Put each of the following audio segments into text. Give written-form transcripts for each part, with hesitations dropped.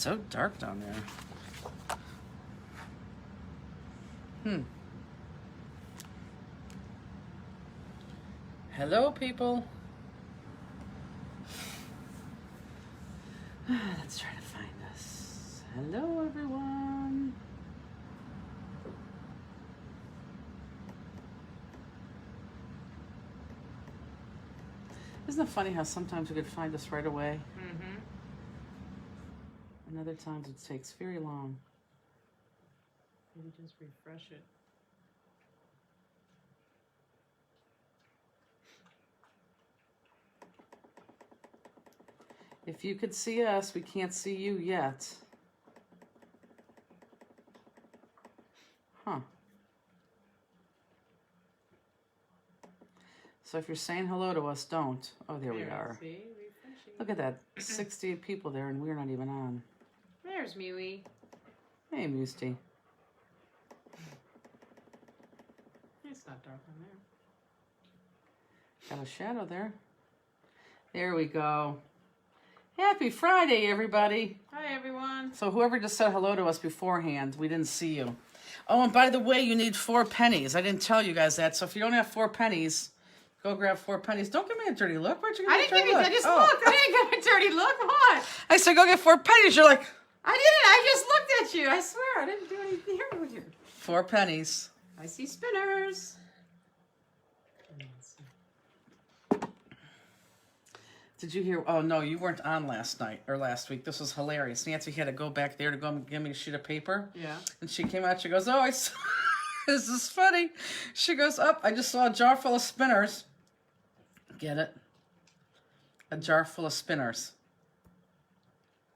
so dark down there. Hello, people. Let's try to find us. Hello, everyone. Isn't it funny how sometimes you could find us right away? Mm-hmm. And other times it takes very long. Maybe just refresh it. If you could see us, we can't see you yet. Huh. So if you're saying hello to us, don't. Oh, there we are. See? Refreshing. Look at that. 68 people there, and we're not even on. There's Mewy. Hey, Musty. It's not dark on there. Got a shadow there. There we go. Happy Friday, everybody. Hi, everyone. So whoever just said hello to us beforehand, we didn't see you. Oh, and by the way, you need 4 pennies. I didn't tell you guys that. So if you don't have 4 pennies, go grab 4 pennies. Don't give me a dirty look. Where'd you get I a didn't dirty give you look? I just looked. I didn't give a dirty look. What? I said go get 4 pennies. You're like, I didn't. I just looked at you. I swear. I didn't do anything here with you. 4 pennies. I see spinners. Did you hear? Oh, no, you weren't on last night or last week. This was hilarious. Nancy had to go back there to go and give me a sheet of paper. Yeah. And she came out. She goes, oh, I saw. This is funny. She goes, up. I just saw a jar full of spinners. Get it? A jar full of spinners.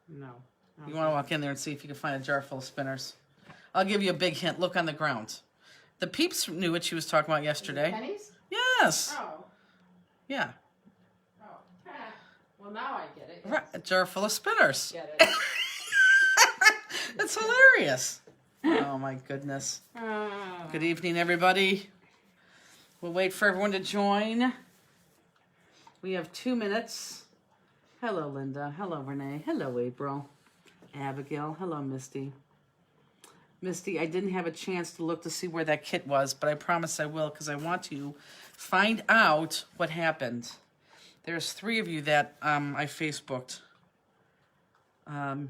No. You want to walk in there and see if you can find a jar full of spinners. I'll give you a big hint. Look on the ground. The peeps knew what she was talking about yesterday. Pennies? Yes. Oh. Yeah. Oh. Well, now I get it. Right. A jar full of spinners. Get it. That's hilarious. Oh, my goodness. Good evening, everybody. We'll wait for everyone to join. We have 2 minutes. Hello, Linda. Hello, Renee. Hello, April. Abigail. Hello, Misty. Misty, I didn't have a chance to look to see where that kit was, but I promise I will because I want to find out what happened. There's 3 of you that I Facebooked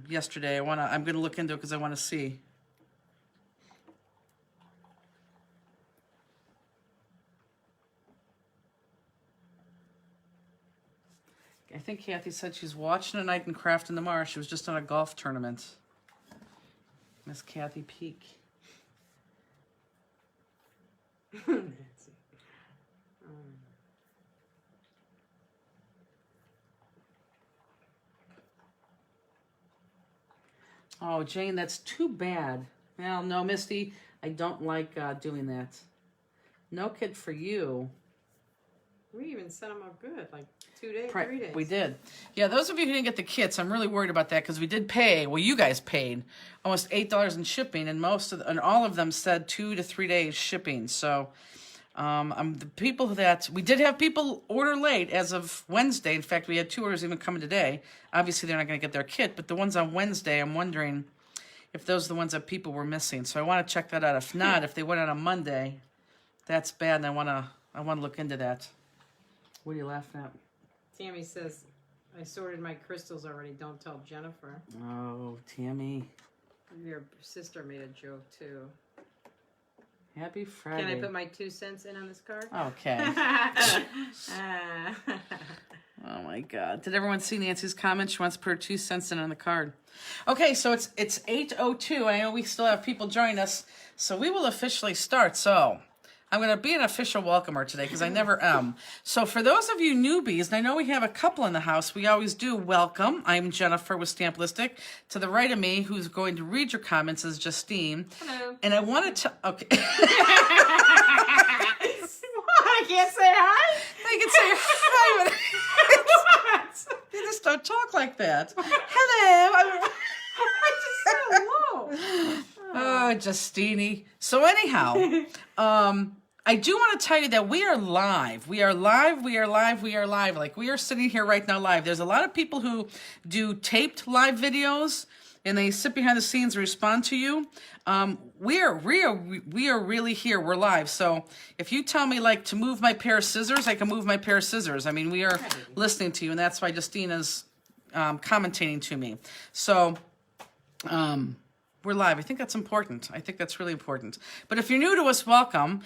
yesterday. I'm going to look into it because I want to see. I think Kathy said she's watching tonight and crafting tomorrow. She was just on a golf tournament. Miss Kathy Peak. Oh, Jane, that's too bad. Well, no, Misty, I don't like doing that. No kid for you. We even set them up good, like 2 days, 3 days. We did. Yeah, those of you who didn't get the kits, I'm really worried about that because we did pay. Well, you guys paid almost $8 in shipping, and all of them said 2 to 3 days shipping. So, the people that we did have people order late as of Wednesday. In fact, we had 2 orders even coming today. Obviously, they're not going to get their kit, but the ones on Wednesday, I'm wondering if those are the ones that people were missing. So I want to check that out. If not, if they went out on Monday, that's bad, and I want to look into that. What are you laughing at? Tammy says, I sorted my crystals already. Don't tell Jennifer. Oh, Tammy. Your sister made a joke, too. Happy Friday. Can I put my 2 cents in on this card? Okay. Oh, my God. Did everyone see Nancy's comment? She wants to put her 2 cents in on the card. Okay, so it's 8:02. I know we still have people join us, so we will officially start. So I'm going to be an official welcomer today because I never am. So for those of you newbies, and I know we have a couple in the house, we always do welcome. I'm Jennifer with Stamplistic. To the right of me, who's going to read your comments, is Justine. Hello. And I wanted to... Okay. I can't say hi? I can say hi, but What? you just don't talk like that. Hello. I just said hello. Oh, Justine. So anyhow, I do want to tell you that we are live. We are live. Like we are sitting here right now live. There's a lot of people who do taped live videos, and they sit behind the scenes and respond to you, we are really here. We're live. So if you tell me like to move my pair of scissors, I can move my pair of scissors. I mean, we are listening to you, and that's why Justina's commentating to me. So we're live. I think that's important. I think that's really important. But if you're new to us, welcome.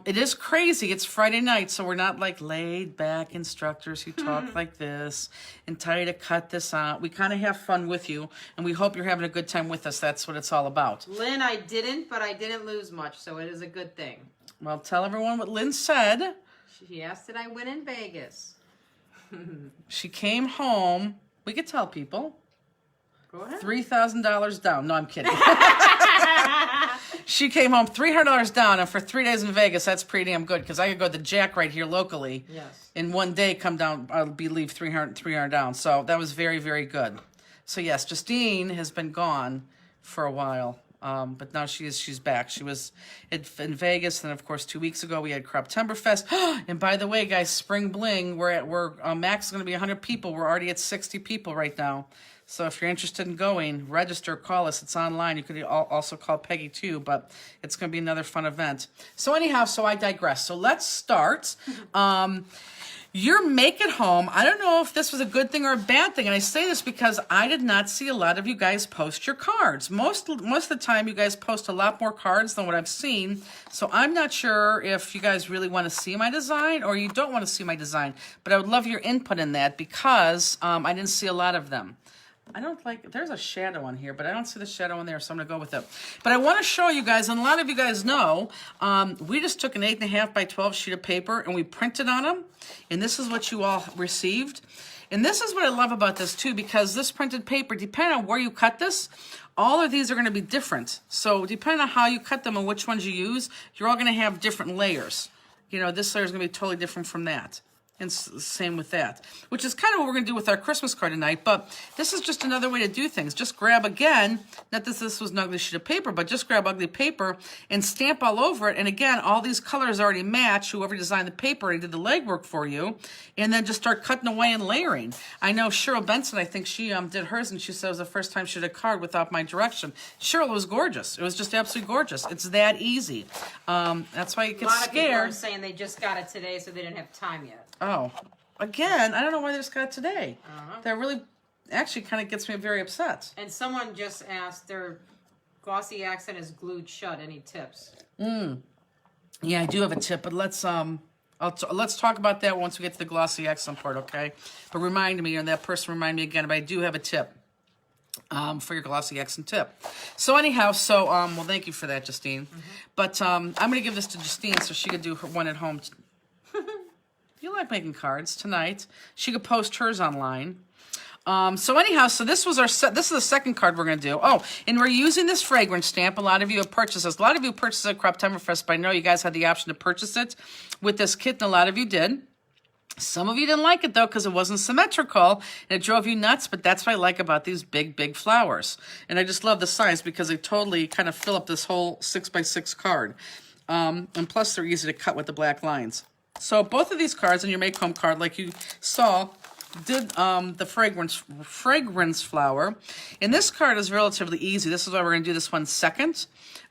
It is crazy. It's Friday night, so we're not like laid back instructors who talk like this and tell you to cut this out. We kind of have fun with you, and we hope you're having a good time with us. That's what it's all about. Lynn, I didn't, but I didn't lose much, so it is a good thing. Well, tell everyone what Lynn said. She asked, did I win in Vegas? She came home. We could tell people. Go ahead. $3,000 down. No, I'm kidding. She came home $300 down, and for 3 days in Vegas, that's pretty damn good because I could go to the Jack right here locally. Yes. In one day, come down, I'll leave 300 down. So that was very, very good. So yes, Justine has been gone for a while, but now she's back. She was in Vegas, and of course 2 weeks ago we had Croptemberfest. And by the way, guys, Spring Bling, we're max is going to be 100 people. We're already at 60 people right now. So if you're interested in going, register, call us. It's online. You could also call Peggy too, but it's going to be another fun event. So anyhow, so I digress. So let's start. Your make at home. I don't know if this was a good thing or a bad thing, and I say this because I did not see a lot of you guys post your cards. Most of the time, you guys post a lot more cards than what I've seen. So I'm not sure if you guys really want to see my design or you don't want to see my design. But I would love your input in that because I didn't see a lot of them. I don't like, there's a shadow on here, but I don't see the shadow in there, so I'm going to go with it. But I want to show you guys, and a lot of you guys know, we just took an 8.5 by 12 sheet of paper and we printed on them, and this is what you all received. And this is what I love about this too, because this printed paper, depending on where you cut this, all of these are going to be different. So depending on how you cut them and which ones you use, you're all going to have different layers. You know, this layer is going to be totally different from that. And same with that, which is kind of what we're going to do with our Christmas card tonight. But this is just another way to do things. Just grab, again, not that this was an ugly sheet of paper, but just grab ugly paper and stamp all over it. And again, all these colors already match. Whoever designed the paper already did the legwork for you. And then just start cutting away and layering. I know Cheryl Benson, I think she did hers, and she said it was the first time she did a card without my direction. Cheryl, it was gorgeous. It was just absolutely gorgeous. It's that easy. That's why you get A lot of people scared. are saying they just got it today, so they didn't have time yet. Oh, again, I don't know why they just got it today. Uh-huh. That really actually kind of gets me very upset. And someone just asked, their glossy accent is glued shut. Any tips? Yeah, I do have a tip, but let's talk about that once we get to the glossy accent part, okay? But remind me, and that person remind me again, but I do have a tip for your glossy accent tip. So anyhow, well, thank you for that, Justine. But I'm going to give this to Justine so she could do her one at home. You like making cards tonight. She could post hers online. So anyhow, so this was this is the second card we're going to do. Oh, and we're using this fragrance stamp. A lot of you have purchased this. A lot of you purchased it at Croptemberfest, but I know you guys had the option to purchase it with this kit, and a lot of you did. Some of you didn't like it, though, because it wasn't symmetrical, and it drove you nuts, but that's what I like about these big, big flowers. And I just love the size because they totally kind of fill up this whole 6x6 card. And plus, they're easy to cut with the black lines. So both of these cards in your Make Home card, like you saw, did the fragrance flower. And this card is relatively easy. This is why we're going to do this one second.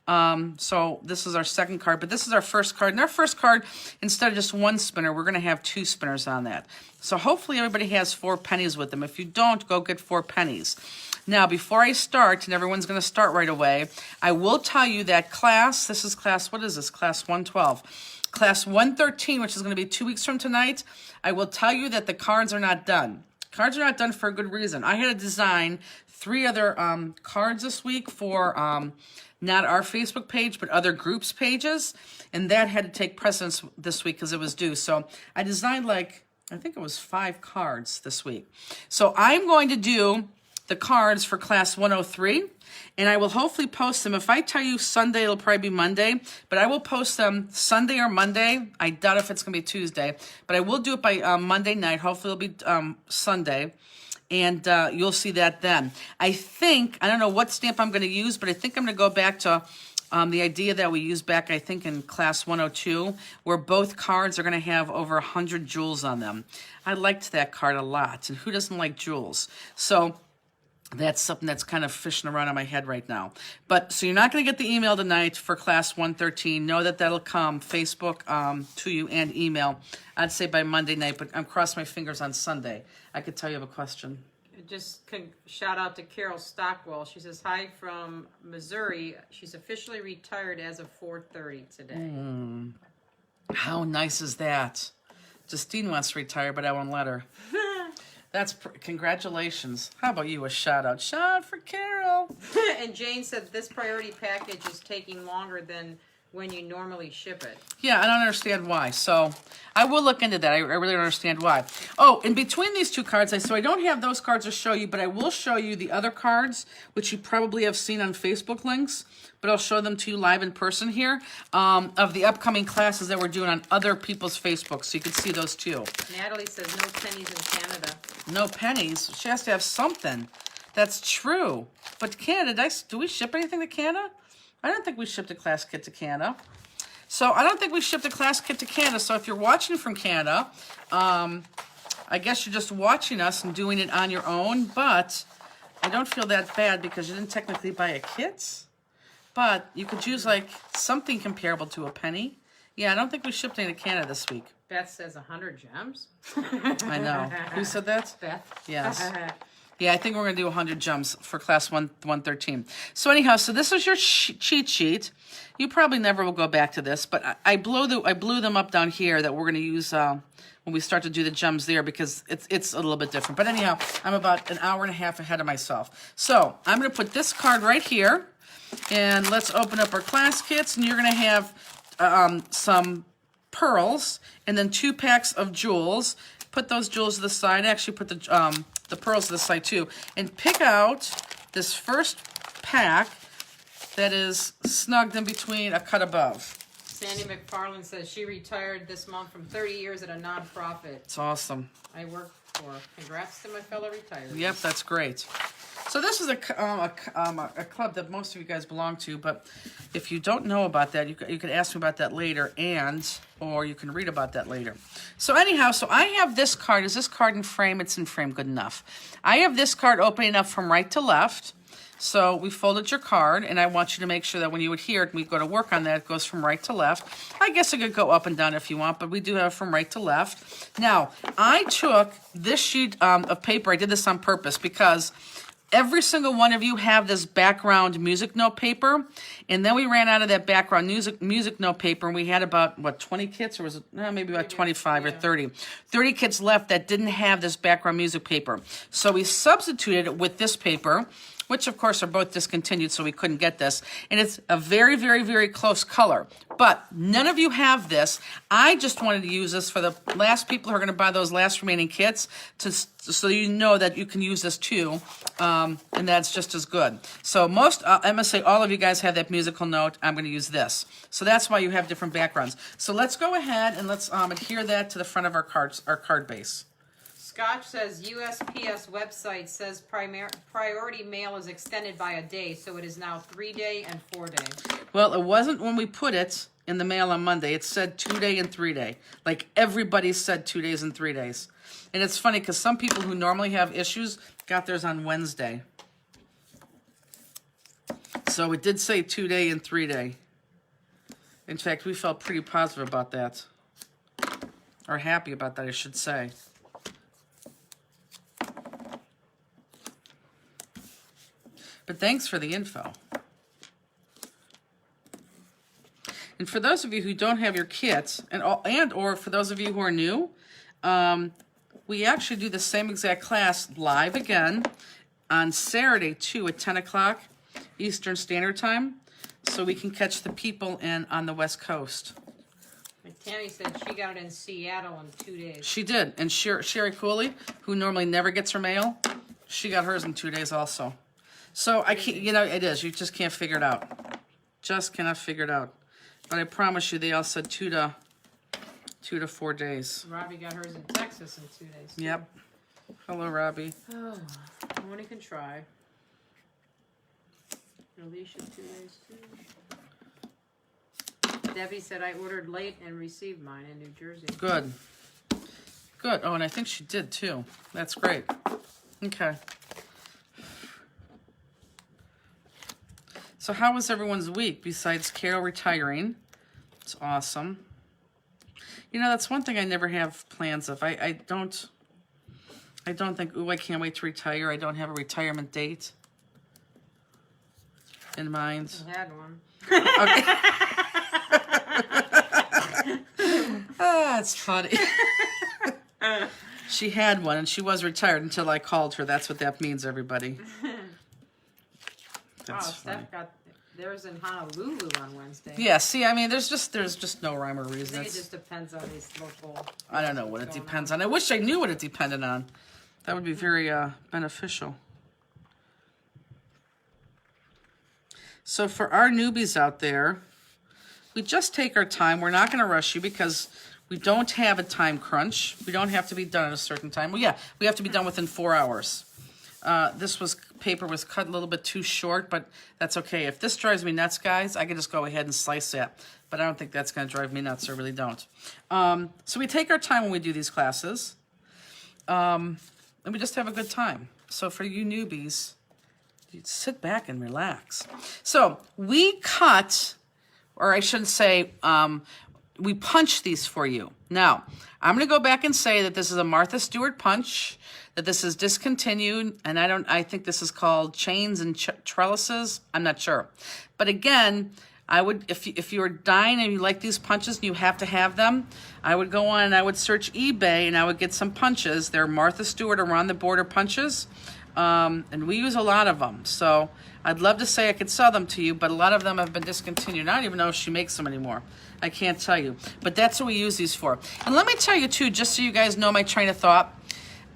So this is our second card, but this is our first card. And our first card, instead of just one spinner, we're going to have 2 spinners on that. So hopefully everybody has 4 pennies with them. If you don't, go get 4 pennies. Now, before I start, and everyone's going to start right away, I will tell you that this is class, what is this? Class 112. Class 113, which is going to be 2 weeks from tonight, I will tell you that the cards are not done. Cards are not done for a good reason. I had to design 3 other cards this week for not our Facebook page, but other groups' pages, and that had to take precedence this week because it was due. So I designed I think it was 5 cards this week. So I'm going to do the cards for class 103, and I will hopefully post them. If I tell you Sunday, it'll probably be Monday, but I will post them Sunday or Monday. I doubt if it's going to be Tuesday, but I will do it by Monday night. Hopefully it'll be Sunday, and you'll see that then. I don't know what stamp I'm going to use, but I think I'm going to go back to the idea that we used back, I think, in class 102, where both cards are going to have over 100 jewels on them. I liked that card a lot, and who doesn't like jewels? So That's something that's kind of fishing around in my head right now. But so you're not going to get the email tonight for class 113. Know that that'll come Facebook to you and email. I'd say by Monday night, but I'm crossing my fingers on Sunday. I could tell you have a question. Just shout out to Carol Stockwell. She says, hi from Missouri. She's officially retired as of 4:30 today. How nice is that? Justine wants to retire, but I won't let her. That's congratulations. How about you? A shout out. Shout out for Carol. And Jane said this priority package is taking longer than when you normally ship it. Yeah, I don't understand why. So I will look into that. I really don't understand why. Oh, in between these two cards, so I don't have those cards to show you, but I will show you the other cards, which you probably have seen on Facebook links, but I'll show them to you live in person here, of the upcoming classes that we're doing on other people's Facebook, so you can see those too. Natalie says no pennies in Canada. No pennies. She has to have something. That's true. But Canada, do we ship anything to Canada? I don't think we shipped a class kit to Canada. So I don't think we shipped a class kit to Canada. So if you're watching from Canada, I guess you're just watching us and doing it on your own. But I don't feel that bad because you didn't technically buy a kit. But you could use like something comparable to a penny. Yeah, I don't think we shipped any to Canada this week. Beth says 100 gems. I know. Who said that? Beth. Yes. Yeah, I think we're going to do 100 gems for class 113. So anyhow, so this is your cheat sheet. You probably never will go back to this, but I blew them up down here that we're going to use when we start to do the gems there because it's a little bit different. But anyhow, I'm about an hour and a half ahead of myself. So I'm going to put this card right here, and let's open up our class kits, and you're going to have some pearls and then 2 packs of jewels. Put those jewels to the side. Actually, put the pearls to the side too, and pick out this first pack that is snugged in between a cut above. Sandy McFarland says she retired this month from 30 years at a nonprofit. It's awesome. I work for. Congrats to my fellow retirees. Yep, that's great. So this is a club that most of you guys belong to, but if you don't know about that, you could ask me about that later, or you can read about that later. So anyhow, so I have this card. Is this card in frame? It's in frame. Good enough. I have this card opening up from right to left. So we folded your card, and I want you to make sure that when you adhere and we go to work on that, it goes from right to left. I guess it could go up and down if you want, but we do have from right to left. Now, I took this sheet of paper. I did this on purpose because every single one of you have this background music note paper, and then we ran out of that background music note paper, and we had about, what, 20 kits, or was it maybe about 25 or 30. 30 kits left that didn't have this background music paper. So we substituted it with this paper, which of course are both discontinued, so we couldn't get this. And it's a very, very, very close color. But none of you have this. I just wanted to use this for the last people who are going to buy those last remaining kits, so you know that you can use this too, and that's just as good. So I'm going to say all of you guys have that musical note. I'm going to use this. So that's why you have different backgrounds. So let's go ahead and let's adhere that to the front of our card base. Scotch says USPS website says priority mail is extended by a day, so it is now 3-day and 4-day. Well, it wasn't when we put it in the mail on Monday. It said 2-day and 3-day. Like everybody said 2 days and 3 days. And it's funny because some people who normally have issues got theirs on Wednesday. So it did say 2-day and 3-day. In fact, we felt pretty positive about that. Or happy about that, I should say. But thanks for the info. And for those of you who don't have your kits, or for those of you who are new, we actually do the same exact class live again on Saturday too at 10 o'clock Eastern Standard Time, so we can catch the people on the West Coast. And Tammy said she got it in Seattle in 2 days. She did, and Sherry Cooley, who normally never gets her mail, she got hers in 2 days also. So I can't, it is. You just can't figure it out. Just cannot figure it out. But I promise you, they all said 2 to 4 days. Robbie got hers in Texas in 2 days. Too. Yep. Hello, Robbie. Oh, one can try. Alicia 2 days too. Debbie said I ordered late and received mine in New Jersey. Good. Good. Oh, and I think she did too. That's great. Okay. So how was everyone's week besides Carol retiring? It's awesome. You know, that's one thing I never have plans of. I don't think, ooh, I can't wait to retire. I don't have a retirement date in mind. I had one. Okay. That's funny. She had one, and she was retired until I called her. That's what that means, everybody. That's funny. Steph got theirs in Honolulu on Wednesday. Yeah, see, I mean, there's just no rhyme or I reason. think it just depends on these local. I don't know what it depends on. I wish I knew what it depended on. That would be very beneficial. So for our newbies out there, we just take our time. We're not going to rush you because we don't have a time crunch. We don't have to be done at a certain time. Well, yeah, we have to be done within 4 hours. Paper was cut a little bit too short, but that's okay. If this drives me nuts, guys, I can just go ahead and slice that. But I don't think that's going to drive me nuts. I really don't. So we take our time when we do these classes. And we just have a good time. So for you newbies, you sit back and relax. So we cut, or I shouldn't say, we punch these for you. Now, I'm going to go back and say that this is a Martha Stewart punch, that this is discontinued, and I think this is called chains and trellises. I'm not sure. But again, I would, if you're dying and you like these punches and you have to have them, I would go on and I would search eBay and I would get some punches. They're Martha Stewart around the border punches. And we use a lot of them. So I'd love to say I could sell them to you, but a lot of them have been discontinued. I don't even know if she makes them anymore. I can't tell you. But that's what we use these for. And let me tell you too, just so you guys know my train of thought,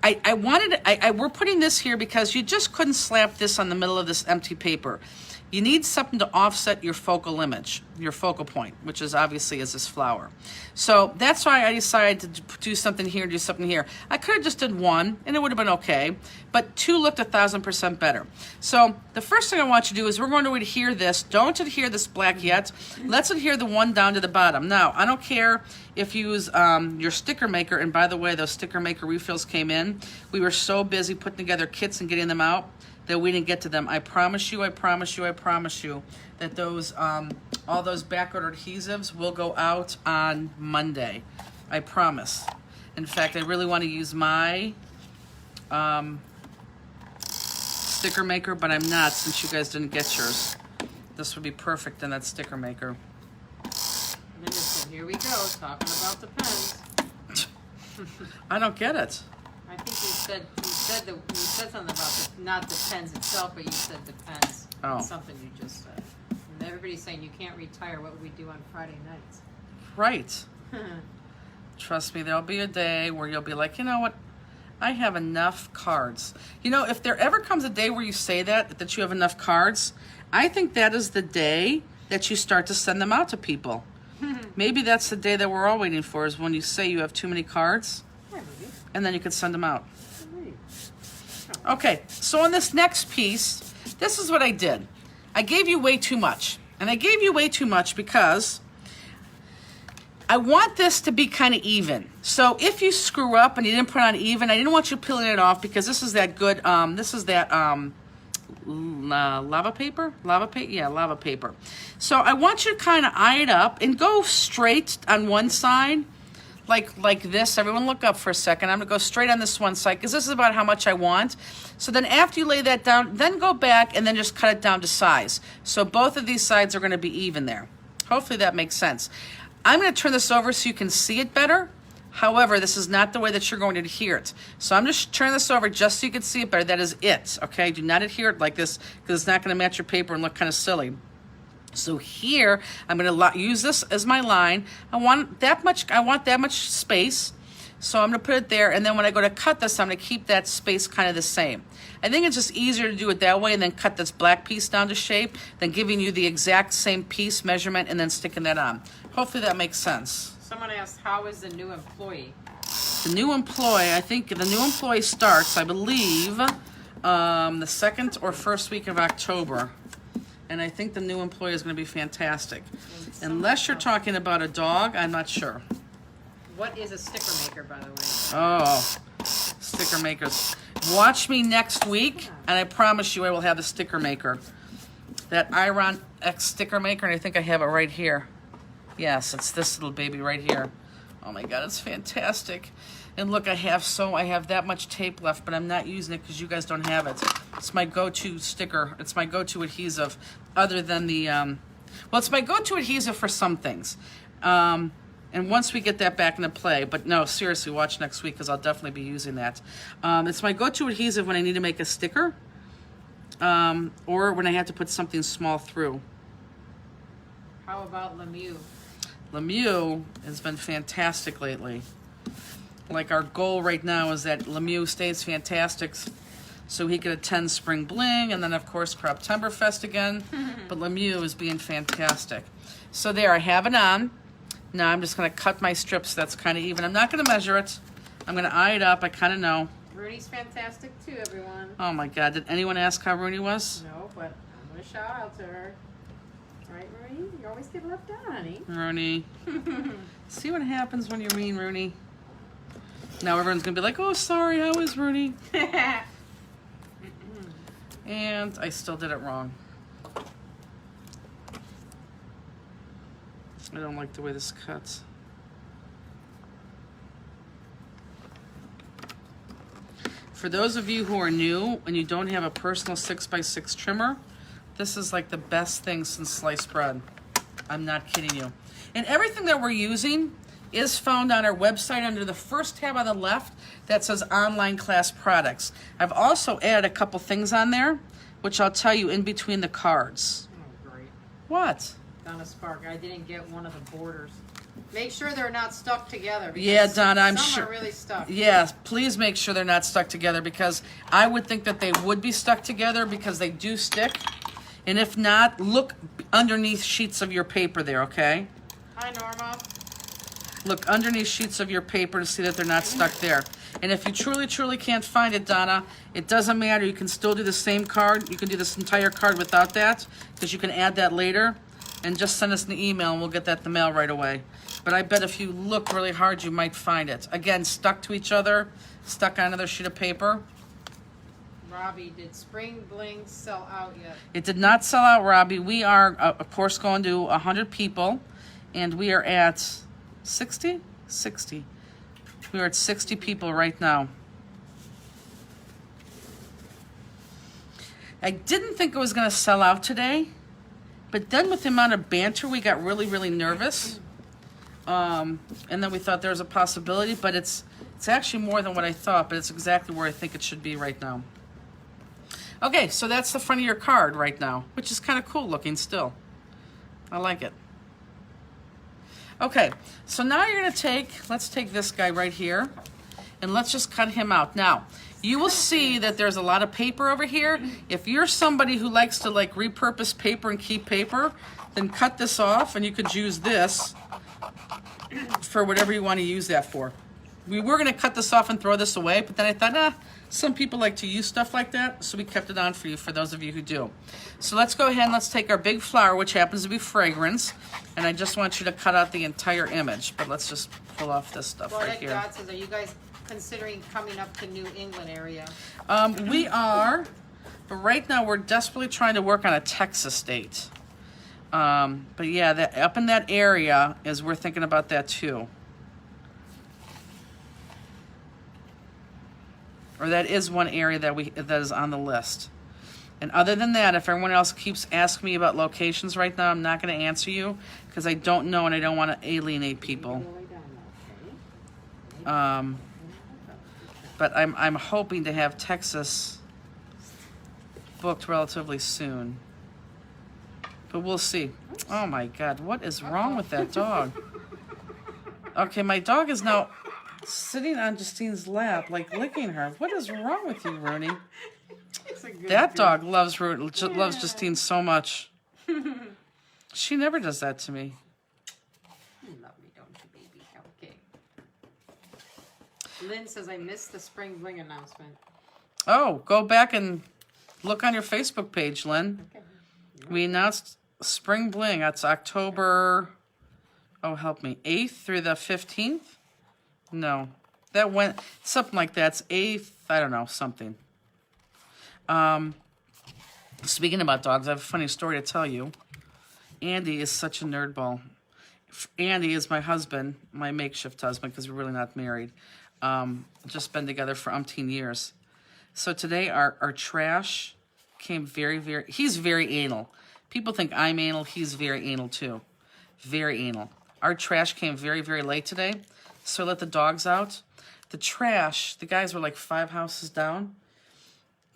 we're putting this here because you just couldn't slap this on the middle of this empty paper. You need something to offset your focal image, your focal point, which is obviously is this flower. So that's why I decided to do something here, do something here. I could have just did one, and it would have been okay, but two looked 1,000% better. So the first thing I want you to do is we're going to adhere this. Don't adhere this black yet. Let's adhere the one down to the bottom. Now, I don't care if you use your sticker maker, and by the way, those sticker maker refills came in. We were so busy putting together kits and getting them out that we didn't get to them. I promise you that those all those backorder adhesives will go out on Monday. I promise. In fact, I really want to use my sticker maker, but I'm not since you guys didn't get yours. This would be perfect in that sticker maker. Linda said, here we go, talking about the pens. I don't get it. I think you said something about not the pens itself, but you said the pens. Oh. Something you just said. And everybody's saying you can't retire. What would we do on Friday nights? Right. Trust me, there'll be a day where you'll be like, you know what? I have enough cards. You know, if there ever comes a day where you say that you have enough cards, I think that is the day that you start to send them out to people. Maybe that's the day that we're all waiting for, is when you say you have too many cards. And then you could send them out. Okay, so on this next piece, this is what I did. I gave you way too much. And I gave you way too much because I want this to be kind of even. So if you screw up and you didn't put on even, I didn't want you peeling it off because this is that good, lava paper? Yeah, lava paper. So I want you to kind of eye it up and go straight on one side. Like this. Everyone look up for a second. I'm going to go straight on this one side because this is about how much I want. So then after you lay that down, then go back and then just cut it down to size. So both of these sides are going to be even there. Hopefully that makes sense. I'm going to turn this over so you can see it better. However, this is not the way that you're going to adhere it. So I'm just turning this over just so you can see it better. That is it. Okay? Do not adhere it like this because it's not going to match your paper and look kind of silly. So here, I'm going to use this as my line. I want that much space. So I'm going to put it there. And then when I go to cut this, I'm going to keep that space kind of the same. I think it's just easier to do it that way and then cut this black piece down to shape than giving you the exact same piece measurement and then sticking that on. Hopefully that makes sense. Someone asked, how is the new employee? The new employee, I think the new employee starts, I believe, the second or first week of October. And I think the new employee is going to be fantastic. Unless you're talking about a dog, I'm not sure. What is a sticker maker, by the way? Oh, sticker makers. Watch me next week, and I promise you I will have a sticker maker. that Iron X sticker maker, and I think I have it right here. Yes, it's this little baby right here. Oh my God, it's fantastic. And look, I have that much tape left, but I'm not using it because you guys don't have it. It's my go-to sticker. It's my go-to adhesive, other than the, well, it's my go-to adhesive for some things. And once we get that back into play, but no, seriously, watch next week because I'll definitely be using that. It's my go-to adhesive when I need to make a sticker, or when I have to put something small through. How about Lemieux? Lemieux has been fantastic lately. Like, our goal right now is that Lemieux stays fantastic so he could attend Spring Bling and then, of course, Croptoberfest again. But Lemieux is being fantastic. So there, I have it on. Now I'm just going to cut my strips that's kind of even. I'm not going to measure it. I'm going to eye it up. I kind of know. Rooney's fantastic too, everyone. Oh, my God. Did anyone ask how Rooney was? No, but I'm going to shout out to her. Right, Rooney? You always get left out, honey. Rooney. See what happens when you're mean, Rooney. Now everyone's going to be like, oh, sorry, how is Rooney? And I still did it wrong. I don't like the way this cuts. For those of you who are new and you don't have a personal 6x6 trimmer, this is like the best thing since sliced bread. I'm not kidding you. And everything that we're using is found on our website under the first tab on the left that says online class products. I've also added a couple things on there, which I'll tell you in between the cards. Oh, great. What? Donna Spark, I didn't get one of the borders. Make sure they're not stuck together. Yeah, Donna, I'm some sure. Some are really stuck. Yeah, please make sure they're not stuck together, because I would think that they would be stuck together because they do stick. And if not, look underneath sheets of your paper there, okay? Hi, Norma. Look underneath sheets of your paper to see that they're not stuck there. And if you truly, truly can't find it, Donna, it doesn't matter. You can still do the same card. You can do this entire card without that, because you can add that later. And just send us an email and we'll get that in the mail right away. But I bet if you look really hard, you might find it. Again, stuck to each other, stuck on another sheet of paper. Robbie, did Spring Bling sell out yet? It did not sell out, Robbie. We are, of course, going to 100 people, and we are at 60? 60. We are at 60 people right now. I didn't think it was going to sell out today, but then with the amount of banter, we got really, really nervous. And then we thought there was a possibility, but it's actually more than what I thought, but it's exactly where I think it should be right now. Okay, so that's the front of your card right now, which is kind of cool looking still. I like it. Okay, so now you're going to let's take this guy right here, and let's just cut him out. Now, you will see that there's a lot of paper over here. If you're somebody who likes to like repurpose paper and keep paper, then cut this off, and you could use this for whatever you want to use that for. We were going to cut this off and throw this away, but then I thought, some people like to use stuff like that, so we kept it on for you, for those of you who do. So let's go ahead and let's take our big flower, which happens to be fragrance, and I just want you to cut out the entire image, but let's just pull off this stuff right here. Dot says, are you guys considering coming up to New England area? We are, but right now we're desperately trying to work on a Texas date. But yeah, up in that area is, we're thinking about that too. Or that is one area that is on the list. And other than that, if everyone else keeps asking me about locations right now, I'm not going to answer you because I don't know and I don't want to alienate people. But I'm hoping to have Texas booked relatively soon. But we'll see. Oh my God, what is wrong with that dog? Okay, my dog is now sitting on Justine's lap, like licking her. What is wrong with you, Rooney? That dog loves Justine so much. She never does that to me. You love me, don't you, baby? Okay. Lynn says, I missed the Spring Bling announcement. Oh, go back and look on your Facebook page, Lynn. Okay. We announced Spring Bling. That's October, oh, help me, 8th through the 15th? No, that went, something like that. It's 8th, I don't know, something. Speaking about dogs, I have a funny story to tell you. Andy is such a nerdball. Andy is my husband, my makeshift husband, because we're really not married. Just been together for umpteen years. So today our trash came he's very anal. People think I'm anal. He's very anal too. Very anal. Our trash came very, very late today. So I let the dogs out. The trash, the guys were like 5 houses down.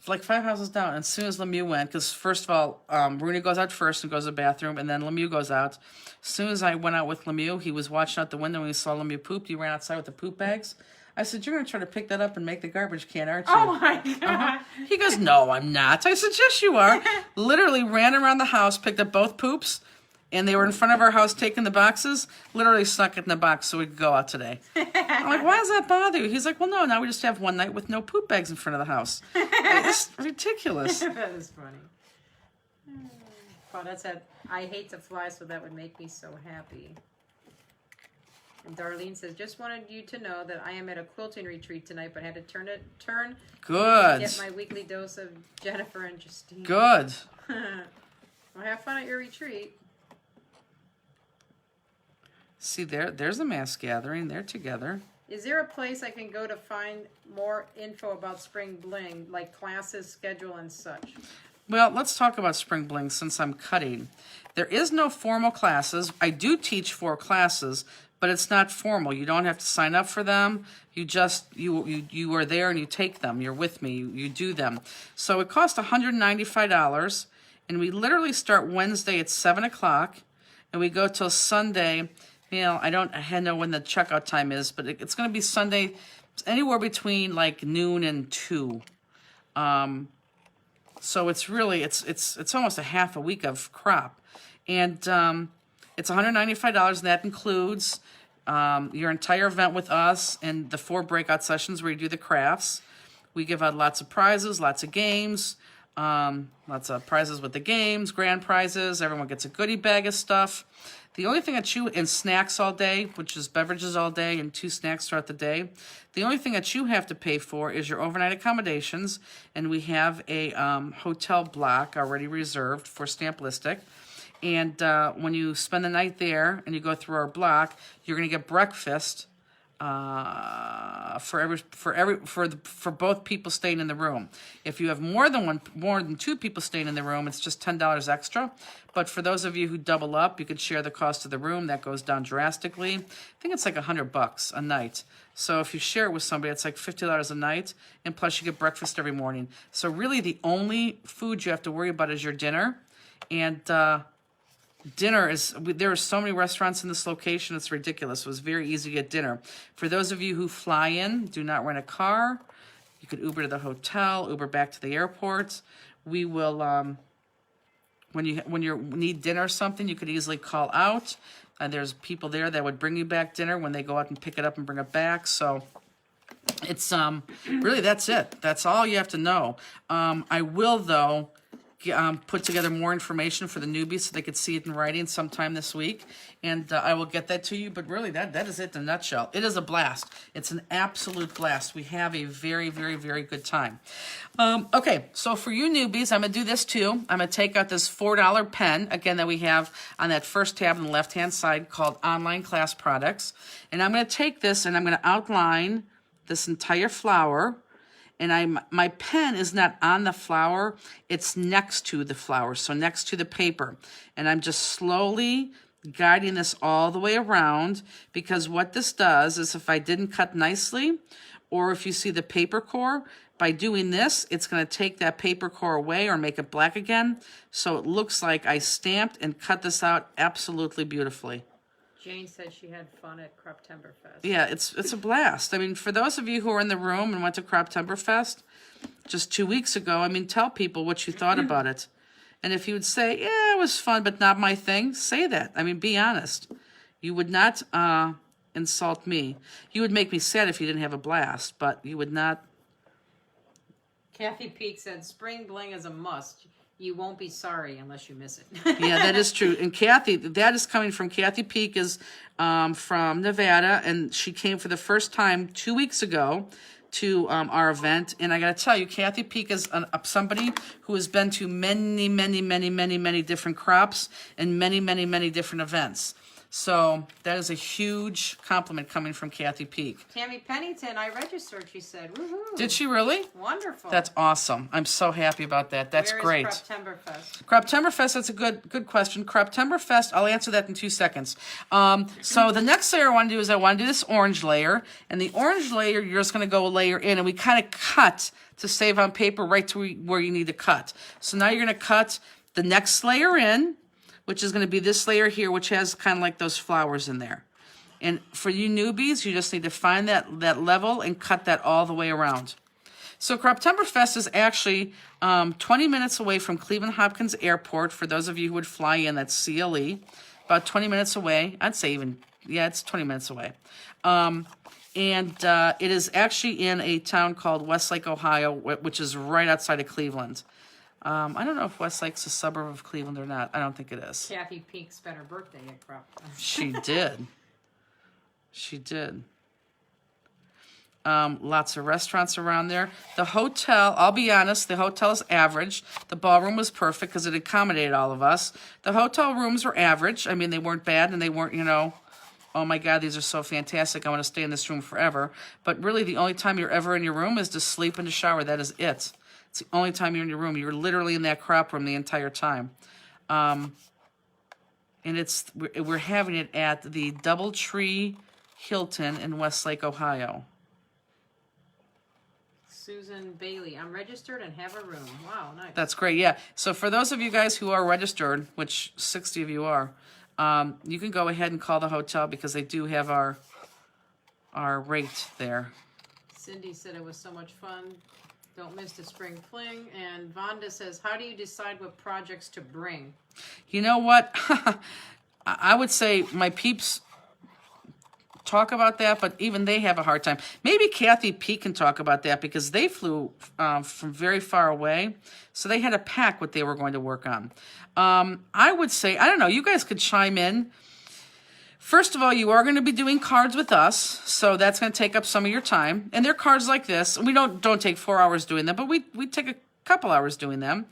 Like 5 houses down. And as soon as Lemieux went, because first of all, Rooney goes out first and goes to the bathroom, and then Lemieux goes out. As soon as I went out with Lemieux, he was watching out the window and he saw Lemieux pooped. He ran outside with the poop bags. I said, "You're going to try to pick that up and make the garbage can, aren't you?" Oh my God. He goes, "No, I'm not." I said, "Yes, you are." Literally ran around the house, picked up both poops, and they were in front of our house taking the boxes. Literally snuck it in the box so we could go out today. I'm like, "Why does that bother you?" He's like, "Well, no, now we just have one night with no poop bags in front of the house." It's ridiculous. That is funny. Oh, that's it. I hate to fly, so that would make me so happy. And Darlene says, "Just wanted you to know that I am at a quilting retreat tonight, but had to turn Good. to get my weekly dose of Jennifer and Justine." Good. Well, have fun at your retreat. See, there's a mass gathering. They're together. Is there a place I can go to find more info about Spring Bling, like classes, schedule, and such? Well, let's talk about Spring Bling since I'm cutting. There is no formal classes. I do teach 4 classes, but it's not formal. You don't have to sign up for them. You are there and you take them. You're with me. You do them. So it costs $195, and we literally start Wednesday at 7 o'clock, and we go till Sunday. I don't know when the checkout time is, but it's going to be Sunday, anywhere between like noon and 2. So it's really, it's almost a half a week of crop. And it's $195, and that includes your entire event with us and the 4 breakout sessions where you do the crafts. We give out lots of prizes, lots of games, lots of prizes with the games, grand prizes. Everyone gets a goodie bag of stuff. The only thing that and snacks all day, which is beverages all day and 2 snacks throughout the day. The only thing that you have to pay for is your overnight accommodations, and we have a hotel block already reserved for Stamplistic. And when you spend the night there and you go through our block, you're going to get breakfast for both people staying in the room. If you have more than 2 people staying in the room, it's just $10 extra. But for those of you who double up, you could share the cost of the room. That goes down drastically. I think it's like $100 a night. So if you share it with somebody, it's like $50 a night, and plus you get breakfast every morning. So really, the only food you have to worry about is your dinner, and dinner there are so many restaurants in this location, it's ridiculous. It was very easy to get dinner. For those of you who fly in, do not rent a car. You could Uber to the hotel, Uber back to the airport. We will, when you need dinner or something, you could easily call out. There's people there that would bring you back dinner when they go out and pick it up and bring it back. So it's really, that's it. That's all you have to know. I will, though, put together more information for the newbies so they could see it in writing sometime this week, and I will get that to you. But really, that is it in a nutshell. It is a blast. It's an absolute blast. We have a very, very, very good time. Okay, so for you newbies, I'm going to do this too. I'm going to take out this $4 pen, again, that we have on that first tab on the left-hand side called Online Class Products, and I'm going to take this and I'm going to outline this entire flower. And my pen is not on the flower, it's next to the flower, so next to the paper. And I'm just slowly guiding this all the way around, because what this does is if I didn't cut nicely, or if you see the paper core, by doing this, it's going to take that paper core away or make it black again. So it looks like I stamped and cut this out absolutely beautifully. Jane said she had fun at Croptemberfest. Yeah, it's a blast. I mean, for those of you who are in the room and went to Croptemberfest just 2 weeks ago, I mean, tell people what you thought about it. And if you would say, yeah, it was fun, but not my thing, say that. I mean, be honest. You would not insult me. You would make me sad if you didn't have a blast, but you would not. Kathy Peak said, Spring Bling is a must. You won't be sorry unless you miss it. Yeah, that is true. And Kathy, that is coming from Kathy Peak, is from Nevada, and she came for the first time 2 weeks ago. to our event. And I got to tell you, Kathy Peak is somebody who has been to many, many, many, many, many different crops and many, many, many different events. So that is a huge compliment coming from Kathy Peak. Tammy Pennington, I registered, she said. Woohoo. Did she really? Wonderful. That's awesome. I'm so happy about that. That's great. Where is Croptemberfest? Croptemberfest, that's a good question. Croptemberfest, I'll answer that in 2 seconds. So the next layer I want to do is I want to do this orange layer. And the orange layer, you're just going to go a layer in. And we kind of cut to save on paper right to where you need to cut. So now you're going to cut the next layer in, which is going to be this layer here, which has kind of like those flowers in there. And for you newbies, you just need to find that level and cut that all the way around. So Croptemberfest is actually 20 minutes away from Cleveland Hopkins Airport. For those of you who would fly in, that's CLE. About 20 minutes away. I'd say even, yeah, it's 20 minutes away. And it is actually in a town called Westlake, Ohio, which is right outside of Cleveland. I don't know if Westlake's a suburb of Cleveland or not. I don't think it is. Kathy Peak spent her birthday at Croptemberfest. She did. She did. Lots of restaurants around there. The hotel, I'll be honest, the hotel is average. The ballroom was perfect because it accommodated all of us. The hotel rooms were average. I mean, they weren't bad and they weren't, you know, oh my God, these are so fantastic. I want to stay in this room forever. But really, the only time you're ever in your room is to sleep and to shower. That is it. It's the only time you're in your room. You're literally in that crop room the entire time. And we're having it at the Doubletree Hilton in Westlake, Ohio. Susan Bailey, I'm registered and have a room. Wow, nice. That's great, yeah. So for those of you guys who are registered, which 60 of you are, you can go ahead and call the hotel because they do have our rate there. Cindy said it was so much fun. Don't miss the spring fling. And Vonda says, how do you decide what projects to bring? You know what? I would say my peeps talk about that, but even they have a hard time. Maybe Kathy Peak can talk about that because they flew from very far away, so they had to pack what they were going to work on. I would say, I don't know, you guys could chime in. First of all, you are going to be doing cards with us, so that's going to take up some of your time. And they're cards like this. We don't take 4 hours doing them, but we take a couple hours doing them.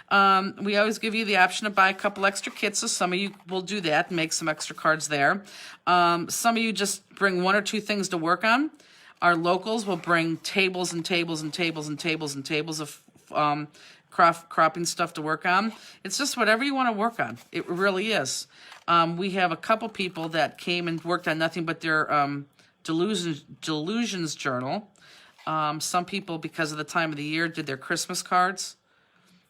We always give you the option to buy a couple extra kits, so some of you will do that and make some extra cards there. Some of you just bring 1 or 2 things to work on. Our locals will bring tables and tables and tables and tables and tables of cropping stuff to work on. It's just whatever you want to work on. It really is. We have a couple people that came and worked on nothing but their Delusions journal. Some people, because of the time of the year, did their Christmas cards.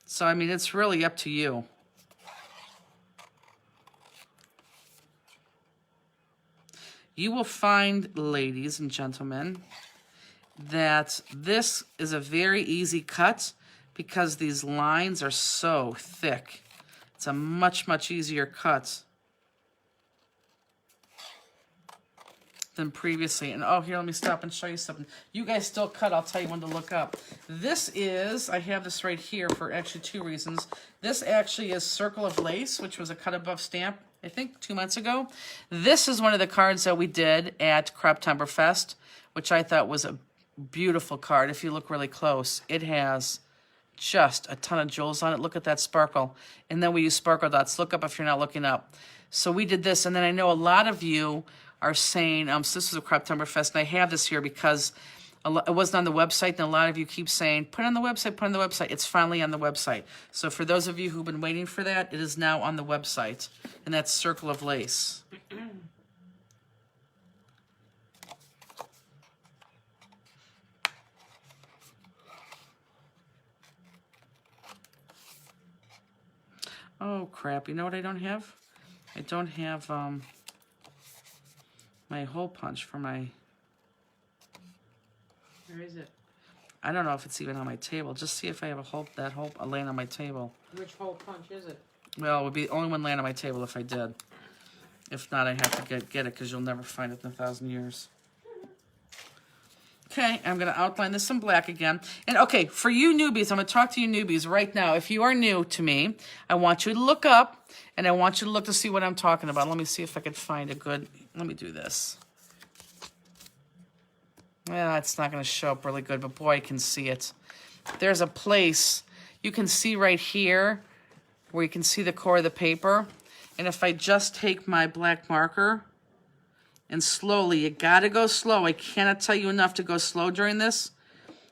So, I mean, it's really up to you. You will find, ladies and gentlemen, that this is a very easy cut because these lines are so thick. It's a much, much easier cut than previously. And oh, here, let me stop and show you something. You guys still cut. I'll tell you when to look up. This is, I have this right here for actually 2 reasons. This actually is Circle of Lace, which was a cut above stamp, I think 2 months ago. This is one of the cards that we did at Croptemberfest, which I thought was a beautiful card. If you look really close, it has just a ton of jewels on it. Look at that sparkle. And then we use sparkle dots. Look up if you're not looking up. So we did this, and then I know a lot of you are saying, so this is a Croptemberfest, and I have this here because it wasn't on the website, and a lot of you keep saying, put it on the website, put it on the website. It's finally on the website. So for those of you who've been waiting for that, it is now on the website, and that's Circle of Lace. Oh, crap. You know what I don't have? I don't have my hole punch for my... Where is it? I don't know if it's even on my table. Just see if I have that hole laying on my table. Which hole punch is it? Well, it would be the only one laying on my table if I did. If not, I have to get it because you'll never find it in 1,000 years. Okay, I'm going to outline this in black again. And okay, for you newbies, I'm going to talk to you newbies right now. If you are new to me, I want you to look up, and I want you to look to see what I'm talking about. Let me see if I can find a good... Let me do this. Well, it's not going to show up really good, but boy, I can see it. There's a place you can see right here where you can see the core of the paper. And if I just take my black marker and slowly, you got to go slow. I cannot tell you enough to go slow during this,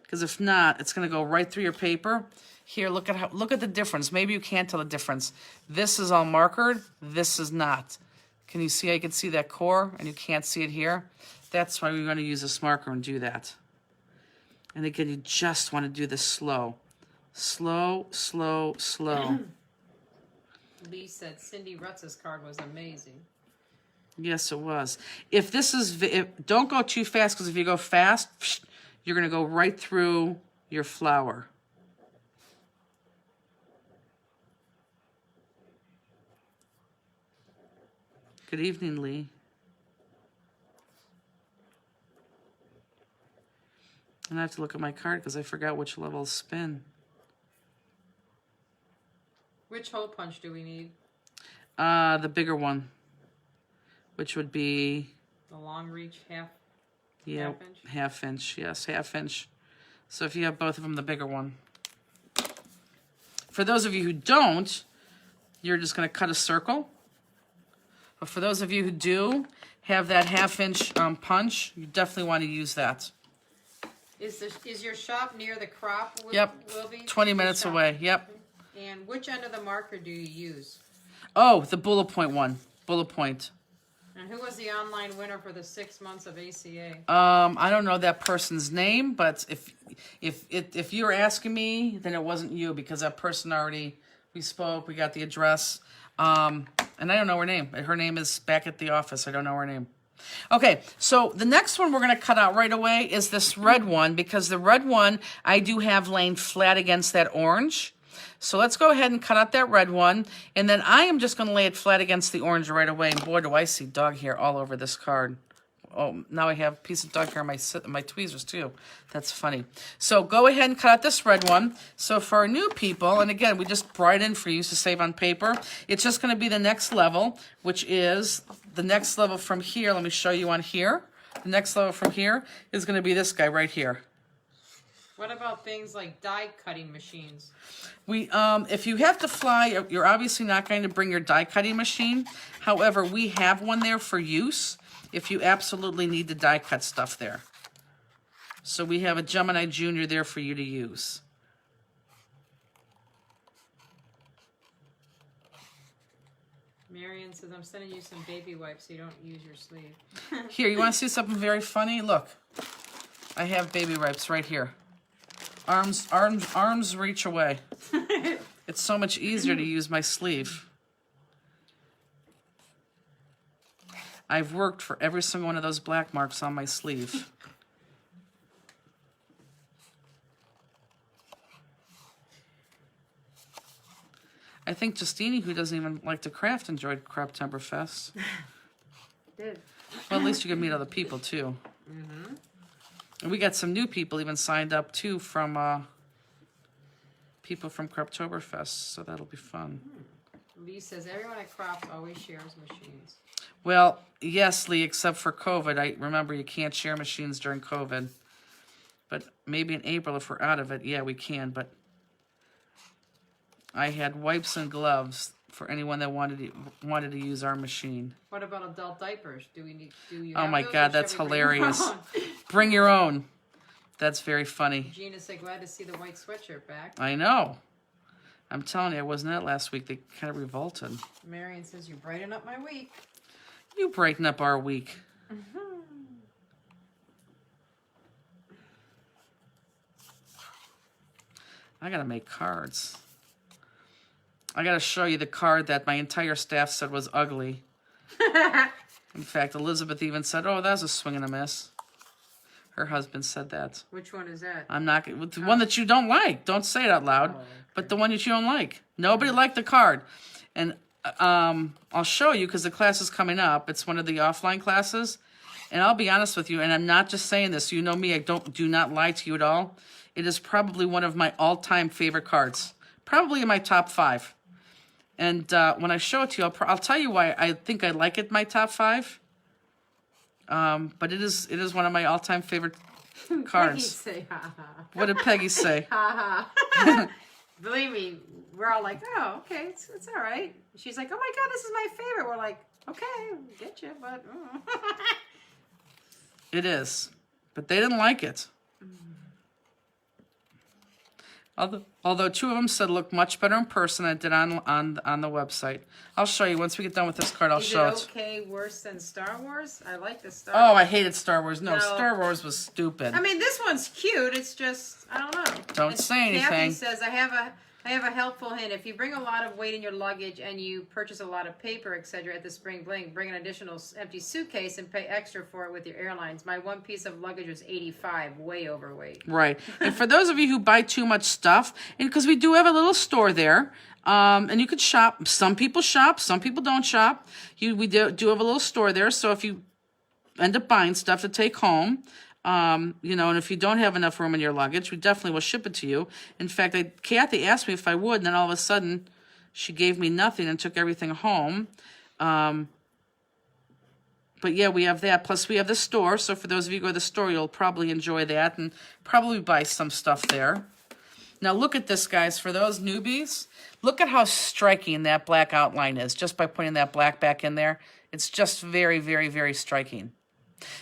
because if not, it's going to go right through your paper. Here, look at the difference. Maybe you can't tell the difference. This is all markered. This is not. Can you see? I can see that core, and you can't see it here. That's why we're going to use this marker and do that. And again, you just want to do this slow. Slow, slow, slow. Lee said Cindy Rutz's card was amazing. Yes, it was. If this is, don't go too fast, because if you go fast, you're going to go right through your flower. Good evening, Lee. And I have to look at my card because I forgot which level spin. Which hole punch do we need? The bigger one, which would be... The long reach half Yeah, inch? half inch, yes, half inch. So if you have both of them, the bigger one. For those of you who don't, you're just going to cut a circle. But for those of you who do have that half-inch punch, you definitely want to use that. Is your shop near the crop? Yep, Wilby? 20 minutes away, yep. And which end of the marker do you use? Oh, the bullet point one, bullet point. And who was the online winner for the 6 months of ACA? I don't know that person's name, but if you're asking me, then it wasn't you, because that person already, we spoke, we got the address, and I don't know her name. Her name is back at the office. I don't know her name. Okay, so the next one we're going to cut out right away is this red one, because the red one I do have laying flat against that orange. So let's go ahead and cut out that red one, and then I am just going to lay it flat against the orange right away. And boy, do I see dog hair all over this card. Oh, now I have a piece of dog hair on my tweezers too. That's funny. So go ahead and cut out this red one. So for our new people, and again, we just brought it in for you to save on paper, it's just going to be the next level, which is the next level from here. Let me show you on here. The next level from here is going to be this guy right here. What about things like die cutting machines? If you have to fly, you're obviously not going to bring your die cutting machine. However, we have one there for use if you absolutely need to die cut stuff there. So we have a Gemini Junior there for you to use. Marion says, I'm sending you some baby wipes so you don't use your sleeve. Here, you want to see something very funny? Look, I have baby wipes right here. Arms reach away. It's so much easier to use my sleeve. I've worked for every single one of those black marks on my sleeve. I think Justini, who doesn't even like to craft, enjoyed Craptoberfest. Did. Well, at least you can meet other people, too. Mm-hmm. And we got some new people even signed up, too, from people from Craptoberfest, so that'll be fun. Lee says, everyone at Crops always shares machines. Well, yes, Lee, except for COVID. I remember you can't share machines during COVID. But maybe in April, if we're out of it, yeah, we can. But I had wipes and gloves for anyone that wanted to use our machine. What about adult diapers? Do you Oh have my those, God, or that's shall we bring our hilarious. own? Bring your own. That's very funny. Gina said, glad to see the white sweatshirt back. I know. I'm telling you, I wasn't at last week. They kind of revolted. Marion says, you brighten up my week. You brighten up our week. I gotta make cards. I gotta show you the card that my entire staff said was ugly. In fact, Elizabeth even said, oh, that was a swing and a miss. Her husband said that. Which one is that? I'm not the one that you don't like. Don't say it out loud. Oh, okay. But the one that you don't like. Nobody liked the card. And I'll show you because the class is coming up. It's one of the offline classes. And I'll be honest with you, and I'm not just saying this. You know me, I do not lie to you at all. It is probably one of my all-time favorite cards. Probably in my top 5. And when I show it to you, I'll tell you why I think I like it in my top 5. But it is one of my all-time favorite Peggy cards. say, ha ha. What did Peggy say? Ha ha. Believe me, we're all like, oh, okay, it's all right. She's like, oh my God, this is my favorite. We're like, okay, get you, but. It is. But they didn't like it. Although two of them said look much better in person than it did on the website. I'll show you. Once we get done with this card, I'll show it. Is it okay worse than Star Wars? I like the Star Oh, Wars. I hated Star Wars. No, Star Wars was stupid. I mean, this one's cute. It's just, I don't know. Don't And say anything. Kathy says, I have a helpful hint. If you bring a lot of weight in your luggage and you purchase a lot of paper, etc., at the Spring Bling, bring an additional empty suitcase and pay extra for it with your airlines. My one piece of luggage was 85, way overweight. Right. And for those of you who buy too much stuff, and because we do have a little store there, and you could shop. Some people shop, some people don't shop. We do have a little store there, so if you end up buying stuff to take home, and if you don't have enough room in your luggage, we definitely will ship it to you. In fact, Kathy asked me if I would, and then all of a sudden, she gave me nothing and took everything home. But yeah, we have that. Plus, we have the store. So for those of you who go to the store, you'll probably enjoy that and probably buy some stuff there. Now, look at this, guys. For those newbies, look at how striking that black outline is just by putting that black back in there. It's just very, very, very striking.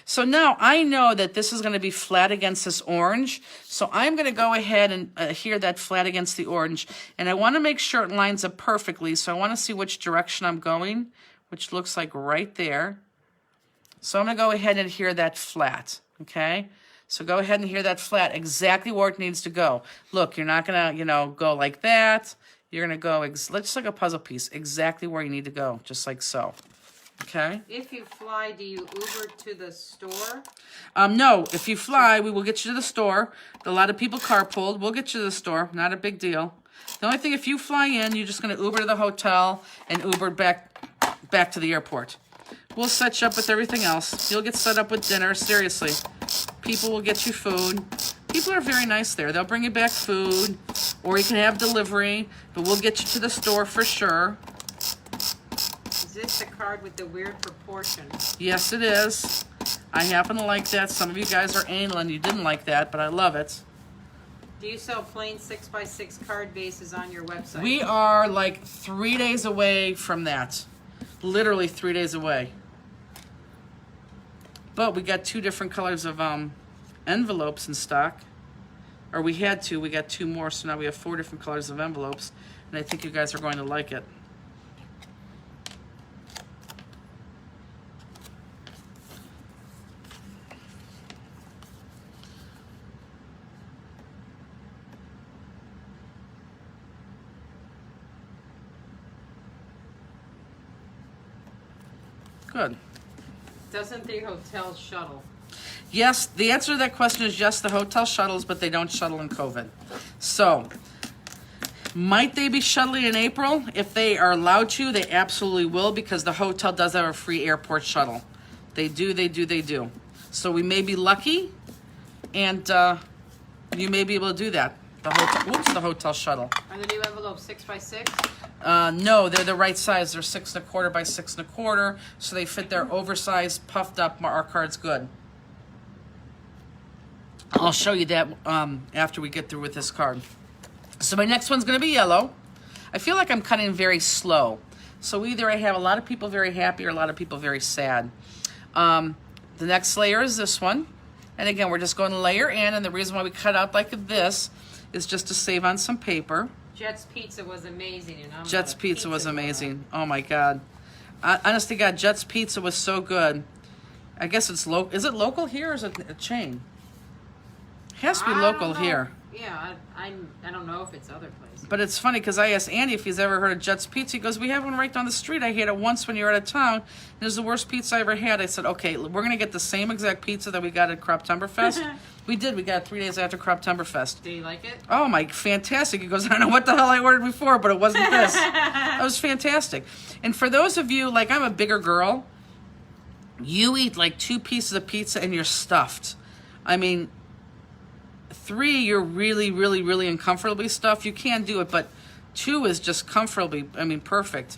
So now I know that this is going to be flat against this orange. So I'm going to go ahead and adhere that flat against the orange. And I want to make sure it lines up perfectly. So I want to see which direction I'm going, which looks like right there. So I'm going to go ahead and adhere that flat, okay? So go ahead and adhere that flat exactly where it needs to go. Look, you're not going to, go like that. You're going to go, just like a puzzle piece, exactly where you need to go, just like so. Okay. If you fly, do you Uber to the store? No, if you fly, we will get you to the store. A lot of people carpooled. We'll get you to the store. Not a big deal. The only thing, if you fly in, you're just going to Uber to the hotel and Uber back to the airport. We'll set you up with everything else. You'll get set up with dinner. Seriously. People will get you food. People are very nice there. They'll bring you back food, or you can have delivery, but we'll get you to the store for sure. Is this the card with the weird proportion? Yes, it is. I happen to like that. Some of you guys are anal and you didn't like that, but I love it. Do you sell plain 6x6 card bases on your website? We are like 3 days away from that. Literally 3 days away. But we got two different colors of envelopes in stock. Or we had two. We got two more, so now we have 4 different colors of envelopes. And I think you guys are going to like it. Good. Doesn't the hotel shuttle? Yes, the answer to that question is yes, the hotel shuttles, but they don't shuttle in COVID. So, might they be shuttling in April? If they are allowed to, they absolutely will, because the hotel does have a free airport shuttle. They do. So we may be lucky, and you may be able to do that. The hotel shuttle. Are the new envelopes 6x6? No, they're the right size. They're 6 1/4 by 6 1/4, so they fit their oversized, puffed up. Our card's good. I'll show you that after we get through with this card. So my next one's going to be yellow. I feel like I'm cutting very slow. So either I have a lot of people very happy or a lot of people very sad. The next layer is this one. And again, we're just going to layer in, and the reason why we cut out like this is just to save on some paper. Jet's Pizza was amazing. And I'm Jet's not a Pizza was guy. amazing. Oh my God. Honest to God, Jet's Pizza was so good. I guess it's local. Is it local here or is it a chain? It has to be I local don't know. here. Yeah, I don't know if it's other places. But it's funny because I asked Andy if he's ever heard of Jet's Pizza. He goes, we have one right down the street. I had it once when you were out of town. And it was the worst pizza I ever had. I said, okay, we're going to get the same exact pizza that we got at Croptemberfest. We did. We got it 3 days after Croptemberfest. Do you like it? Oh my, fantastic. He goes, I don't know what the hell I ordered before, but it wasn't this. That was fantastic. And for those of you, like I'm a bigger girl, you eat like 2 pieces of pizza and you're stuffed. I mean, 3, you're really, really, really uncomfortably stuffed. You can do it, but 2 is just comfortably, perfect.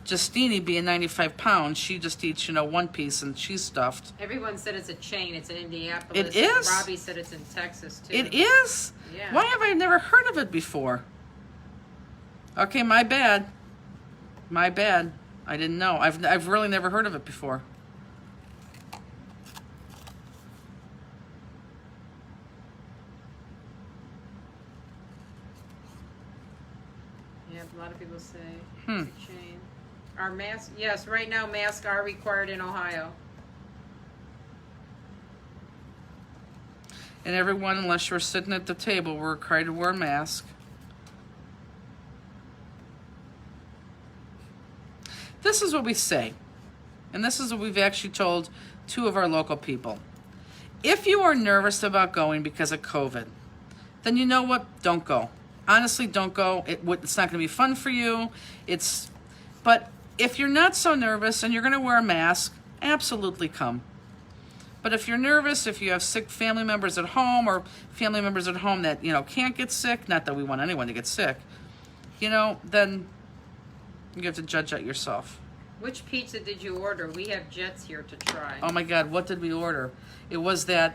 Justini being 95 pounds, she just eats, one piece and she's stuffed. Everyone said it's a chain. It's in Indianapolis. It is? Robbie said it's in Texas, too. It is? Yeah. Why have I never heard of it before? Okay, my bad. My bad. I didn't know. I've really never heard of it before. Yeah, a lot of people say Hmm. it's a chain. Are masks? Yes, right now masks are required in Ohio. And everyone, unless you're sitting at the table, we're required to wear a mask. This is what we say. And this is what we've actually told 2 of our local people. If you are nervous about going because of COVID, then you know what? Don't go. Honestly, don't go. It's not going to be fun for you. But if you're not so nervous and you're going to wear a mask, absolutely come. But if you're nervous, if you have sick family members at home or family members at home that, can't get sick, not that we want anyone to get sick, then you have to judge that yourself. Which pizza did you order? We have Jets here to try. Oh my God, what did we order? It was I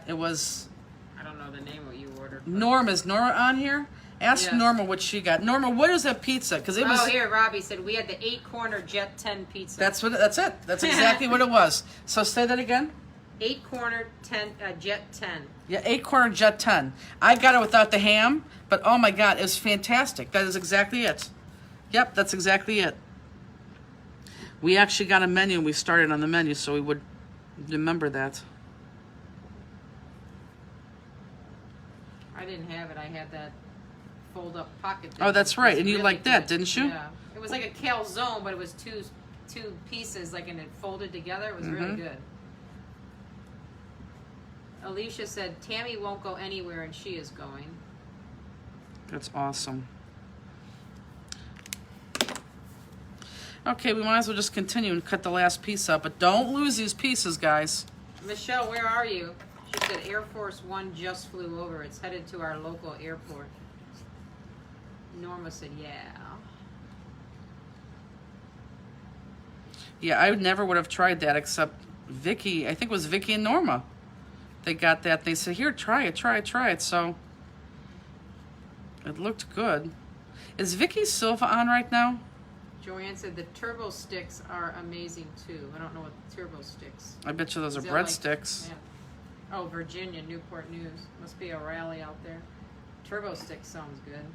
don't know the name what you ordered. but- Norma. Is Norma on here? Ask Yes. Norma what she got. Norma, what is that pizza? Because it was. Oh, here, Robbie said we had the 8-corner Jet 10 pizza. That's it. That's exactly what it was. So say that again. 8-corner Jet 10. Yeah, 8-corner Jet 10. I got it without the ham, but oh my God, it was fantastic. That is exactly it. Yep, that's exactly it. We actually got a menu and we started on the menu, so we would remember that. I didn't have it. I had that fold-up pocket. Oh, that's right. was And you really liked that, good. didn't you? Yeah. It was like a calzone, but it was two pieces, and it folded together. It was really good. Alicia said Tammy won't go anywhere, and she is going. That's awesome. Okay, we might as well just continue and cut the last piece up, but don't lose these pieces, guys. Michelle, where are you? She said Air Force One just flew over. It's headed to our local airport. Norma said, yeah. Yeah, I never would have tried that except Vicky. I think it was Vicky and Norma. They got that. They said, here, try it. So it looked good. Is Vicky Silva on right now? Joanne said the turbo sticks are amazing too. I don't know what turbo sticks. I bet you those are Is that like- breadsticks. Yeah. Oh, Virginia, Newport News. Must be a rally out there. Turbo sticks sounds good.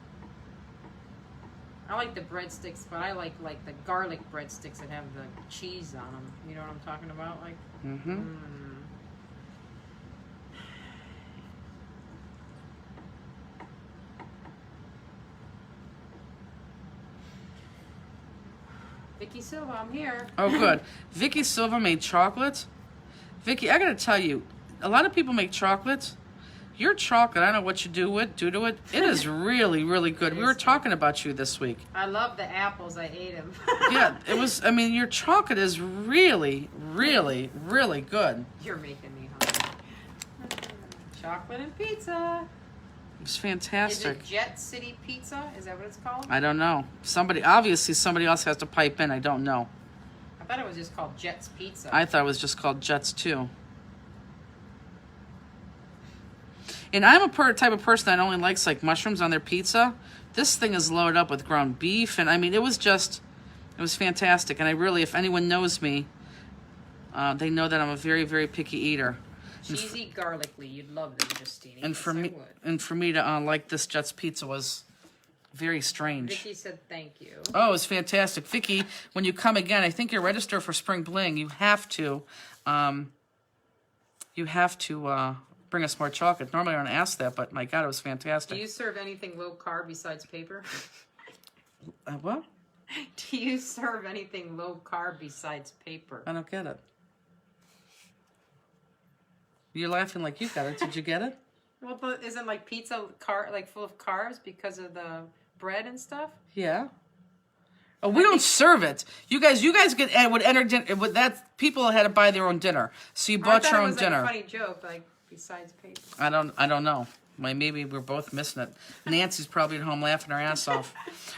I like the breadsticks, but I like the garlic breadsticks that have the cheese on them. You know what I'm talking about? Like. Mm-hmm. Vicky Silva, I'm here. Oh, good. Vicky Silva made chocolate. Vicky, I gotta tell you, a lot of people make chocolate. Your chocolate, I don't know what you do to it. It is really, really good. We were talking about you this week. I love the apples. I ate them. Yeah, it was, your chocolate is really, really, really good. You're making me hungry. Chocolate and pizza. It's Is fantastic. it Jet City Pizza? Is that what it's called? I don't know. Obviously somebody else has to pipe in. I don't know. I thought it was just called Jet's Pizza. I thought it was just called Jets too. And I'm a type of person that only likes like mushrooms on their pizza. This thing is loaded up with ground beef, and it was fantastic. And I really, if anyone knows me, they know that I'm a very, very picky eater. Cheesy, garlicly. You'd love them, Justine. And for me, to like this Jets pizza was very strange. Vicky said thank you. Oh, it was fantastic, Vicky. When you come again, I think you're registered for Spring Bling. You have to bring us more chocolate. Normally I don't ask that, but my God, it was fantastic. Do you serve anything low carb besides paper? What? Do you serve anything low carb besides paper? I don't get it. You're laughing like you got it. Did you get it? Well, but isn't like pizza full of carbs because of the bread and stuff? Yeah. Oh, we don't serve it. You guys would enter dinner. People had to buy their own dinner, so you bought your own dinner. Like a funny joke, like besides paper. I don't know. Well, maybe we're both missing it. Nancy's probably at home laughing her ass off.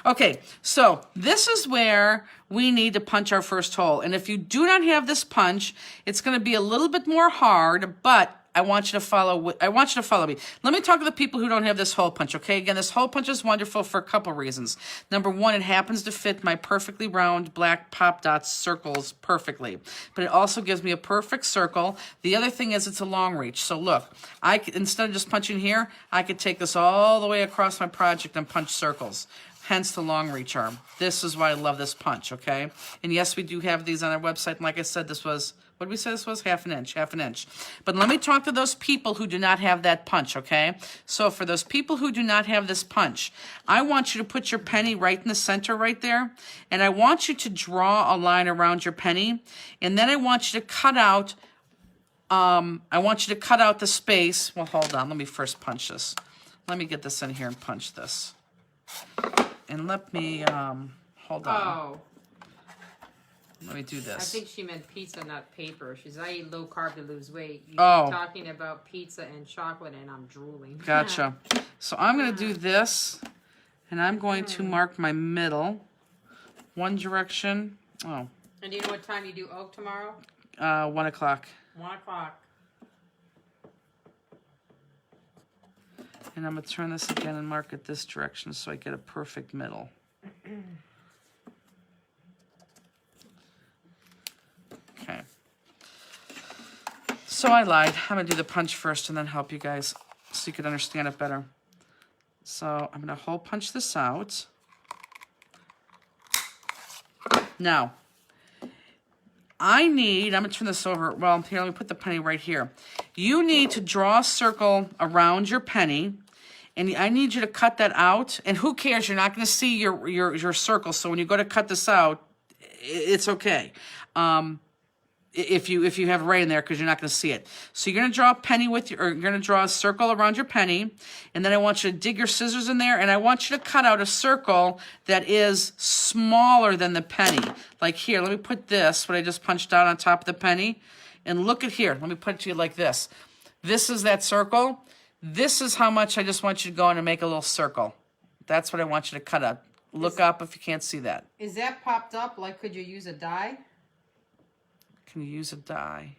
Okay, so this is where we need to punch our first hole. And if you do not have this punch, it's going to be a little bit more hard, but I want you to follow. I want you to follow me. Let me talk to the people who don't have this hole punch, okay? Again, this hole punch is wonderful for a couple reasons. Number one, it happens to fit my perfectly round black pop dot circles perfectly. But it also gives me a perfect circle. The other thing is it's a long reach. So look, instead of just punching here, I could take this all the way across my project and punch circles. Hence the long reach arm. This is why I love this punch, okay? And yes, we do have these on our website. And like I said, this was... What did we say this was? Half an inch. But let me talk to those people who do not have that punch, okay? So for those people who do not have this punch, I want you to put your penny right in the center right there, and I want you to draw a line around your penny, and then I want you to cut out, the space. Well, hold on. Let me first punch this. Let me get this in here and punch this. And let me, hold on. Oh. Let me do this. I think she meant pizza, not paper. She's I eat low carb to lose weight. You're talking about pizza and chocolate, and I'm drooling. Gotcha. So I'm going to do this, and I'm going to mark my middle. One direction. Oh. And do you know what time you do oak tomorrow? 1 o'clock. 1 o'clock. And I'm going to turn this again and mark it this direction so I get a perfect middle. Okay. So I lied. I'm going to do the punch first and then help you guys so you can understand it better. So I'm going to hole punch this out. Now, I'm going to turn this over. Well, here, let me put the penny right here. You need to draw a circle around your penny, and I need you to cut that out. And who cares? You're not going to see your circle. So when you go to cut this out, it's okay. If you have right in there, because you're not going to see it. So you're going to draw a penny or you're going to draw a circle around your penny, and then I want you to dig your scissors in there, and I want you to cut out a circle that is smaller than the penny. Like here, let me put this, what I just punched out on top of the penny, and look at here. Let me put it to you like this. This is that circle. This is how much I just want you to go in and make a little circle. That's what I want you to cut out. Look up if you can't see that. Is that popped up? Like, could you use a die? Can you use a die?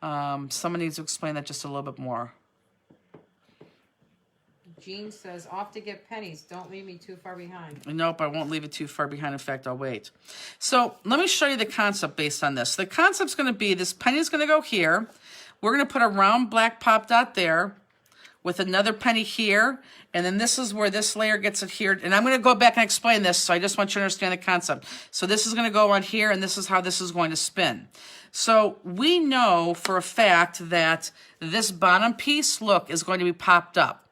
Someone needs to explain that just a little bit more. Jean says, off to get pennies. Don't leave me too far behind. Nope, I won't leave it too far behind. In fact, I'll wait. So let me show you the concept based on this. The concept's going to be this penny is going to go here. We're going to put a round black pop dot there with another penny here. And then this is where this layer gets adhered. And I'm going to go back and explain this, so I just want you to understand the concept. So this is going to go on here, and this is how this is going to spin. So we know for a fact that this bottom piece, look, is going to be popped up.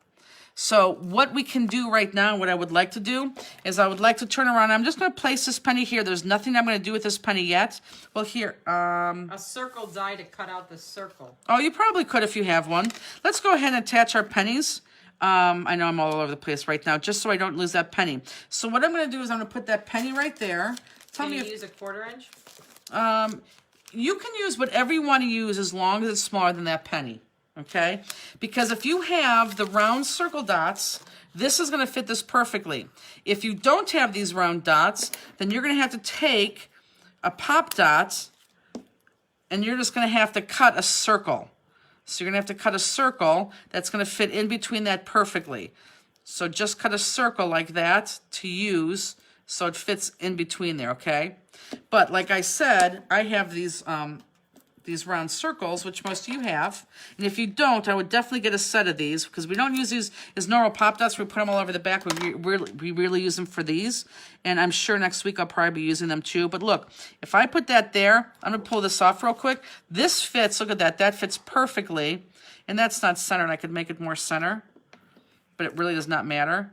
So what we can do right now, what I would like to do, is I would like to turn around. I'm just going to place this penny here. There's nothing I'm going to do with this penny yet. Well, here. A circle die to cut out the circle. Oh, you probably could if you have one. Let's go ahead and attach our pennies. I know I'm all over the place right now, just so I don't lose that penny. So what I'm going to do is I'm going to put that penny right there. Can you use a 1/4 inch? You can use whatever you want to use as long as it's smaller than that penny, okay? Because if you have the round circle dots, this is going to fit this perfectly. If you don't have these round dots, then you're going to have to take a pop dot and you're just going to have to cut a circle. So you're going to have to cut a circle that's going to fit in between that perfectly. So just cut a circle like that to use so it fits in between there, okay? But like I said, I have these round circles, which most of you have. And if you don't, I would definitely get a set of these because we don't use these as normal pop dots. We put them all over the back. We really use them for these. And I'm sure next week I'll probably be using them too. But look, if I put that there, I'm going to pull this off real quick. This fits, look at that. That fits perfectly. And that's not centered. I could make it more center. But it really does not matter.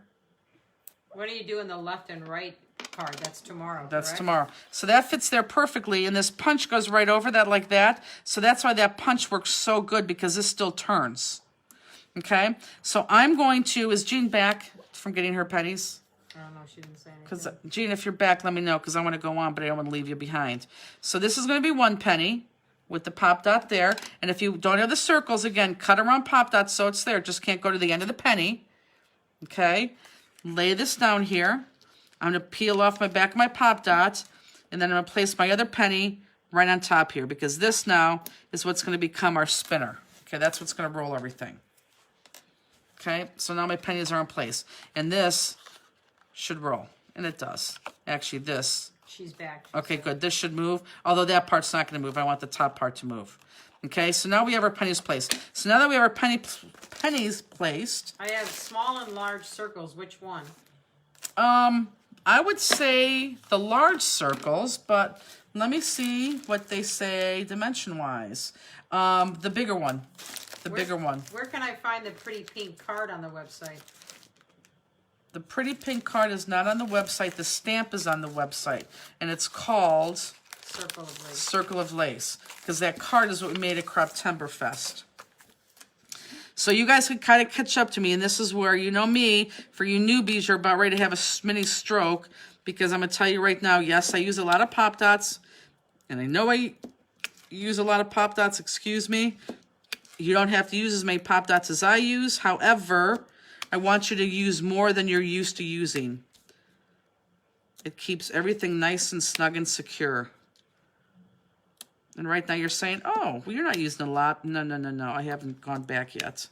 What are you doing the left and right card? That's tomorrow. That's correct? tomorrow. So that fits there perfectly, and this punch goes right over that like that. So that's why that punch works so good, because this still turns. Okay? So I'm going to, is Jean back from getting her pennies? I don't know, she didn't say anything. Because Jean, if you're back, let me know, because I want to go on, but I don't want to leave you behind. So this is going to be 1 penny. with the pop dot there. And if you don't have the circles, again, cut around pop dots so it's there. Just can't go to the end of the penny. Okay, lay this down here. I'm going to peel off my back of my pop dot, and then I'm going to place my other penny right on top here, because this now is what's going to become our spinner. Okay, that's what's going to roll everything. Okay, so now my pennies are in place, and this should roll, and it does. Actually, this. She's back. Okay, good. This should move, although that part's not going to move. I want the top part to move. Okay, so now we have our pennies placed. So now that we have our pennies placed, I have small and large circles. Which one? I would say the large circles, but let me see what they say dimension-wise. The bigger one. The bigger one. Where can I find the pretty pink card on the website? The pretty pink card is not on the website. The stamp is on the website, and it's called Circle of Lace. Circle of Lace, because that card is what we made at Croptemberfest. So you guys could kind of catch up to me, and this is where, you know me, for you newbies, you're about ready to have a mini stroke, because I'm going to tell you right now, yes, I use a lot of pop dots, and I know I use a lot of pop dots, excuse me. You don't have to use as many pop dots as I use. However, I want you to use more than you're used to using. It keeps everything nice and snug and secure. And right now you're saying, oh, well, you're not using a lot. No, no, no, no. I haven't gone back yet.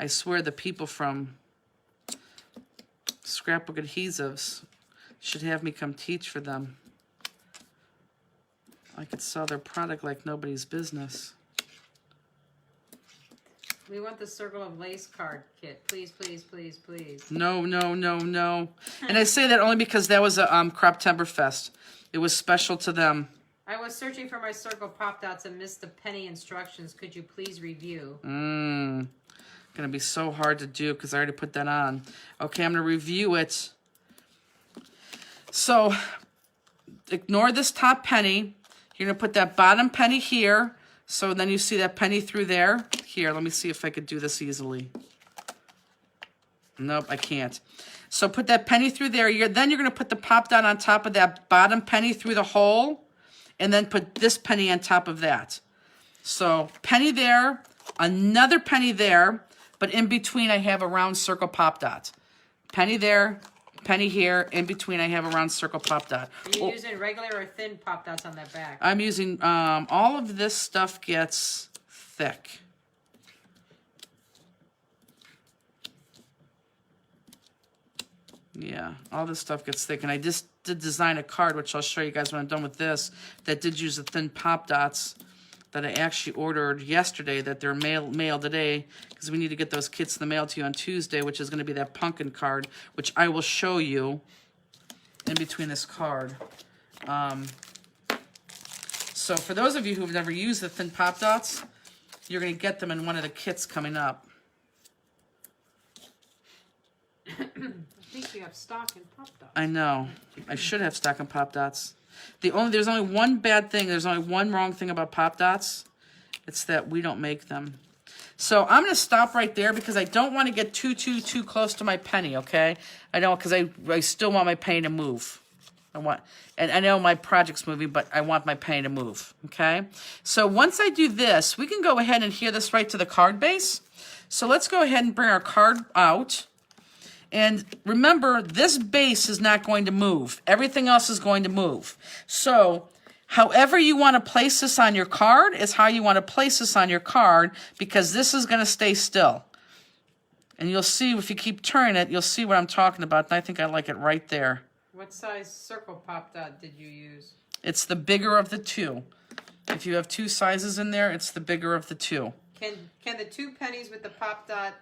I swear the people from Scrapbook Adhesives should have me come teach for them. I could sell their product like nobody's business. We want the Circle of Lace card kit. Please, please, please, please. No, no, no, no. And I say that only because that was a Croptemberfest. It was special to them. I was searching for my circle pop dots and missed the penny instructions. Could you please review? Gonna be so hard to do because I already put that on. Okay, I'm gonna review it. So, ignore this top penny. You're gonna put that bottom penny here. So then you see that penny through there. Here, let me see if I could do this easily. Nope, I can't. So put that penny through there. Then you're going to put the pop dot on top of that bottom penny through the hole. And then put this penny on top of that. So penny there, another penny there. But in between I have a round circle pop dot. Penny there, penny here. In between I have a round circle pop dot. Are you using regular or thin pop dots on that back? I'm using, all of this stuff gets thick. Yeah, all this stuff gets thick. And I just did design a card, which I'll show you guys when I'm done with this, that did use the thin pop dots that I actually ordered yesterday, that they're mailed today, because we need to get those kits in the mail to you on Tuesday, which is going to be that pumpkin card, which I will show you in between this card. So for those of you who've never used the thin pop dots, you're going to get them in one of the kits coming up. I think you have stock in pop dots. I know. I should have stock in pop dots. There's only one bad thing. There's only one wrong thing about pop dots. It's that we don't make them. So I'm going to stop right there because I don't want to get too close to my penny, okay? I don't, because I still want my penny to move. And I know my project's moving, but I want my penny to move, okay? So once I do this, we can go ahead and adhere this right to the card base. So let's go ahead and bring our card out. And remember, this base is not going to move. Everything else is going to move. So however you want to place this on your card is how you want to place this on your card, because this is going to stay still. And you'll see, if you keep turning it, you'll see what I'm talking about. And I think I like it right there. What size circle pop dot did you use? It's the bigger of the two. If you have two sizes in there, it's the bigger of the two. Can the two pennies with the pop dot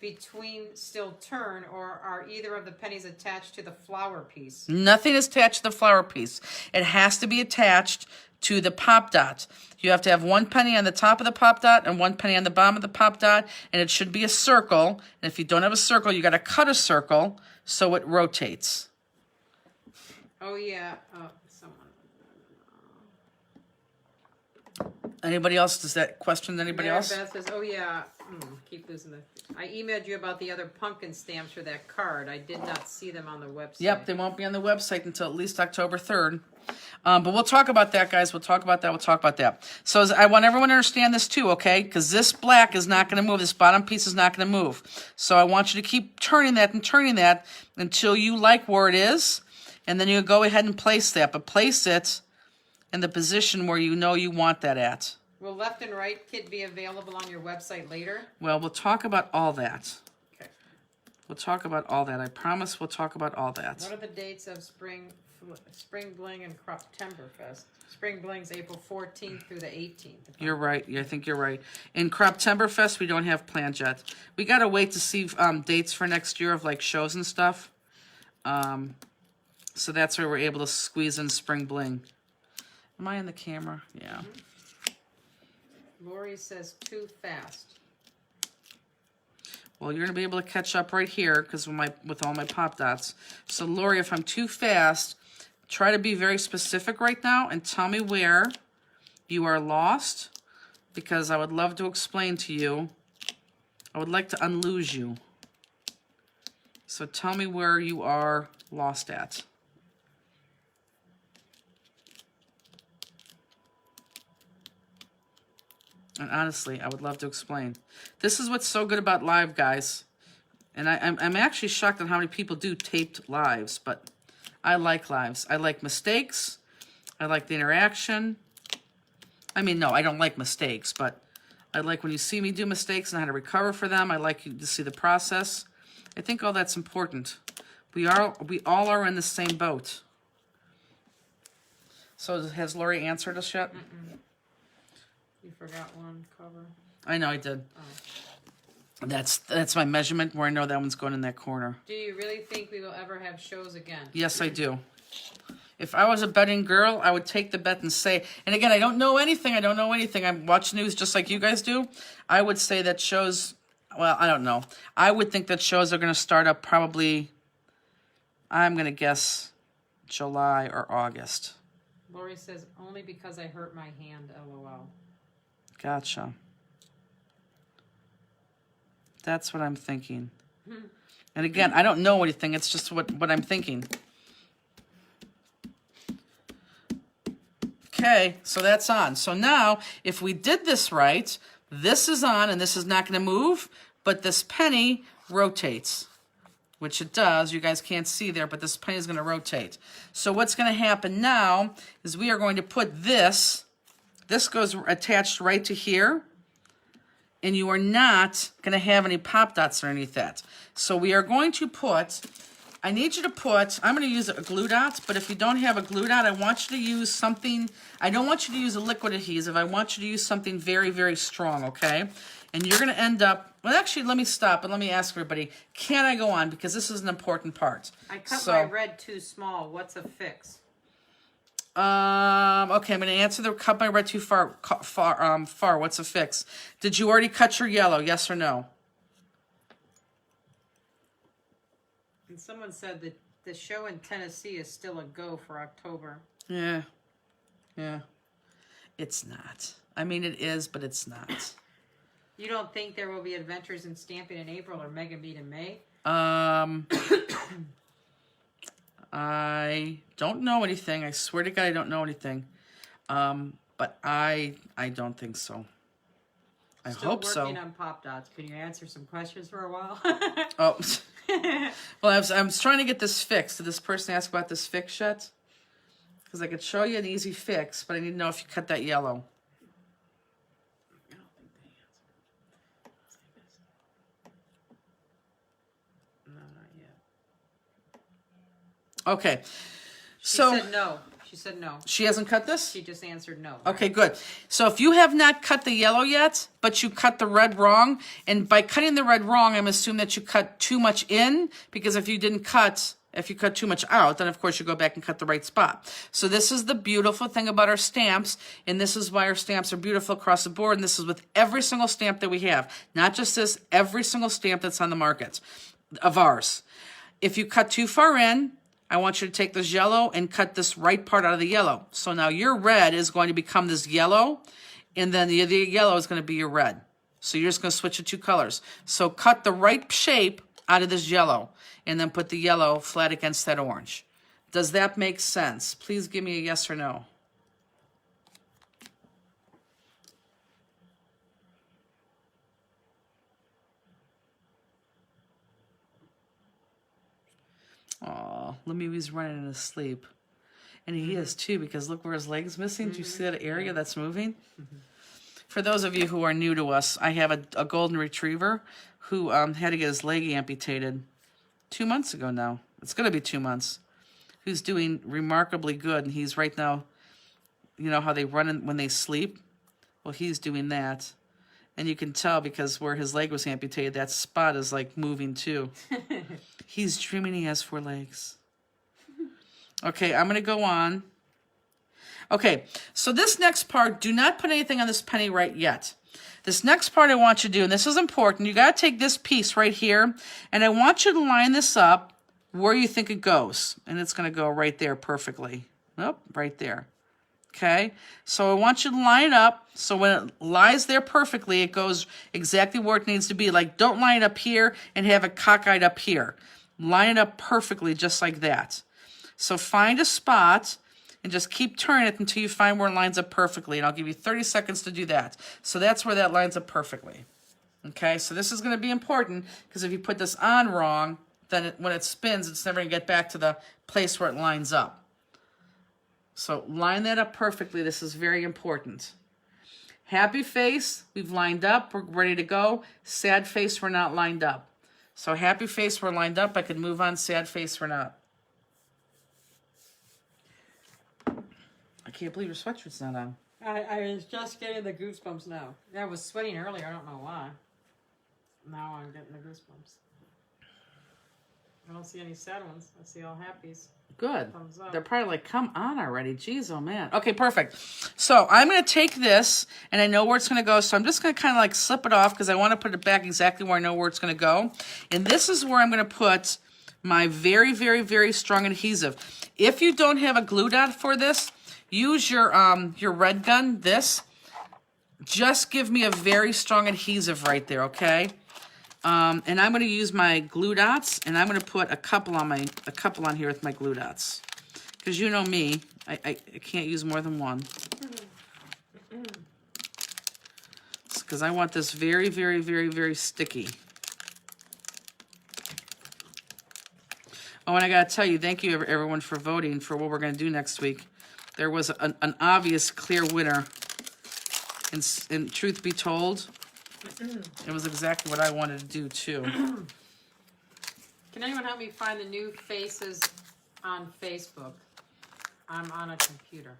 between still turn, or are either of the pennies attached to the flower piece? Nothing is attached to the flower piece. It has to be attached to the pop dot. You have to have one penny on the top of the pop dot and one penny on the bottom of the pop dot, and it should be a circle. And if you don't have a circle, you got to cut a circle so it rotates. Oh yeah. Oh, someone. Anybody else? Does that question anybody Mary else? Beth says, "Oh yeah, Keep losing the. I emailed you about the other pumpkin stamps for that card. I did not see them on the website. Yep, they won't be on the website until at least October 3rd. But we'll talk about that, guys. We'll talk about that. So I want everyone to understand this too, okay? Because this black is not going to move. This bottom piece is not going to move. So I want you to keep turning that until you like where it is. And then you go ahead and place that. But place it in the position where you know you want that at. Will left and right kit be available on your website later? Well, we'll talk about all that. Okay. We'll talk about all that. I promise we'll talk about all that. What are the dates of Spring Bling and Croptemberfest? Spring Bling's April 14th through the 18th. You're right. I think you're right. In Croptemberfest, we don't have planned yet. We got to wait to see dates for next year of like shows and stuff. So that's where we're able to squeeze in Spring Bling. Am I in the camera? Yeah. Lori says too fast. Well, you're going to be able to catch up right here because with all my pop dots. So, Lori, if I'm too fast, try to be very specific right now and tell me where you are lost because I would love to explain to you. I would like to unlose you. So tell me where you are lost at. And honestly, I would love to explain. This is what's so good about live, guys. And I'm actually shocked at how many people do taped lives, but I like lives. I like mistakes. I like the interaction. I mean, no, I don't like mistakes, but I like when you see me do mistakes and how to recover for them. I like you to see the process. I think all that's important. We all are in the same boat. So has Lori answered us yet? Mm-mm. You forgot one cover. I know I did. Oh. That's my measurement where I know that one's going in that corner. Do you really think we will ever have shows again? Yes, I do. If I was a betting girl, I would take the bet and say, and again, I don't know anything. I watch news just like you guys do. I would say that shows, well, I don't know. I would think that shows are going to start up probably, I'm going to guess, July or August. Lori says, only because I hurt my hand, LOL. Gotcha. That's what I'm thinking. And again, I don't know anything. It's just what I'm thinking. Okay, so that's on. So now, if we did this right, this is on and this is not going to move, but this penny rotates, which it does. You guys can't see there, but this penny is going to rotate. So what's going to happen now is we are going to put this goes attached right to here, and you are not going to have any pop dots underneath that. So we are going to put, I need you to put, I'm going to use a glue dot, but if you don't have a glue dot, I want you to use something, I don't want you to use a liquid adhesive, I want you to use something very, very strong, okay? And you're going to end up, well actually let me stop and let me ask everybody, can I go on? Because this is an important part. I cut my red too small. What's a fix? Okay, I'm going to answer the cut my red too far. What's a fix? Did you already cut your yellow? Yes or no? And someone said that the show in Tennessee is still a go for October. Yeah. It's not. I mean, it is, but it's not. You don't think there will be Adventures in Stamping in April or Mega Meet in May? I don't know anything. I swear to God, I don't know anything. But I don't think so. I hope so. Still working on pop dots. Can you answer some questions for a while? Oh, well, I was trying to get this fixed. Did this person ask about this fix yet? Because I could show you an easy fix, but I need to know if you cut that yellow. Okay, so she said no. She said no. She hasn't cut this? She just answered no. Okay, good. So if you have not cut the yellow yet, but you cut the red wrong, and by cutting the red wrong, I'm assuming that you cut too much in, because if you cut too much out, then of course you go back and cut the right spot. So this is the beautiful thing about our stamps, and this is why our stamps are beautiful across the board, and this is with every single stamp that we have. Not just this, every single stamp that's on the market of ours. If you cut too far in, I want you to take this yellow and cut this right part out of the yellow. So now your red is going to become this yellow, and then the yellow is going to be your red. So you're just going to switch the two colors. So cut the right shape out of this yellow and then put the yellow flat against that orange. Does that make sense? Please give me a yes or no. Oh, Lemieux's running in his sleep. And he is too, because look where his leg's missing. Do you see that area that's moving? For those of you who are new to us, I have a golden retriever who had to get his leg amputated 2 months ago now. It's going to be 2 months. Who's doing remarkably good. And he's right now, you know how they run when they sleep? Well, he's doing that. And you can tell because where his leg was amputated, that spot is like moving too. He's dreaming he has 4 legs. Okay, I'm going to go on. Okay, so this next part, do not put anything on this penny right yet. This next part I want you to do, and this is important, you got to take this piece right here, and I want you to line this up where you think it goes. And it's going to go right there perfectly. Nope, right there. Okay, so I want you to line it up so when it lies there perfectly, it goes exactly where it needs to be. Like, don't line it up here and have it cockeyed up here. Line it up perfectly just like that. So find a spot and just keep turning it until you find where it lines up perfectly. And I'll give you 30 seconds to do that. So that's where that lines up perfectly. Okay, so this is going to be important because if you put this on wrong, then when it spins, it's never going to get back to the place where it lines up. So line that up perfectly. This is very important. Happy face, we've lined up. We're ready to go. Sad face, we're not lined up. So happy face, we're lined up. I could move on. Sad face, we're not. I can't believe your sweatshirt's not on. I was just getting the goosebumps now. I was sweating earlier. I don't know why. Now I'm getting the goosebumps. I don't see any sad ones. I see all happies. Good. Thumbs up. They're probably like, come on already. Jeez, oh man. Okay, perfect. So I'm going to take this, and I know where it's going to go, so I'm just going to kind of like slip it off because I want to put it back exactly where I know where it's going to go. And this is where I'm going to put my very, very, very strong adhesive. If you don't have a glue dot for this, use your red gun, this. Just give me a very strong adhesive right there, okay? And I'm going to use my glue dots, and I'm going to put a couple on here with my glue dots. Because you know me, I can't use more than one. Because I want this very, very, very, very sticky. Oh, and I got to tell you, thank you everyone for voting for what we're going to do next week. There was an obvious clear winner. And truth be told, it was exactly what I wanted to do too. Can anyone help me find the new faces on Facebook? I'm on a computer.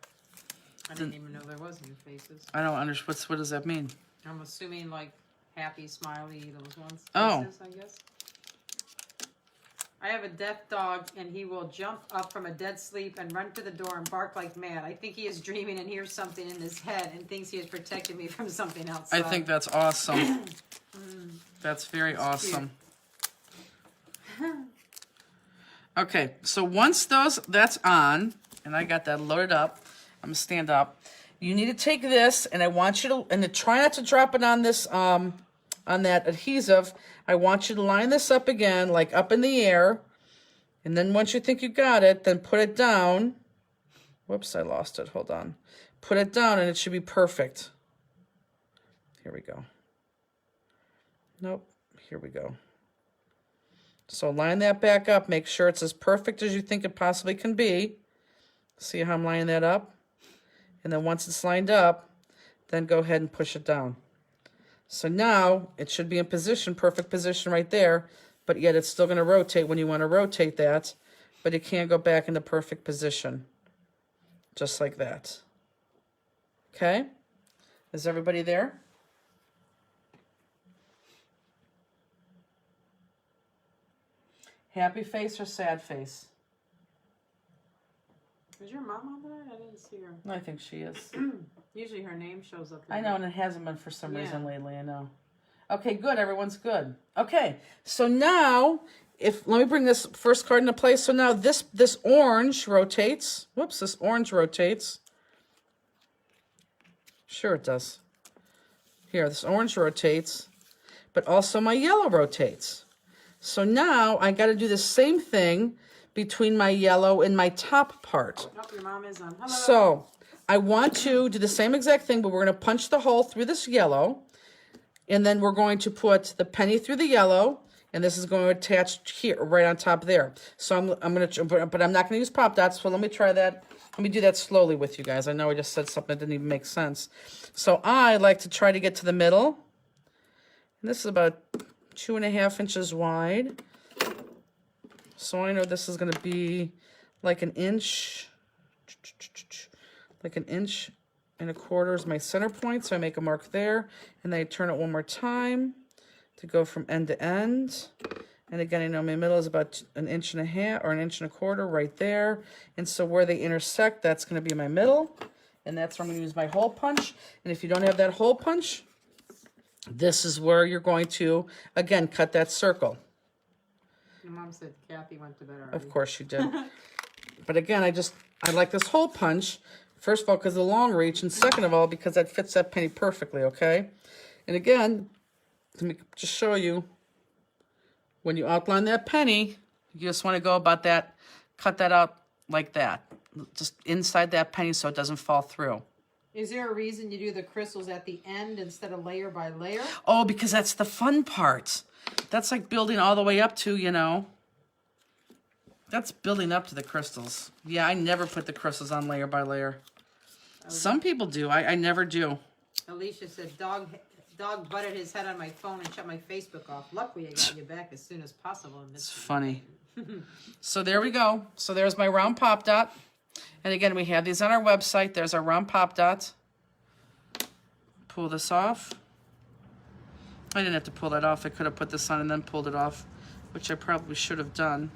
I didn't even know there was new faces. I don't understand. What does that mean? I'm assuming like happy, smiley, those ones. Oh. Faces, I guess. I have a deaf dog, and he will jump up from a dead sleep and run to the door and bark like mad. I think he is dreaming and hears something in his head and thinks he has protected me from something outside. I think that's awesome. That's very awesome. Okay, so once that's on, and I got that loaded up, I'm gonna stand up. You need to take this, and I want you to try not to drop it on this on that adhesive. I want you to line this up again, like up in the air. And then once you think you got it, then put it down. Whoops, I lost it. Hold on. Put it down and it should be perfect. Here we go. Nope. Here we go. So line that back up. Make sure it's as perfect as you think it possibly can be. See how I'm lining that up? And then once it's lined up, then go ahead and push it down. So now it should be in position, perfect position right there, but yet it's still going to rotate when you want to rotate that, but it can't go back into perfect position. Just like that. Okay? Is everybody there? Happy face or sad face? Is your mom on there? I didn't see her. I think she is. Usually her name shows up. I know, and it hasn't been for some reason lately, I know. Okay, good. Everyone's good. Okay, so now, let me bring this first card into place. So now this orange rotates. Whoops, this orange rotates. Sure it does. Here, this orange rotates, but also my yellow rotates. So now I got to do the same thing between my yellow and my top part. Oh, your mom is on. Hello. So I want to do the same exact thing, but we're going to punch the hole through this yellow. And then we're going to put the penny through the yellow. And this is going to attach here, right on top there. So I'm going to, but I'm not going to use pop dots. So let me try that. Let me do that slowly with you guys. I know I just said something that didn't even make sense. So I like to try to get to the middle. And this is about 2.5 inches wide. So I know this is going to be like an inch. Like an inch and a quarter is my center point. So I make a mark there. And then I turn it one more time to go from end to end. And again, I know my middle is about 1.5 inches or 1.25 inches right there. And so where they intersect, that's going to be my middle. And that's where I'm going to use my hole punch. And if you don't have that hole punch, this is where you're going to, again, cut that circle. Your mom said Kathy went to bed already. Of course she did. But again, I like this hole punch. First of all, because of the long reach. And second of all, because that fits that penny perfectly, okay? And again, let me just show you. When you outline that penny, you just want to go about that, cut that out like that. Just inside that penny so it doesn't fall through. Is there a reason you do the crystals at the end instead of layer by layer? Oh, because that's the fun part. That's like building all the way up to, you know. That's building up to the crystals. Yeah, I never put the crystals on layer by layer. Some people do. I never do. Alicia said, dog butted his head on my phone and shut my Facebook off. Luckily, I got you back as soon as possible. It's funny. So there we go. So there's my round pop dot. And again, we have these on our website. There's our round pop dot. Pull this off. I didn't have to pull that off. I could have put this on and then pulled it off, which I probably should have done.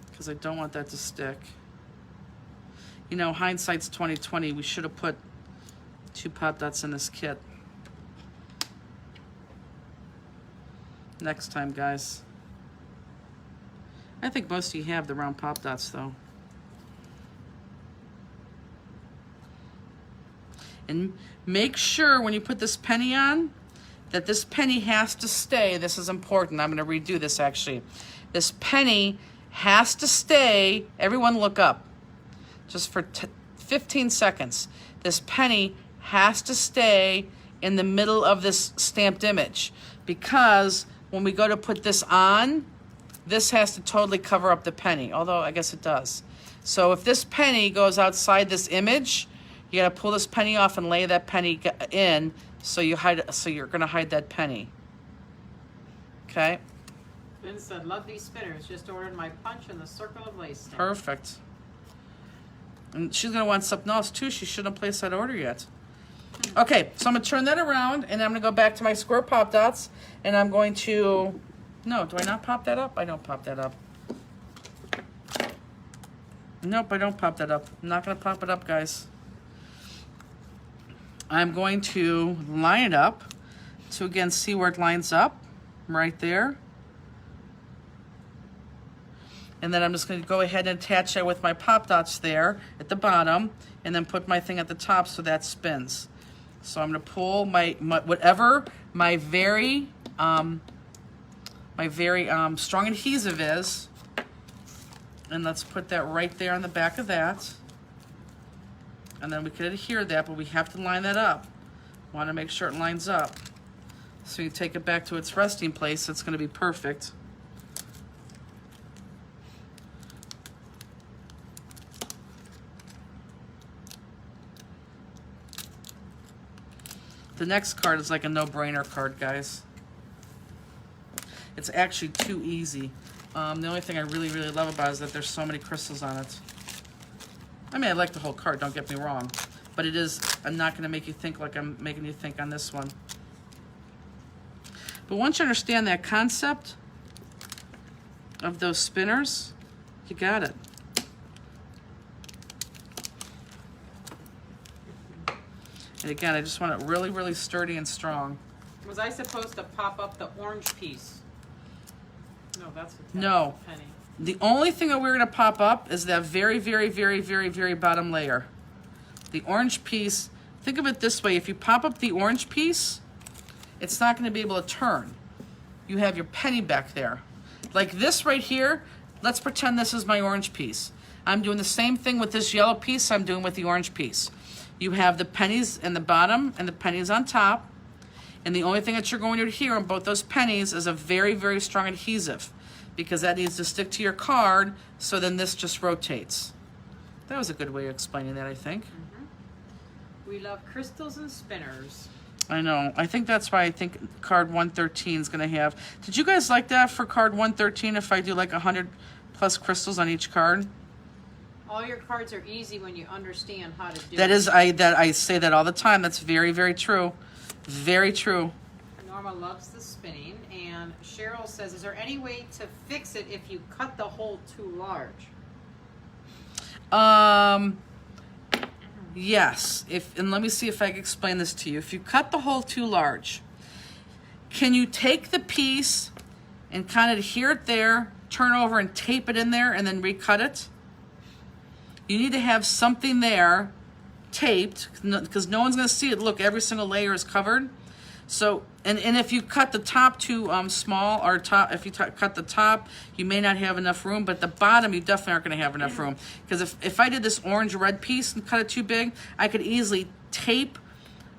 Because I don't want that to stick. You know, hindsight's 20/20. We should have put 2 pop dots in this kit. Next time, guys. I think most of you have the round pop dots, though. And make sure when you put this penny on, that this penny has to stay. This is important. I'm going to redo this, actually. This penny has to stay. Everyone look up. Just for 15 seconds. This penny has to stay in the middle of this stamped image, because when we go to put this on, this has to totally cover up the penny, although I guess it does. So if this penny goes outside this image, you got to pull this penny off and lay that penny in, so you're going to hide that penny. Okay? Finn said, love these spinners. Just ordered my punch and the circle of lace stamp. Perfect. And she's going to want something else too. She shouldn't have placed that order yet. Okay, so I'm going to turn that around, and I'm going to go back to my square pop dots, and I'm going to... No, do I not pop that up? I don't pop that up. Nope, I don't pop that up. I'm not going to pop it up, guys. I'm going to line it up to, again, see where it lines up. Right there. And then I'm just going to go ahead and attach it with my pop dots there at the bottom, and then put my thing at the top so that spins. So I'm going to pull my whatever my very strong adhesive is, and let's put that right there on the back of that. And then we can adhere that, but we have to line that up. Want to make sure it lines up. So you take it back to its resting place. It's going to be perfect. The next card is like a no-brainer card, guys. It's actually too easy. The only thing I really, really love about it is that there's so many crystals on it. I mean, I like the whole card, don't get me wrong. But it is, I'm not going to make you think like I'm making you think on this one. But once you understand that concept of those spinners, you got it. And again, I just want it really, really sturdy and strong. Was I supposed to pop up the orange piece? No, that's a No. penny. The only thing that we're going to pop up is that very, very, very, very, very bottom layer. The orange piece think of it this way. If you pop up the orange piece, it's not going to be able to turn. You have your penny back there. Like this right here, let's pretend this is my orange piece. I'm doing the same thing with this yellow piece I'm doing with the orange piece. You have the pennies in the bottom and the pennies on top. And the only thing that you're going to adhere on both those pennies is a very, very strong adhesive, because that needs to stick to your card, so then this just rotates. That was a good way of explaining that, I think. We love crystals and spinners. I know. I think that's why I think card 113 is going to have... Did you guys like that for card 113 if I do like 100 plus crystals on each card? All your cards are easy when you understand how to do That it. is, I say that all the time. That's very, very true. Very true. Norma loves the spinning, and Cheryl says, is there any way to fix it if you cut the hole too large? Yes. And let me see if I can explain this to you. If you cut the hole too large, can you take the piece and kind of adhere it there, turn over and tape it in there, and then recut it? You need to have something there taped, because no one's going to see it. Look, every single layer is covered. So, and if you cut the top too small, or if you cut the top, you may not have enough room, but the bottom, you definitely aren't going to have enough room. Because if I did this orange-red piece and cut it too big, I could easily tape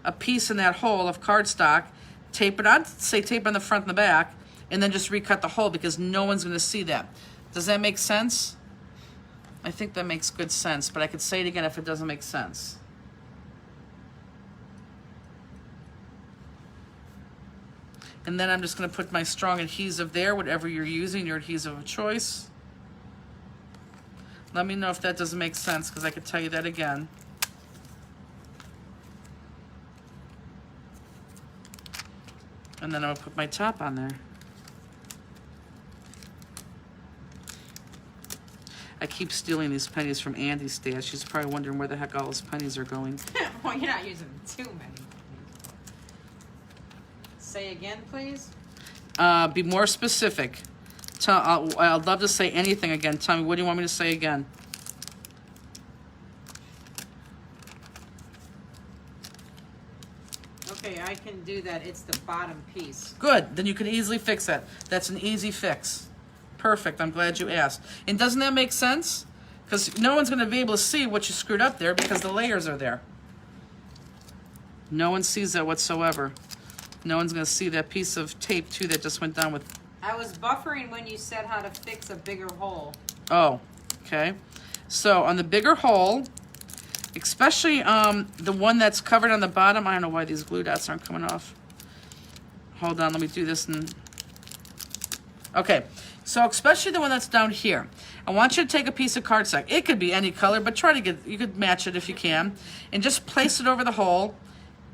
a piece in that hole of cardstock, tape it, I'd say tape on the front and the back, and then just recut the hole, because no one's going to see that. Does that make sense? I think that makes good sense, but I could say it again if it doesn't make sense. And then I'm just going to put my strong adhesive there, whatever you're using, your adhesive of choice. Let me know if that doesn't make sense, because I could tell you that again. And then I'll put my top on there. I keep stealing these pennies from Andy's stash. She's probably wondering where the heck all those pennies are going. Well, you're not using too many. Say again, please. Be more specific. I'd love to say anything again. Tell me, what do you want me to say again? Okay, I can do that. It's the bottom piece. Good. Then you can easily fix that. That's an easy fix. Perfect. I'm glad you asked. And doesn't that make sense? Because no one's going to be able to see what you screwed up there, because the layers are there. No one sees that whatsoever. No one's going to see that piece of tape, too, that just went down with... I was buffering when you said how to fix a bigger hole. Oh, okay. So on the bigger hole, especially the one that's covered on the bottom, I don't know why these glue dots aren't coming off. Hold on, let me do this. Okay, so especially the one that's down here. I want you to take a piece of cardstock. It could be any color, but try to get, you could match it if you can. And just place it over the hole.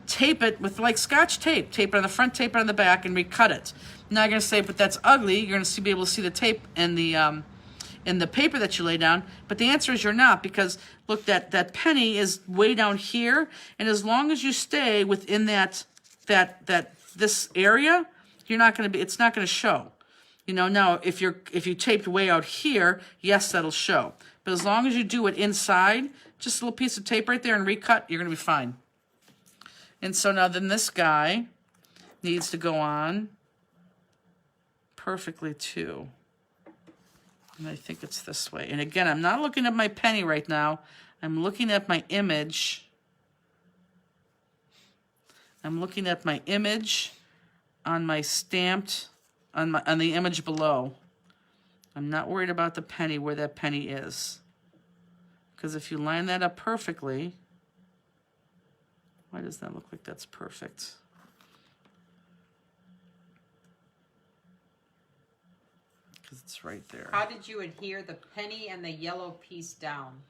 Tape it with like Scotch tape. Tape it on the front, tape it on the back, and recut it. Now you're going to say, but that's ugly. You're going to be able to see the tape in the paper that you lay down. But the answer is you're not, because look, that penny is way down here, and as long as you stay within this area, you're not going to be. It's not going to show. You know, now if you taped way out here, yes, that'll show. But as long as you do it inside, just a little piece of tape right there and recut, you're going to be fine. And so now then this guy needs to go on perfectly too. And I think it's this way. And again, I'm not looking at my penny right now. I'm looking at my image. I'm looking at my image on my stamped, on the image below. I'm not worried about the penny, where that penny is. Because if you line that up perfectly, why does that look like that's perfect? Because it's right there. How did you adhere the penny and the yellow piece down?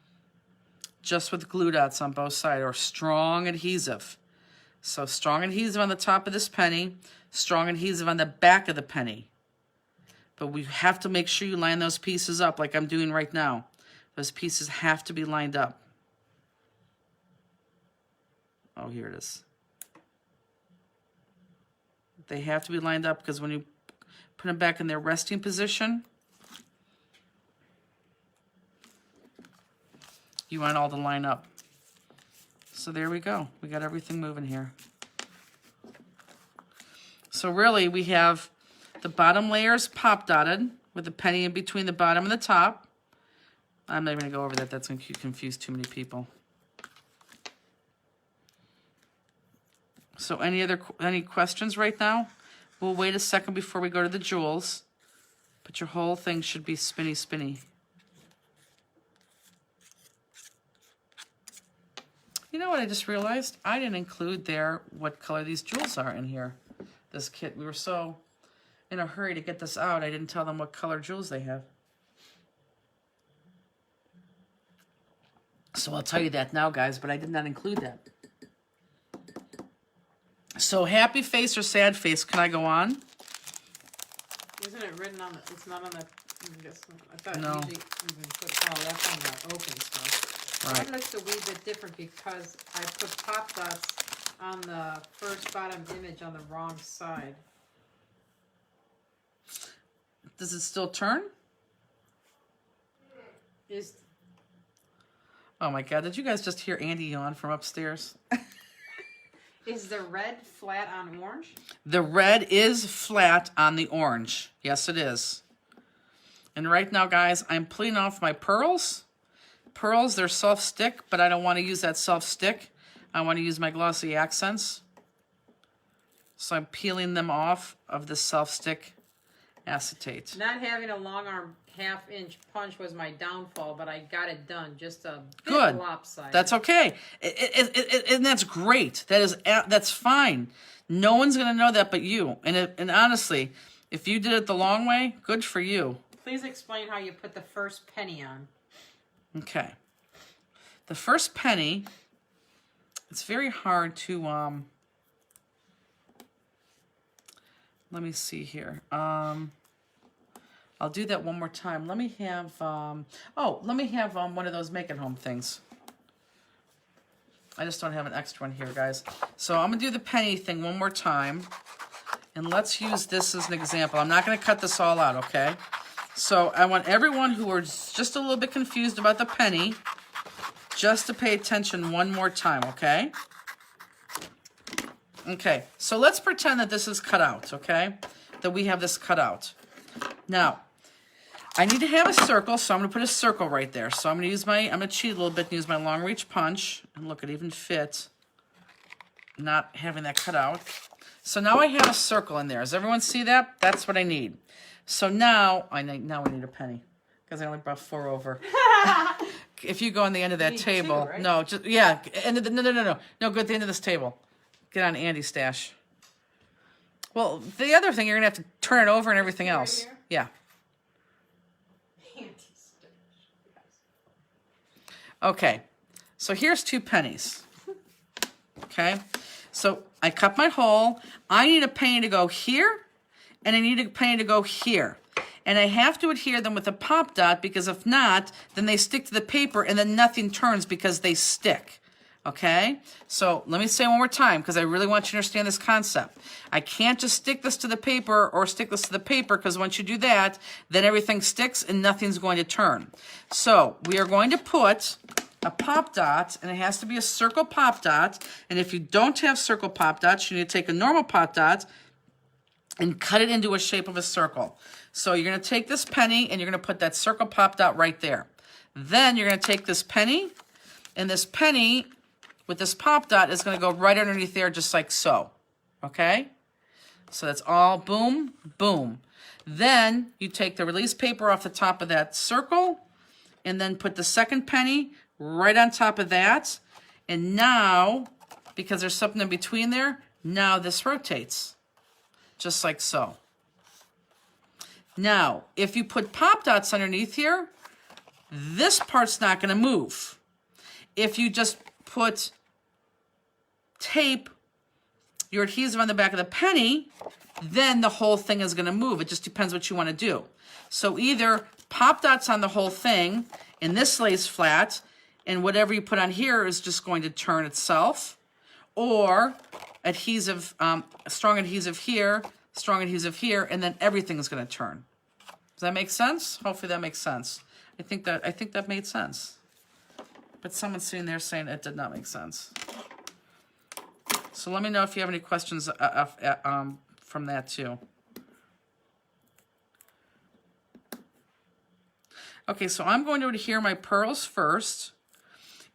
Just with glue dots on both sides, or strong adhesive. So strong adhesive on the top of this penny, strong adhesive on the back of the penny. But we have to make sure you line those pieces up like I'm doing right now. Those pieces have to be lined up. Oh, here it is. They have to be lined up, because when you put them back in their resting position, you want all to line up. So there we go. We got everything moving here. So really we have the bottom layers pop dotted with a penny in between the bottom and the top. I'm not even gonna go over that. That's gonna confuse too many people. So any questions right now? We'll wait a second before we go to the jewels, but your whole thing should be spinny, spinny. You know what I just realized? I didn't include there what color these jewels are in here. This kit. We were so in a hurry to get this out, I didn't tell them what color jewels they have. So I'll tell you that now, guys, but I did not include that. So happy face or sad face, can I go on? Isn't it written on the, it's not on the, I guess, I thought No. usually you can put, oh, that's on the open stuff. Right. Mine looks a wee bit different because I put pop dots on the first bottom image on the wrong side. Does it still turn? Is Oh my God, did you guys just hear Andy yawn from upstairs? Is the red flat on orange? The red is flat on the orange. Yes, it is. And right now, guys, I'm peeling off my pearls. Pearls, they're self-stick, but I don't want to use that self-stick. I want to use my glossy accents. So I'm peeling them off of the self-stick acetate. Not having a long arm half-inch punch was my downfall, but I got it done. Just a bit Good. lopsided. That's okay. And that's great. That's fine. No one's going to know that but you. And honestly, if you did it the long way, good for you. Please explain how you put the first penny on. Okay. The first penny, it's very hard to, let me see here. I'll do that one more time. Let me have, one of those make it home things. I just don't have an extra one here, guys. So I'm gonna do the penny thing one more time. And let's use this as an example. I'm not gonna cut this all out, okay? So I want everyone who are just a little bit confused about the penny just to pay attention one more time, okay? Okay, so let's pretend that this is cut out, okay? That we have this cut out. Now, I need to have a circle, so I'm gonna put a circle right there. So I'm gonna cheat a little bit and use my long reach punch. And look, it even fit, not having that cut out. So now I have a circle in there. Does everyone see that? That's what I need. So now we need a penny, because I only brought 4 over. If you go on the end of that You need table, 2, right? no, just, yeah, no, go at the end of this table. Get on Andy's stash. Well, the other thing, you're gonna have to turn it over and everything else. here? Yeah. Okay, so here's 2 pennies. Okay, so I cut my hole. I need a penny to go here, and I need a penny to go here. And I have to adhere them with a pop dot, because if not, then they stick to the paper and then nothing turns because they stick. Okay, so let me say one more time, because I really want you to understand this concept. I can't just stick this to the paper or stick this to the paper, because once you do that, then everything sticks and nothing's going to turn. So we are going to put a pop dot, and it has to be a circle pop dot. And if you don't have circle pop dots, you need to take a normal pop dot and cut it into a shape of a circle. So you're going to take this penny and you're going to put that circle pop dot right there. Then you're going to take this penny, and this penny with this pop dot is going to go right underneath there, just like so. Okay? So that's all boom, boom. Then you take the release paper off the top of that circle, and then put the second penny right on top of that. And now, because there's something in between there, now this rotates, just like so. Now, if you put pop dots underneath here, this part's not going to move. If you just put tape your adhesive on the back of the penny, then the whole thing is going to move. It just depends what you want to do. So either pop dots on the whole thing, and this lays flat, and whatever you put on here is just going to turn itself, or adhesive, strong adhesive here, and then everything is going to turn. Does that make sense? Hopefully that makes sense. I think that made sense. But someone's sitting there saying it did not make sense. So let me know if you have any questions from that too. Okay, so I'm going to adhere my pearls first.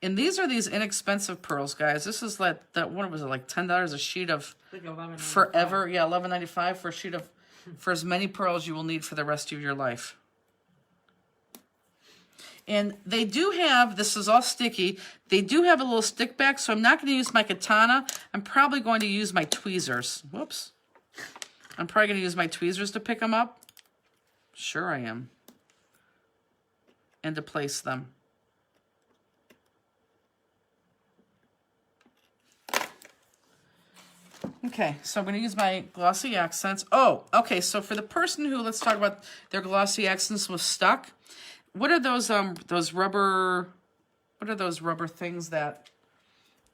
And these are these inexpensive pearls, guys. This is like, what was it, like $10 a sheet of Like $11.95. forever? Yeah, $11.95 for a sheet of, for as many pearls you will need for the rest of your life. And they do have, this is all sticky, they do have a little stick back, so I'm not going to use my katana. I'm probably going to use my tweezers. Whoops. I'm probably going to use my tweezers to pick them up. Sure I am. And to place them. Okay, so I'm going to use my glossy accents. Oh, okay, so for the person who, let's talk about their glossy accents was stuck. What are those rubber, what are those rubber things that,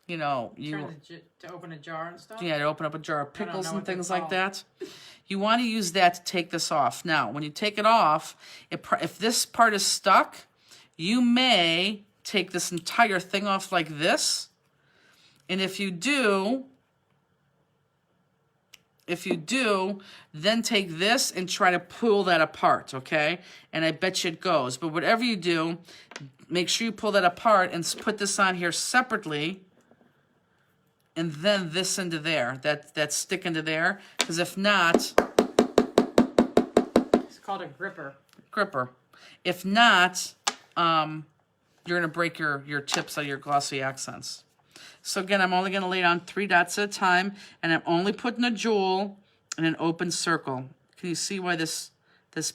you know, you... To open a jar and stuff? Yeah, to open up a jar of pickles and what they're things like called. that. You want to use that to take this off. Now, when you take it off, if this part is stuck, you may take this entire thing off like this. And if you do, then take this and try to pull that apart, okay? And I bet you it goes. But whatever you do, make sure you pull that apart and put this on here separately. And then this into there, that stick into there. Because if not... It's called a gripper. Gripper. If not, you're going to break your tips of your glossy accents. So again, I'm only going to lay down 3 dots at a time, and I'm only putting a jewel in an open circle. Can you see why this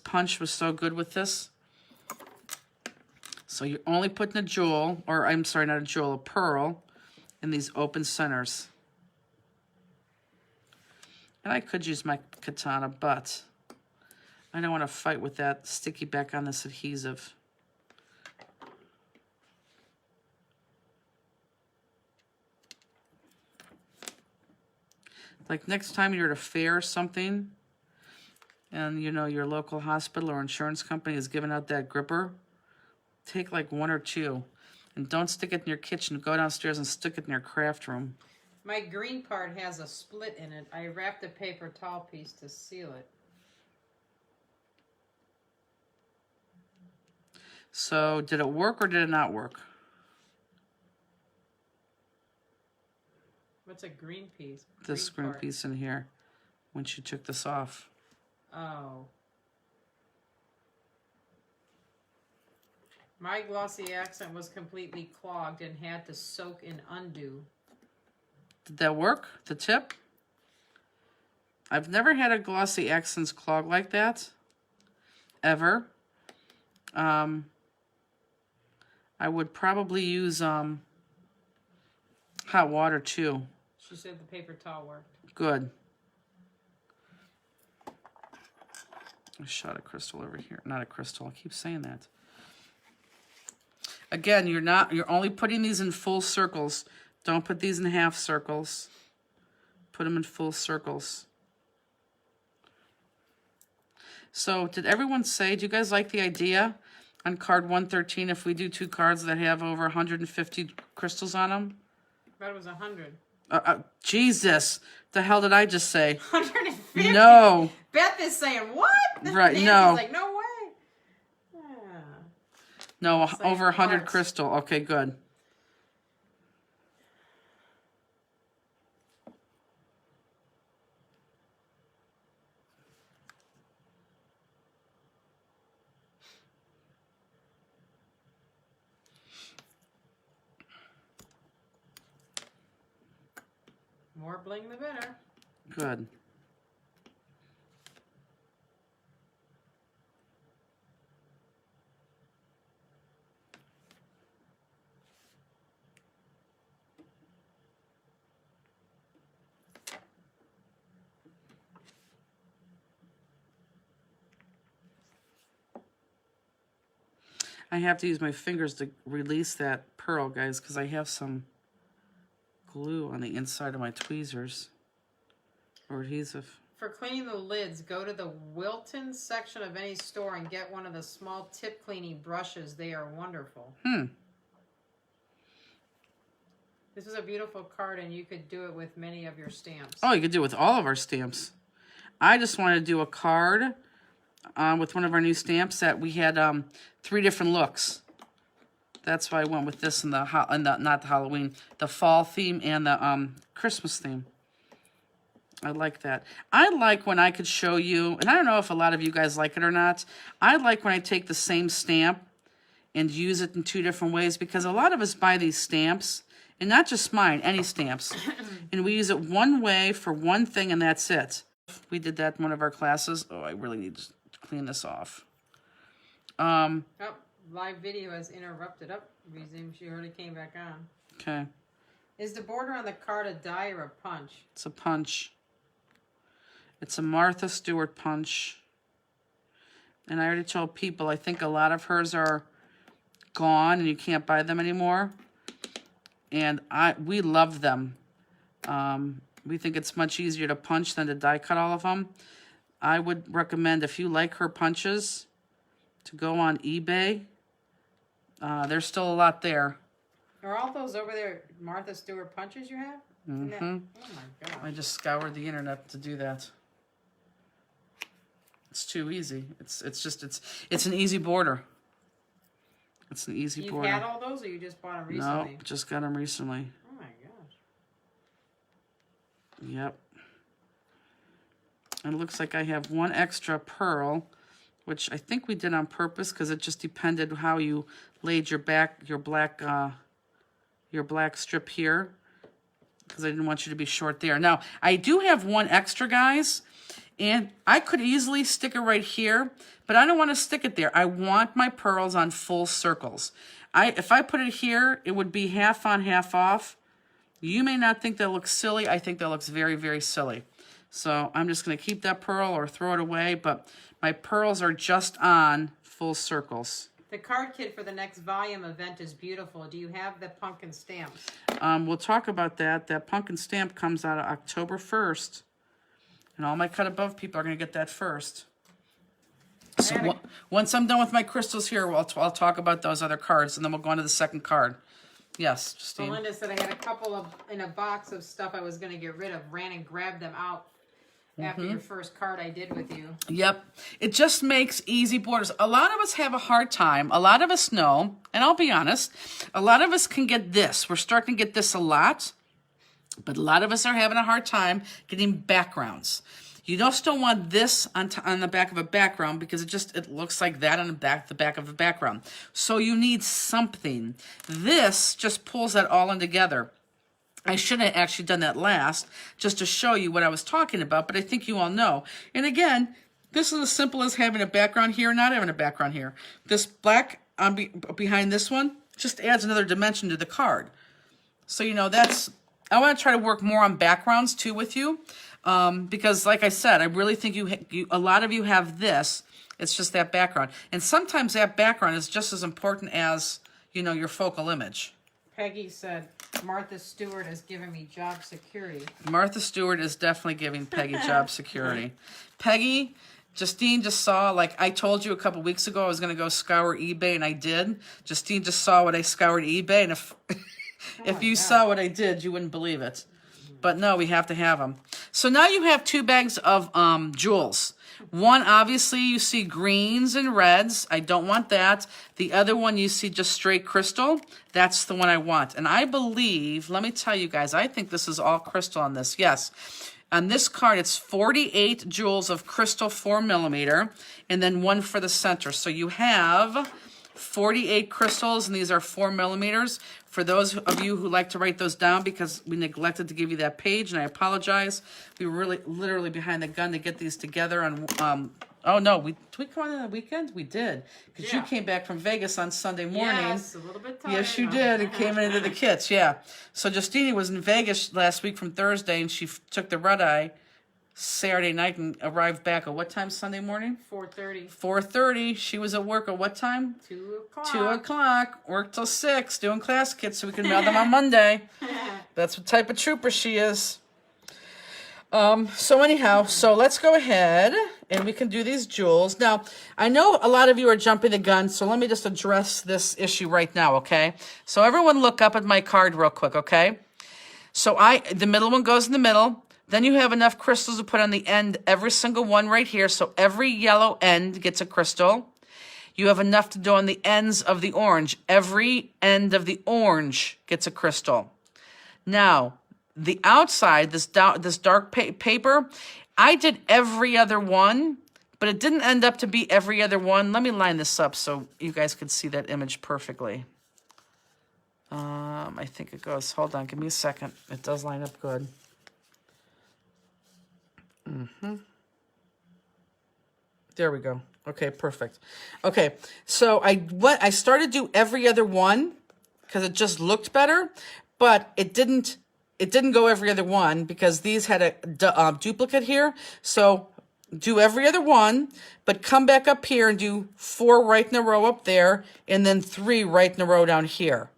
punch was so good with this? So you're only putting a jewel, or I'm sorry, not a jewel, a pearl, in these open centers. And I could use my katana, but I don't want to fight with that sticky back on this adhesive. Like next time you're at a fair or something, and you know your local hospital or insurance company is giving out that gripper, take like 1 or 2. And don't stick it in your kitchen. Go downstairs and stick it in your craft room. My green part has a split in it. I wrapped a paper towel piece to seal it. So did it work or did it not work? What's a green piece? This green part. piece in here, when she took this off. Oh. My glossy accent was completely clogged and had to soak in undo. Did that work? The tip? I've never had a glossy accents clog like that. Ever. I would probably use hot water too. She said the paper towel worked. Good. A shot of crystal over here. Not a crystal. I keep saying that. Again, you're only putting these in full circles. Don't put these in half circles. Put them in full circles. So, did everyone say, do you guys like the idea on card 113 if we do 2 cards that have over 150 crystals on them? I thought it was 100. Jesus, the hell did I just say? 150? No. Beth is saying, what? Right, Nancy's no. like, no way. No, Same over 100 parts. crystal. Okay, good. More bling the better. Good. I have to use my fingers to release that pearl, guys, because I have some glue on the inside of my tweezers or adhesive. For cleaning the lids, go to the Wilton section of any store and get one of the small tip cleaning brushes. They are wonderful. This is a beautiful card, and you could do it with many of your stamps. Oh, you could do it with all of our stamps. I just wanted to do a card with one of our new stamps that we had 3 different looks. That's why I went with this in the not the Halloween, the fall theme and the Christmas theme. I like that. I like when I could show you, and I don't know if a lot of you guys like it or not. I like when I take the same stamp and use it in 2 different ways, because a lot of us buy these stamps, and not just mine, any stamps, and we use it one way for one thing, and that's it. We did that in one of our classes. Oh, I really need to clean this off. Oh, live video has interrupted. Up, resume. She already came back on. Okay. Is the border on the card a die or a punch? It's a punch. It's a Martha Stewart punch. And I already told people, I think a lot of hers are gone and you can't buy them anymore. And we love them. We think it's much easier to punch than to die cut all of them. I would recommend, if you like her punches, to go on eBay. There's still a lot there. Are all those over there Martha Stewart punches you have? Mm-hmm. Oh my god. I just scoured the internet to do that. It's too easy. It's an easy border. It's an easy border. You had all those, or you just bought them recently? No, just got them recently. Oh my gosh. Yep. And it looks like I have 1 extra pearl, which I think we did on purpose because it just depended how you laid your black strip here, because I didn't want you to be short there. Now, I do have 1 extra, guys, and I could easily stick it right here, but I don't want to stick it there. I want my pearls on full circles. If I put it here, it would be half on, half off. You may not think that looks silly. I think that looks very, very silly. So I'm just going to keep that pearl or throw it away, but my pearls are just on full circles. The card kit for the next volume event is beautiful. Do you have the pumpkin stamps? We'll talk about that. That pumpkin stamp comes out of October 1st. And all my cut above people are going to get that first. So once I'm done with my crystals here, I'll talk about those other cards, and then we'll go on to the second card. Yes, Justine. Belinda said I had a couple in a box of stuff I was going to get rid of. Ran and grabbed them out after your first card I did with you. Yep. It just makes easy borders. A lot of us have a hard time. A lot of us know, and I'll be honest, a lot of us can get this. We're starting to get this a lot, but a lot of us are having a hard time getting backgrounds. You just don't want this on the back of a background because it looks like that on the back of a background. So you need something. This just pulls that all in together. I should have actually done that last just to show you what I was talking about, but I think you all know. And again, this is as simple as having a background here and not having a background here. This black behind this one just adds another dimension to the card. So, you know, I want to try to work more on backgrounds too with you. Because like I said, I really think a lot of you have this. It's just that background. And sometimes that background is just as important as, you know, your focal image. Peggy said, Martha Stewart is giving me job security. Martha Stewart is definitely giving Peggy job security. Peggy, Justine just saw, like I told you a couple weeks ago, I was going to go scour eBay, and I did. Justine just saw what I scoured eBay, and if you saw what I did, you wouldn't believe it. But no, we have to have them. So now you have 2 bags of jewels. One, obviously, you see greens and reds. I don't want that. The other one, you see just straight crystal. That's the one I want. And I believe, let me tell you guys, I think this is all crystal on this. Yes. On this card, it's 48 jewels of crystal 4mm, and then 1 for the center. So you have 48 crystals, and these are 4mm. For those of you who like to write those down, because we neglected to give you that page, and I apologize. We were really literally behind the gun to get these together. Oh no, did we come on the weekend? We did, because you came back from Vegas on Sunday morning. Yes, a little bit tired. Yes, you did, and came into the kits. Yeah. So Justine was in Vegas last week from Thursday, and she took the red eye Saturday night and arrived back at what time Sunday morning? 4:30. 4:30. She was at work at what time? 2 o'clock. 2 o'clock. Worked till 6, doing class kits so we can mail them on Monday. That's what type of trooper she is. So anyhow, so let's go ahead and we can do these jewels. Now, I know a lot of you are jumping the gun, so let me just address this issue right now, okay? So everyone look up at my card real quick, okay? So the middle one goes in the middle. Then you have enough crystals to put on the end, every single one right here. So every yellow end gets a crystal. You have enough to do on the ends of the orange. Every end of the orange gets a crystal. Now, the outside, this dark paper, I did every other one, but it didn't end up to be every other one. Let me line this up so you guys can see that image perfectly. I think it goes, hold on, give me a second. It does line up good. There we go. Okay, perfect. Okay, so I started to do every other one because it just looked better, but it didn't go every other one because these had a duplicate here. So do every other one, but come back up here and do 4 right in a row up there, and then 3 right in a row down here.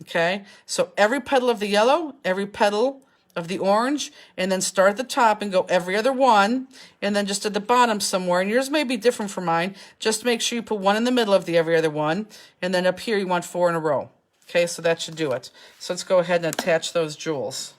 Okay, so every petal of the yellow, every petal of the orange, and then start at the top and go every other one, and then just at the bottom somewhere, and yours may be different from mine, just make sure you put 1 in the middle of the every other one, and then up here you want 4 in a row. Okay, so that should do it. So let's go ahead and attach those jewels.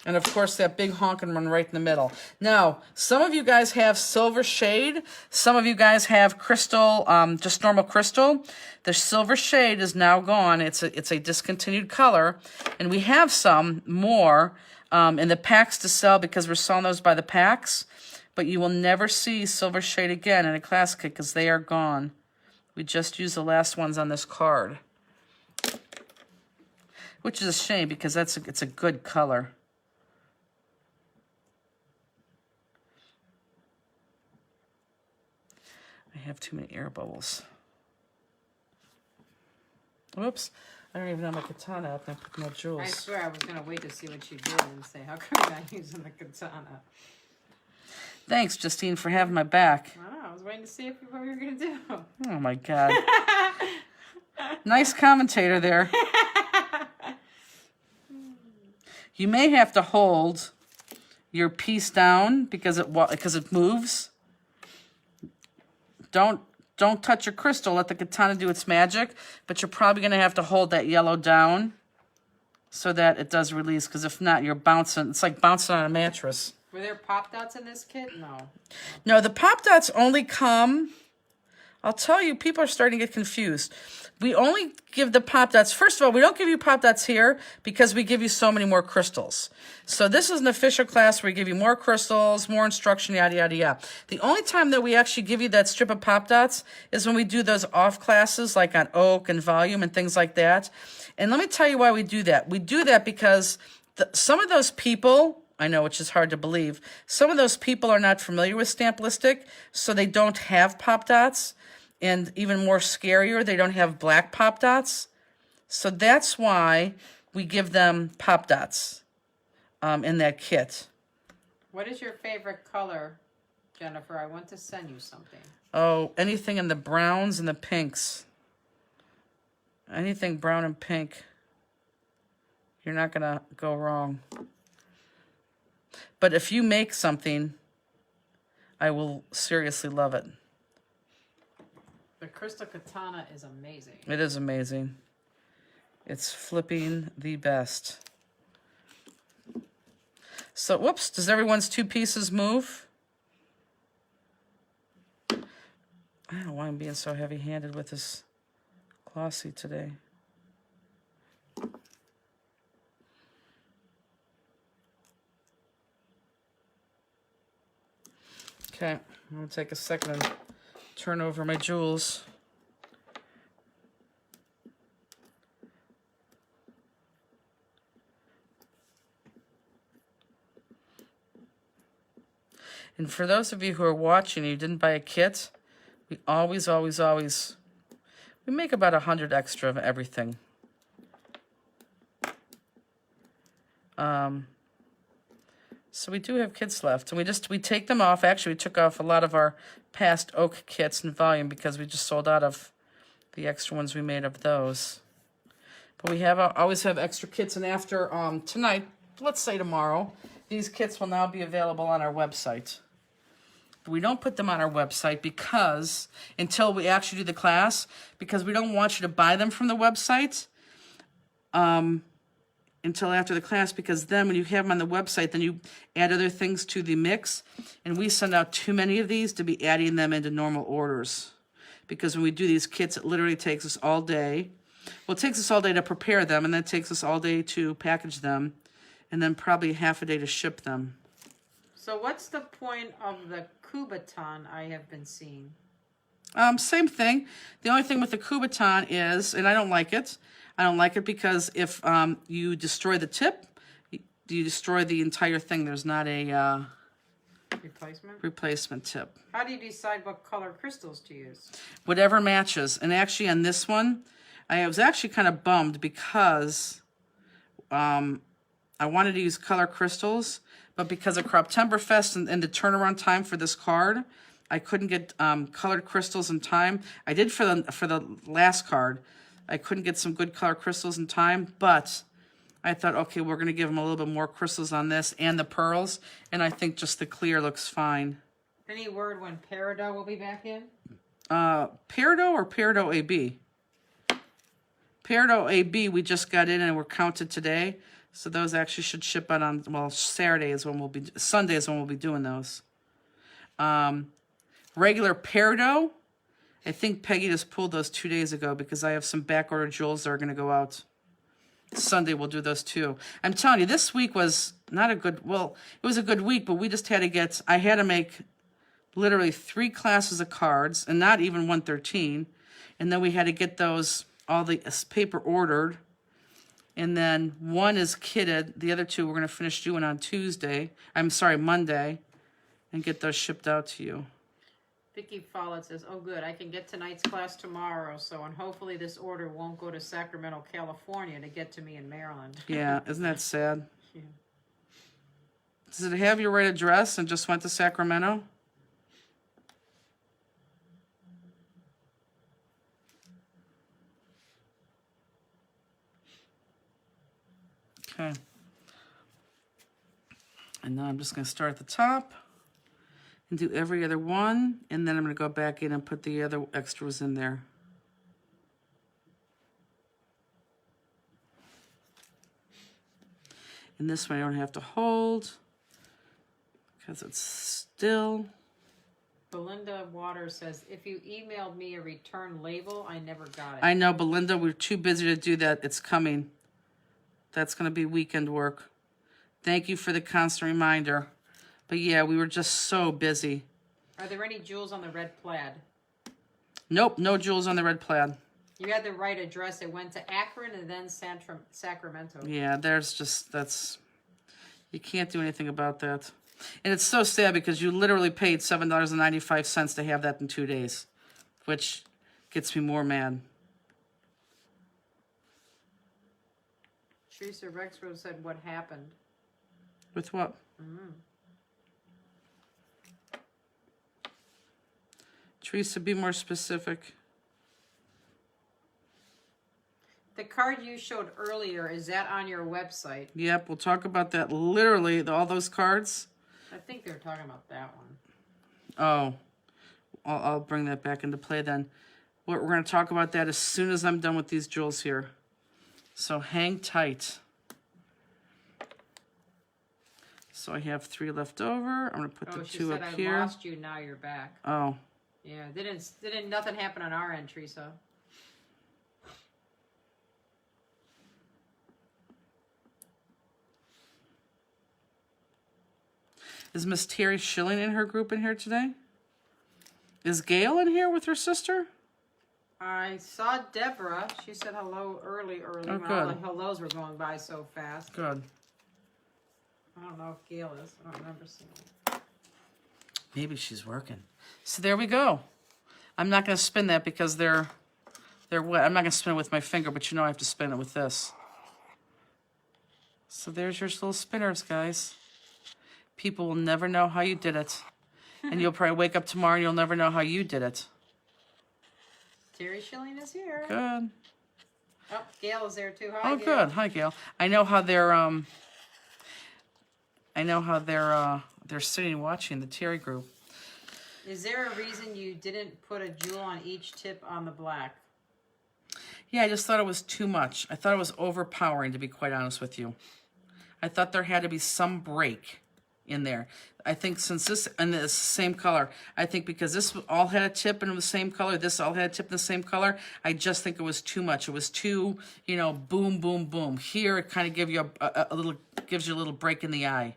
And of course that big honkin' one right in the middle. Now, some of you guys have silver shade. Some of you guys have crystal, just normal crystal. The silver shade is now gone. It's a discontinued color. And we have some more in the packs to sell because we're selling those by the packs. But you will never see silver shade again in a class kit because they are gone. We just used the last ones on this card. Which is a shame because it's a good color. I have too many air bubbles. Whoops. I don't even have my katana out there. No jewels. I swear I was going to wait to see what you did and say, how come you're not using the katana? Thanks, Justine, for having my back. I don't know. I was waiting to see what you were going to do. Oh, my God. Nice commentator there. You may have to hold your piece down because it moves. Don't touch your crystal. Let the katana do its magic. But you're probably going to have to hold that yellow down so that it does release. Because if not, you're bouncing. It's like bouncing on a mattress. Were there pop dots in this kit? No. No, the pop dots only come... I'll tell you, people are starting to get confused. We only give the pop dots. First of all, we don't give you pop dots here because we give you so many more crystals. So this is an official class where we give you more crystals, more instruction, yada, yada, yada. The only time that we actually give you that strip of pop dots is when we do those off classes like on oak and volume and things like that. And let me tell you why we do that. We do that because some of those people... I know, which is hard to believe. Some of those people are not familiar with Stamp-listic, so they don't have pop dots. And even more scarier, they don't have black pop dots. So that's why we give them pop dots in that kit. What is your favorite color, Jennifer? I want to send you something. Oh, anything in the browns and the pinks. Anything brown and pink. You're not going to go wrong. But if you make something, I will seriously love it. The crystal katana is amazing. It is amazing. It's flipping the best. So, whoops, does everyone's 2 pieces move? I don't know why I'm being so heavy-handed with this glossy today. Okay, I'm going to take a second and turn over my jewels. And for those of you who are watching and you didn't buy a kit, we always, we make about 100 extra of everything. So we do have kits left, and we take them off. Actually, we took off a lot of our past oak kits in volume because we just sold out of the extra ones we made of those. But we have always have extra kits, and after tonight, let's say tomorrow, these kits will now be available on our website. We don't put them on our website because, until we actually do the class, because we don't want you to buy them from the website until after the class, because then when you have them on the website, then you add other things to the mix, and we send out too many of these to be adding them into normal orders. Because when we do these kits, it literally takes us all day. Well, it takes us all day to prepare them, and then it takes us all day to package them, and then probably half a day to ship them. So what's the point of the Kubaton I have been seeing? Same thing. The only thing with the Kubaton is, and I don't like it. I don't like it because if you destroy the tip, you destroy the entire thing. There's not a replacement tip. How do you decide what color crystals to use? Whatever matches. And actually on this one, I was actually kind of bummed because I wanted to use color crystals, but because of Croptemberfest and the turnaround time for this card, I couldn't get colored crystals in time. I did for the last card. I couldn't get some good color crystals in time, but I thought, okay, we're going to give them a little bit more crystals on this and the pearls, and I think just the clear looks fine. Any word when Peridot will be back in? Peridot or Peridot AB? Peridot AB we just got in and were counted today, so those actually should ship out on, well, Sunday is when we'll be doing those. Regular Peridot, I think Peggy just pulled those 2 days ago because I have some back order jewels that are going to go out. Sunday we'll do those too. I'm telling you, this week was not a good, well, it was a good week, but we just had to get, I had to make literally 3 classes of cards, and not even 113. And then we had to get those, all the paper ordered. And then 1 is kitted. The other 2 we're going to finish doing on Monday, and get those shipped out to you. Vicky Follett says, oh good, I can get tonight's class tomorrow, and hopefully this order won't go to Sacramento, California to get to me in Maryland. Yeah, isn't that sad? Yeah. Does it have your right address and just went to Sacramento? Okay. And now I'm just going to start at the top and do every other one, and then I'm going to go back in and put the other extras in there. And this one I don't have to hold because it's still. Belinda Waters says, if you emailed me a return label, I never got it. I know, Belinda, we're too busy to do that. It's coming. That's going to be weekend work. Thank you for the constant reminder. But yeah, we were just so busy. Are there any jewels on the red plaid? Nope, no jewels on the red plaid. You had the right address. It went to Akron and then Sacramento. Yeah, you can't do anything about that. And it's so sad because you literally paid $7.95 to have that in 2 days, which gets me more mad. Teresa Rexrose said, what happened? With what? Teresa, be more specific. The card you showed earlier, is that on your website? Yep, we'll talk about that. Literally, all those cards. I think they're talking about that one. Oh, I'll bring that back into play then. We're going to talk about that as soon as I'm done with these jewels here. So hang tight. So I have 3 left over. I'm going to put the 2 up here. I lost you, now you're back. Oh. Yeah, nothing happen on our end, Teresa. Is Miss Terry Schilling in her group in here today? Is Gail in here with her sister? I saw Deborah. She said hello early. Oh, good. All the hellos were going by so fast. Good. I don't know if Gail is. I don't remember seeing her. Maybe she's working. So there we go. I'm not going to spin that because they're wet. I'm not going to spin it with my finger, but you know I have to spin it with this. So there's your little spinners, guys. People will never know how you did it. And you'll probably wake up tomorrow and you'll never know how you did it. Terry Schilling is here. Good. Oh, Gail is there too. Hi, Oh, Gail. good. Hi, Gail. I know how they're I know how they're sitting watching the Terry group. Is there a reason you didn't put a jewel on each tip on the black? Yeah, I just thought it was too much. I thought it was overpowering, to be quite honest with you. I thought there had to be some break in there. I think since this, and it's the same color, I think because this all had a tip and it was the same color, this all had a tip in the same color, I just think it was too much. It was too, you know, boom, boom, boom. Here, it kind of gives you gives you a little break in the eye.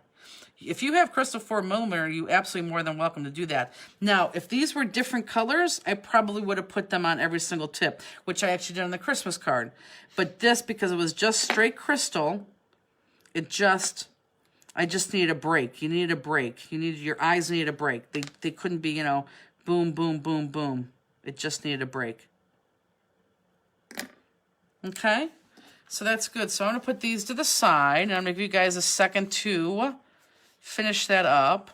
If you have crystal 4mm, you absolutely more than welcome to do that. Now, if these were different colors, I probably would have put them on every single tip, which I actually did on the Christmas card. But this, because it was just straight crystal, I just needed a break. You needed a break. Your eyes needed a break. They couldn't be, you know, boom, boom, boom, boom. It just needed a break. Okay? So that's good. So I'm going to put these to the side, and I'm going to give you guys a second to finish that up.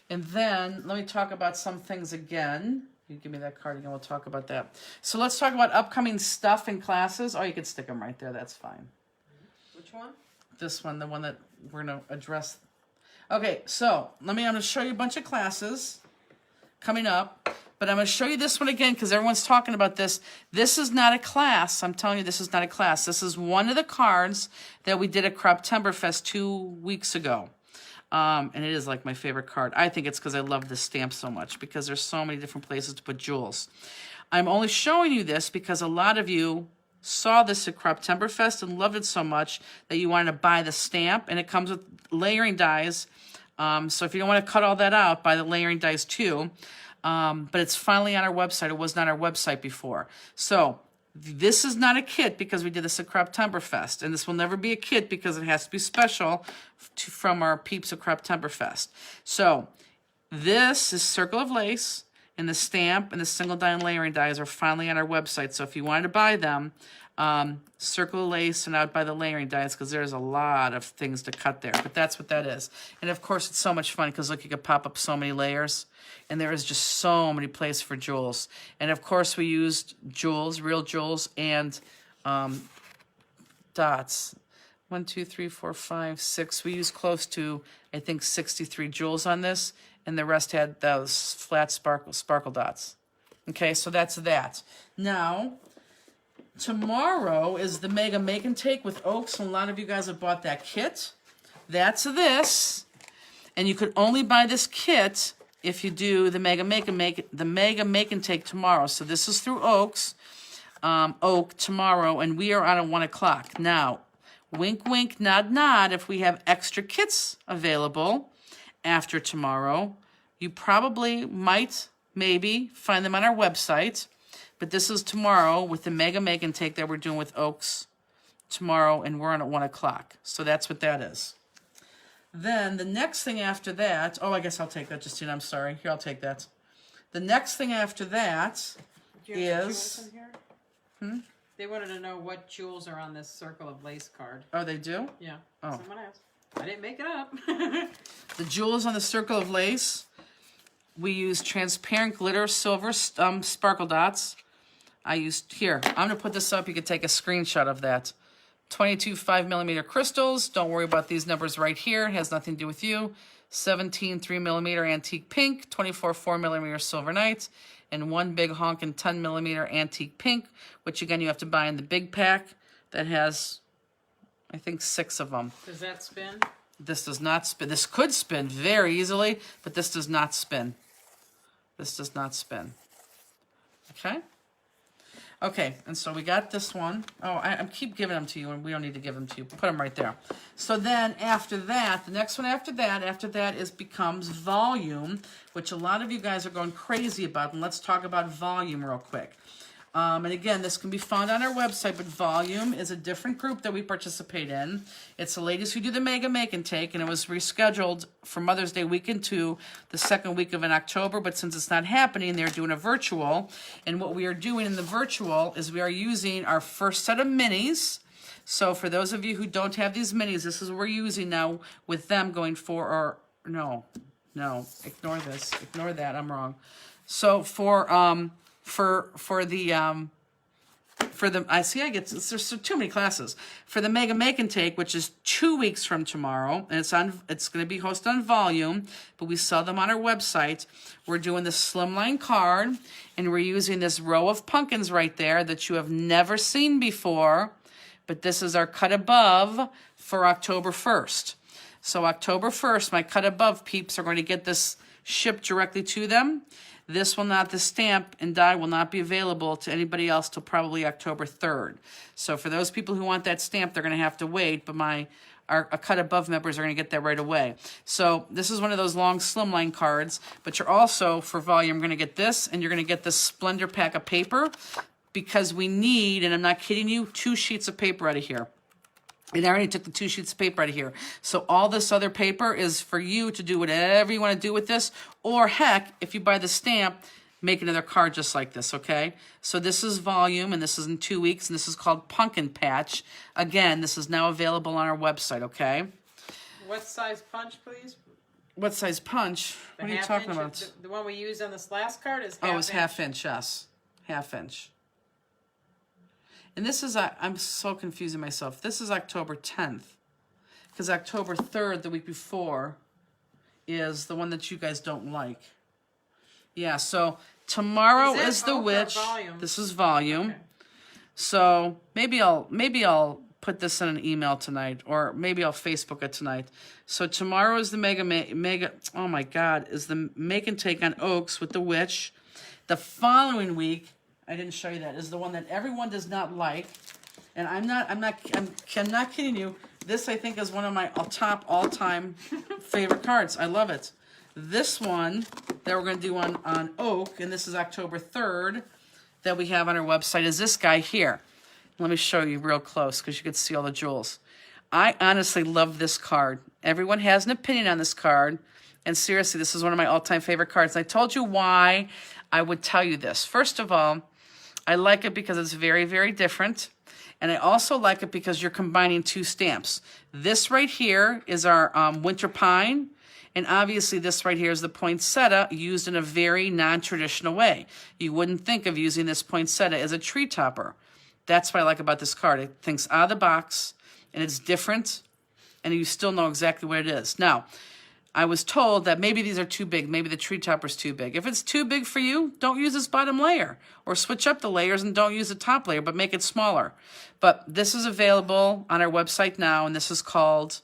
And then let me talk about some things again. You give me that card again, we'll talk about that. So let's talk about upcoming stuff in classes. Oh, you can stick them right there. That's fine. Which one? This one, the one that we're going to address. Okay, so I'm going to show you a bunch of classes coming up. But I'm going to show you this one again because everyone's talking about this. This is not a class. I'm telling you, this is not a class. This is one of the cards that we did at Croptoberfest 2 weeks ago. And it is like my favorite card. I think it's because I love this stamp so much because there's so many different places to put jewels. I'm only showing you this because a lot of you saw this at Croptoberfest and loved it so much that you wanted to buy the stamp, and it comes with layering dies. So if you don't want to cut all that out, buy the layering dies too. But it's finally on our website. It was not on our website before. So this is not a kit because we did this at Croptoberfest, and this will never be a kit because it has to be special from our peeps at Croptoberfest. So this is Circle of Lace, and the stamp and the single die and layering dies are finally on our website. So if you wanted to buy them, Circle of Lace and I'd buy the layering dies because there's a lot of things to cut there. But that's what that is. And of course, it's so much fun because look, you can pop up so many layers. And there is just so many places for jewels. And of course, we used jewels, real jewels, and dots. 1, 2, 3, 4, 5, 6. We used close to, I think, 63 jewels on this. And the rest had those flat sparkle dots. Okay, so that's that. Now, tomorrow is the Mega Make and Take with Oaks. And a lot of you guys have bought that kit. That's this. And you could only buy this kit if you do the Mega Make and Take tomorrow. So this is through Oaks, Oak tomorrow, and we are on at 1 o'clock. Now, wink, wink, nod, nod. If we have extra kits available after tomorrow, you probably might, maybe, find them on our website. But this is tomorrow with the Mega Make and Take that we're doing with Oaks tomorrow, and we're on at 1 o'clock. So that's what that is. Then the next thing after that, oh, I guess I'll take that, Justine, I'm sorry. Here, I'll take that. The next thing after that is... They wanted to know what jewels are on this Circle of Lace card. Oh, they do? Yeah. Oh. Someone asked. I didn't make it up. The jewels on the Circle of Lace, we use transparent glitter silver sparkle dots. I used, here, I'm going to put this up. You can take a screenshot of that. 22 5mm crystals. Don't worry about these numbers right here. It has nothing to do with you. 17 3mm antique pink, 24 4mm silver night, and one big honkin' 10mm antique pink, which again you have to buy in the big pack that has, I think, 6 of them. Does that spin? This does not spin. This could spin very easily, but this does not spin. This does not spin. Okay? Okay, and so we got this one. Oh, I keep giving them to you, and we don't need to give them to you. Put them right there. So then after that, the next one after that becomes volume, which a lot of you guys are going crazy about. And let's talk about volume real quick. And again, this can be found on our website, but Volume is a different group that we participate in. It's the ladies who do the Mega Make and Take, and it was rescheduled for Mother's Day weekend to the second week of October, but since it's not happening, they're doing a virtual. And what we are doing in the virtual is we are using our first set of minis. So for those of you who don't have these minis, this is what we're using now with them going for, or no, ignore this, ignore that, I'm wrong. So for the for the, I see I get, there's too many classes. For the Mega Make and Take, which is 2 weeks from tomorrow, and it's going to be hosted on Volume, but we sell them on our website. We're doing the Slimline card, and we're using this row of pumpkins right there that you have never seen before, but this is our cut above for October 1st. So October 1st, my cut above peeps are going to get this shipped directly to them. This will not, the stamp and die will not be available to anybody else till probably October 3rd. So for those people who want that stamp, they're going to have to wait, but our cut above members are going to get that right away. So this is one of those long slimline cards, but you're also, for volume, going to get this, and you're going to get this Splendor pack of paper, because we need, and I'm not kidding you, 2 sheets of paper out of here. And I already took the 2 sheets of paper out of here. So all this other paper is for you to do whatever you want to do with this. Or heck, if you buy the stamp, make another card just like this, okay? So this is Volume, and this is in 2 weeks, and this is called Pumpkin Patch. Again, this is now available on our website, okay? What size punch, please? What size punch? What are you talking about? The one we used on this last card is half inch. Oh, it's half inch, yes. Half inch. And this is, I'm so confusing myself. This is October 10th. Because October 3rd, the week before, is the one that you guys don't like. Yeah, so tomorrow is the Witch. This is Volume. Okay. So maybe I'll put this in an email tonight, or maybe I'll Facebook it tonight. So tomorrow is the Mega, oh my God, is the Make and Take on Oaks with the Witch. The following week, I didn't show you that, is the one that everyone does not like. And I'm not kidding you. This, I think, is one of my top all-time favorite cards. I love it. This one that we're going to do on Oak, and this is October 3rd, that we have on our website, is this guy here. Let me show you real close because you can see all the jewels. I honestly love this card. Everyone has an opinion on this card. And seriously, this is one of my all-time favorite cards. And I told you why I would tell you this. First of all, I like it because it's very, very different. And I also like it because you're combining 2 stamps. This right here is our Winter Pine. And obviously this right here is the poinsettia used in a very non-traditional way. You wouldn't think of using this poinsettia as a tree topper. That's what I like about this card. It thinks out of the box, and it's different, and you still know exactly what it is. Now, I was told that maybe these are too big. Maybe the tree topper's too big. If it's too big for you, don't use this bottom layer. Or switch up the layers and don't use the top layer, but make it smaller. But this is available on our website now, and this is called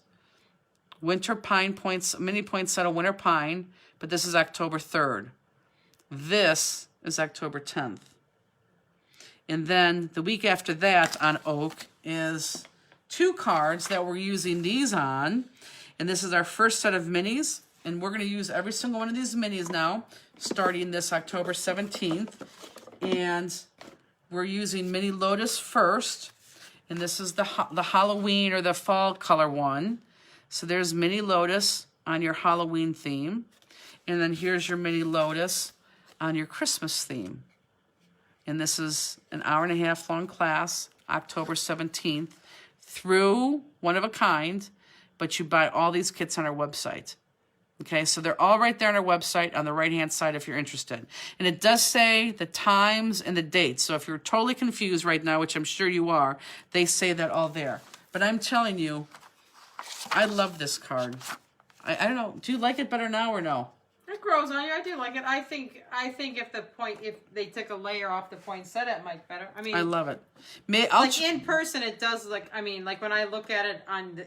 Winter Pine Mini Poinsettia Winter Pine, but this is October 3rd. This is October 10th. And then the week after that on Oak is 2 cards that we're using these on. And this is our first set of minis. And we're going to use every single one of these minis now, starting this October 17th. And we're using Mini Lotus first. And this is the Halloween or the fall color one. So there's Mini Lotus on your Halloween theme. And then here's your Mini Lotus on your Christmas theme. And this is an hour-and-a-half long class, October 17th, through One of a Kind, but you buy all these kits on our website. Okay, so they're all right there on our website on the right-hand side if you're interested. And it does say the times and the dates. So if you're totally confused right now, which I'm sure you are, they say that all there. But I'm telling you, I love this card. I don't know, do you like it better now or no? It grows on you. I do like it. I think if they took a layer off the poinsettia, it might better. I mean, I love it. Like in person, it does like when I look at it on the,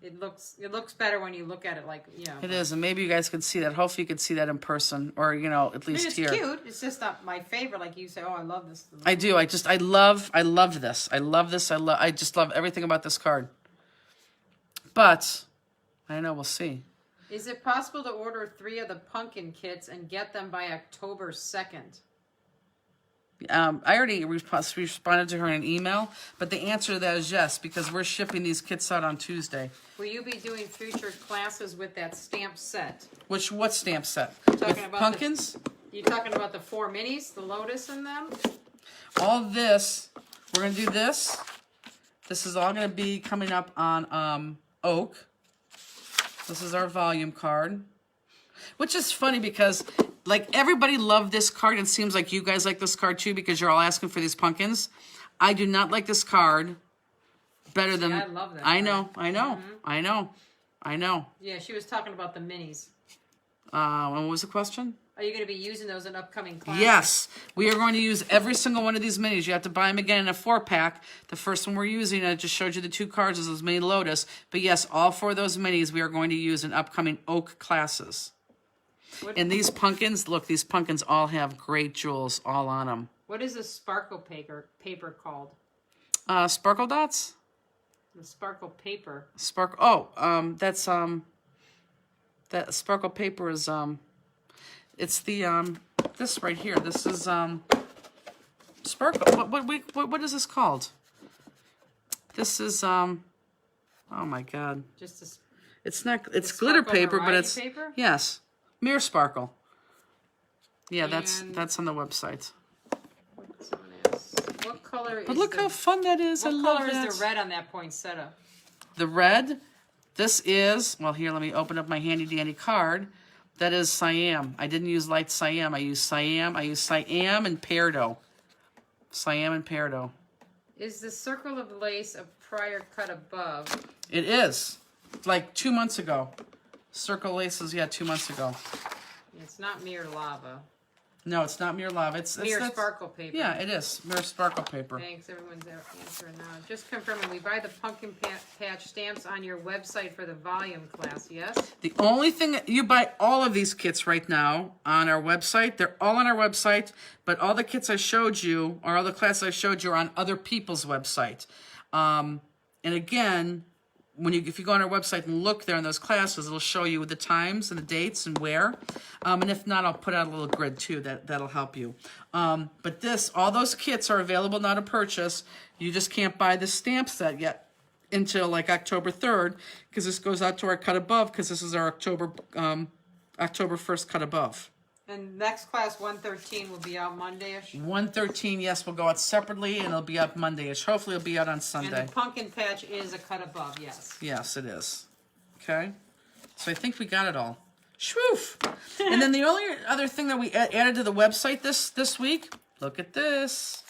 it looks better when you look at it like It is, and maybe you guys could see that. Hopefully, you could see that in person, or at least it's here. It's cute. It's just not my favorite. Like you say, oh, I love this. I do. I love this. I just love everything about this card. But I don't know. We'll see. Is it possible to order 3 of the pumpkin kits and get them by October 2nd? I already responded to her in an email, but the answer to that is yes, because we're shipping these kits out on Tuesday. Will you be doing future classes with that stamp set? What stamp set? Talking about pumpkins? You're talking about the 4 minis, the Lotus in them? All this, we're going to do this. This is all going to be coming up on Oak. This is our volume card, which is funny because like everybody loved this card. It seems like you guys like this card too because you're all asking for these pumpkins. I do not like this card better than. I love that I card. know, I know, I know, I know. Yeah, she was talking about the minis. And what was the question? Are you going to be using those in upcoming classes? Yes, we are going to use every single one of these minis. You have to buy them again in a 4-pack. The first one we're using, I just showed you the 2 cards, is those mini Lotus. But yes, all 4 of those minis we are going to use in upcoming Oak classes. And these pumpkins, look, these pumpkins all have great jewels all on them. What is this sparkle paper called? Sparkle dots? The sparkle paper. Sparkle. Oh, that's that sparkle paper is it's the this right here. This is sparkle. What is this called? This is oh my god. Just a, It's not. It's the glitter sparkle paper, but variety it's paper? yes, mirror sparkle. Yeah, And- that's on the website. someone else. What color is But look the, how fun that is. I what love color that. is the red on that poinsettia? The red, this is, well, here, let me open up my handy dandy card. That is Siam. I didn't use light Siam. I used Siam. I used Siam and Peridot. Siam and Peridot. Is the circle of lace a prior cut above? It is. Like 2 months ago. Circle laces, yeah, 2 months ago. It's not mirror lava. No, it's not mirror lava. It's Mirror that's- sparkle paper. Yeah, it is. Mirror sparkle paper. Thanks, everyone's answering now. Just confirming, we buy the pumpkin patch stamps on your website for the volume class, yes? The only thing, you buy all of these kits right now on our website. They're all on our website, but all the kits I showed you, or all the classes I showed you, are on other people's website. And again, if you go on our website and look there in those classes, it'll show you the times and the dates and where. And if not, I'll put out a little grid too. That'll help you. But all those kits are available now to purchase. You just can't buy the stamp set yet until like October 3rd, because this goes out to our cut above, because this is our October 1st cut above. And next class, 113, will be out Monday-ish. 113, yes, will go out separately, and it'll be up Monday-ish. Hopefully it'll be out on Sunday. And the pumpkin patch is a cut above, yes. Yes, it is. Okay? So I think we got it all. Shwoof! And then the only other thing that we added to the website this week, look at this.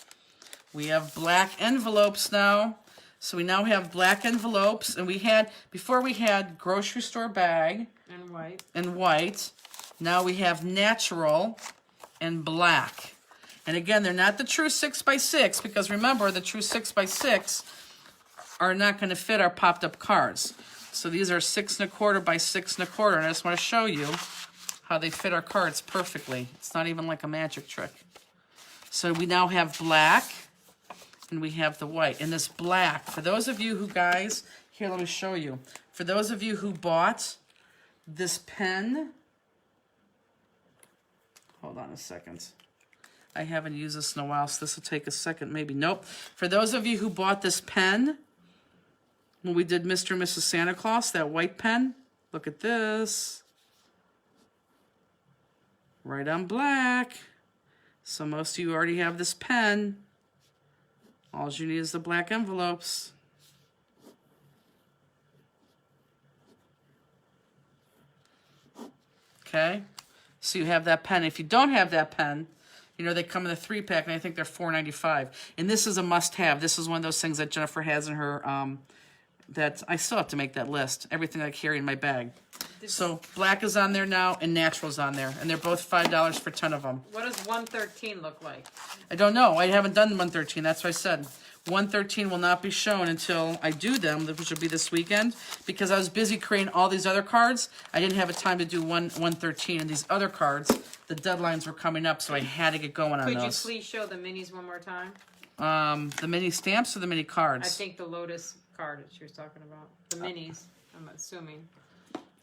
We have black envelopes now. So we now have black envelopes, and before we had grocery store bag And white. and white. Now we have natural and black. And again, they're not the true 6x6, because remember, the true 6x6 are not going to fit our popped up cards. So these are 6 1/4 by 6 1/4, and I just want to show you how they fit our cards perfectly. It's not even like a magic trick. So we now have black, and we have the white. And this black, for those of you who guys, here, let me show you. For those of you who bought this pen, hold on a second. I haven't used this in a while, so this will take a second, maybe. Nope. For those of you who bought this pen, when we did Mr. and Mrs. Santa Claus, that white pen, look at this. Right on black. So most of you already have this pen. All you need is the black envelopes. Okay? So you have that pen. If you don't have that pen, you know, they come in a 3-pack, and I think they're $4.95. And this is a must-have. This is one of those things that Jennifer has in her, that I still have to make that list. Everything I carry in my bag. So black is on there now, and natural's on there. And they're both $5 for 10 of them. What does 113 look like? I don't know. I haven't done 113. That's what I said. 113 will not be shown until I do them, which will be this weekend, because I was busy creating all these other cards. I didn't have a time to do 113, and these other cards, the deadlines were coming up, so I had to get going on Could you those. please show the minis one more time? The mini stamps or the mini I cards? think the Lotus card that she was talking about. The minis, I'm assuming.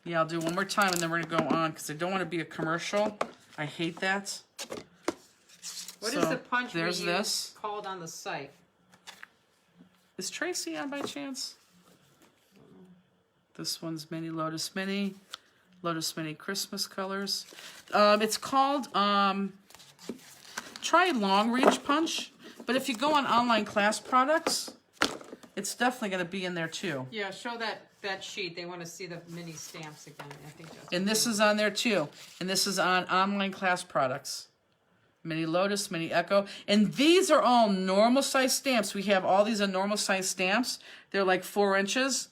Yeah, I'll do it one more time, and then we're going to go on, because I don't want to be a commercial. I hate that. What So, is the punch there's we use this. called on the site? Is Tracy on by chance? This one's Mini Lotus Mini. Lotus Mini Christmas colors. It's called, try Long Reach Punch. But if you go on online class products, it's definitely going to be in there too. Yeah, show that sheet. They want to see the mini stamps again. I think that's And this is on there too. And this is on online class products. Mini Lotus, Mini Echo. And these are all normal size stamps. We have all these are normal size stamps. They're like 4 inches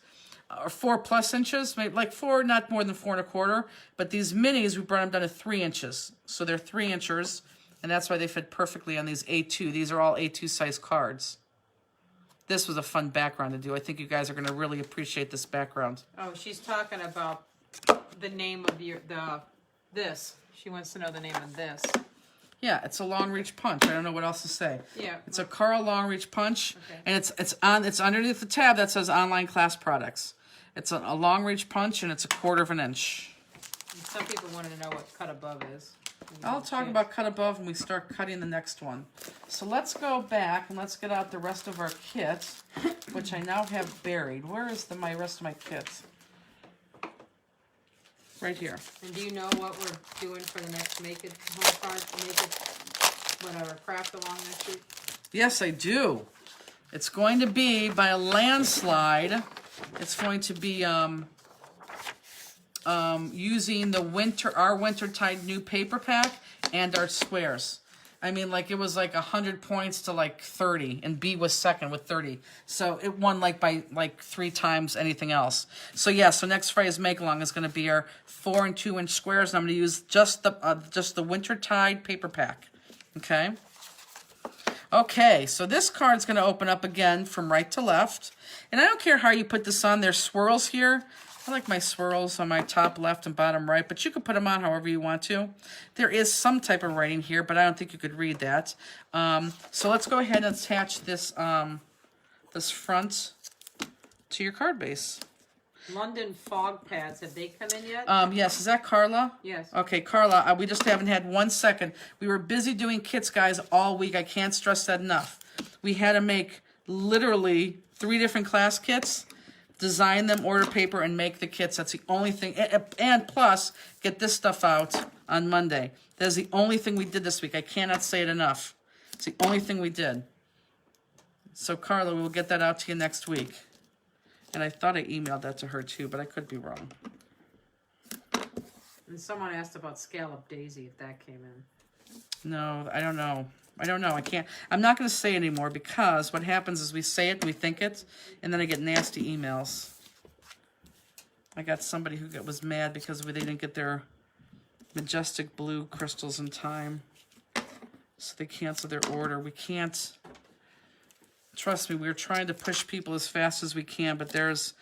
or 4+ inches, maybe like 4, not more than 4 1/4. But these minis, we brought them down to 3 inches. So they're 3 inchers, and that's why they fit perfectly on these A2. These are all A2 size cards. This was a fun background to do. I think you guys are going to really appreciate this background. Oh, she's talking about the name of this. She wants to know the name of this. Yeah, it's a long reach punch. I don't know what else to say. Yeah. It's a Carl long reach punch, Okay. and it's underneath the tab that says online class products. It's a long reach punch, and it's 1/4 inch. And some people wanted to know what cut above is. I'll talk about cut above when we start cutting the next one. So let's go back and let's get out the rest of our kit, which I now have buried. Where is my rest of my kit? Right here. And do you know what we're doing for the next Make It home card? Make It, whatever, craft along next week? Yes, I do. It's going to be by a landslide. It's going to be using our Wintertide new paper pack and our squares. I mean, like, it was like 100 points to like 30, and B was second with 30. So it won like by like 3 times anything else. So yeah, so next Friday's make along is going to be our 4 and 2 inch squares, and I'm going to use just the Wintertide paper pack. Okay. Okay, so this card's going to open up again from right to left, and I don't care how you put this on. There's swirls here. I like my swirls on my top left and bottom right, but you can put them on however you want to. There is some type of writing here, but I don't think you could read that. So let's go ahead and attach this this front to your card base. London fog pads, have they come in yet? Yes, is that Carla? Yes. Okay, Carla, we just haven't had 1 second. We were busy doing kits, guys, all week. I can't stress that enough. We had to make literally 3 different class kits, design them, order paper, and make the kits. That's the only thing. And plus, get this stuff out on Monday. That is the only thing we did this week. I cannot say it enough. It's the only thing we did. So, Carla, we'll get that out to you next week. And I thought I emailed that to her, too, but I could be wrong. And someone asked about Scallop Daisy, if that came in. No, I don't know. I don't know. I can't. I'm not going to say anymore because what happens is we say it and we think it, and then I get nasty emails. I got somebody who was mad because they didn't get their majestic blue crystals in time. So they canceled their order. We can't. Trust me, we're trying to push people as fast as we can, but there's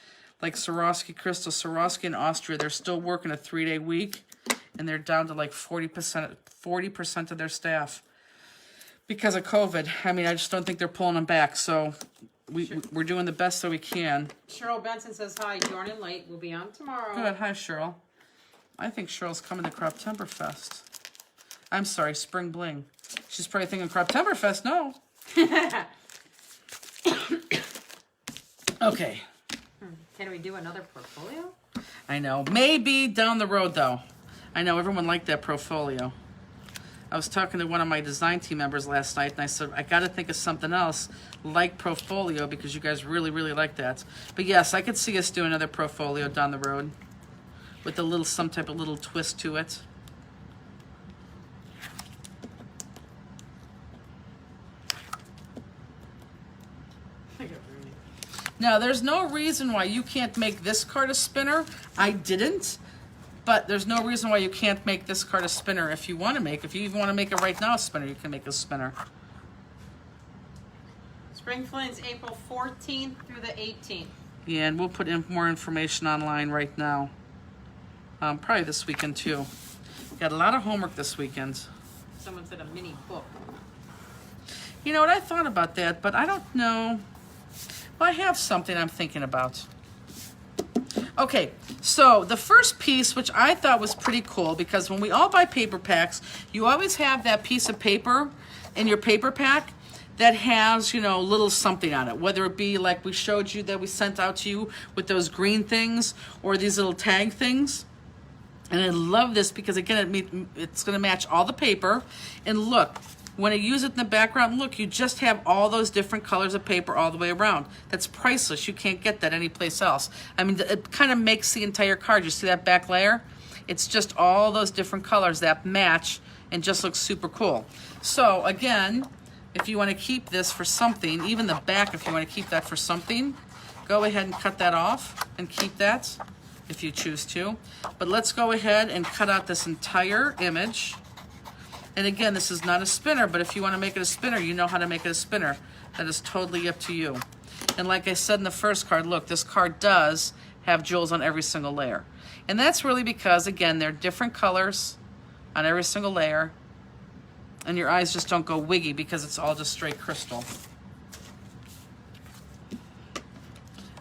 like Swarovski crystals, Swarovski in Austria, they're still working a 3-day week, and they're down to like 40% of their staff because of COVID. I mean, I just don't think they're pulling them back, so we're doing the best that we can. Cheryl Benson says, hi, Jordan Late. We'll be on tomorrow. Good. Hi, Cheryl. I think Cheryl's coming to Croptemberfest. I'm sorry, Spring Bling. She's probably thinking Croptemberfest. No. Okay. Can we do another portfolio? I know. Maybe down the road, though. I know everyone liked that portfolio. I was talking to one of my design team members last night, and I said, I got to think of something else like portfolio because you guys really, really like that. But yes, I could see us doing another portfolio down the road with some type of little twist to it. Now, there's no reason why you can't make this card a spinner. I didn't, but there's no reason why you can't make this card a spinner if you want to make. If you even want to make it right now a spinner, you can make a spinner. Spring Flings, April 14th through the 18th. Yeah, and we'll put in more information online right now. Probably this weekend, too. Got a lot of homework this weekend. Someone said a mini book. You know what? I thought about that, but I don't know. Well, I have something I'm thinking about. Okay, so the first piece, which I thought was pretty cool, because when we all buy paper packs, you always have that piece of paper in your paper pack that has, you know, little something on it, whether it be like we showed you that we sent out to you with those green things or these little tag things. And I love this because, again, it's going to match all the paper. And look, when I use it in the background, look, you just have all those different colors of paper all the way around. That's priceless. You can't get that anyplace else. I mean, it kind of makes the entire card. You see that back layer? It's just all those different colors that match and just looks super cool. So again, if you want to keep this for something, even the back, if you want to keep that for something, go ahead and cut that off and keep that if you choose to. But let's go ahead and cut out this entire image. And again, this is not a spinner, but if you want to make it a spinner, you know how to make it a spinner. That is totally up to you. And like I said in the first card, look, this card does have jewels on every single layer. And that's really because, again, they're different colors on every single layer. And your eyes just don't go wiggy because it's all just straight crystal.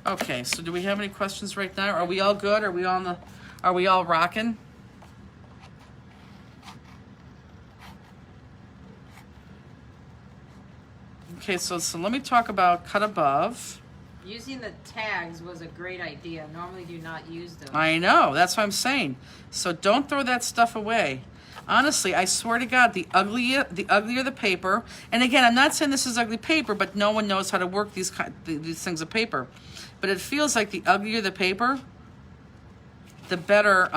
Okay, so do we have any questions right now? Are we all good? Are we all rocking? Okay, so let me talk about cut above. Using the tags was a great idea. Normally do not use them. I know, that's what I'm saying. So don't throw that stuff away. Honestly, I swear to God, the uglier the paper, and again, I'm not saying this is ugly paper, but no one knows how to work these things of paper. But it feels like the uglier the paper, the better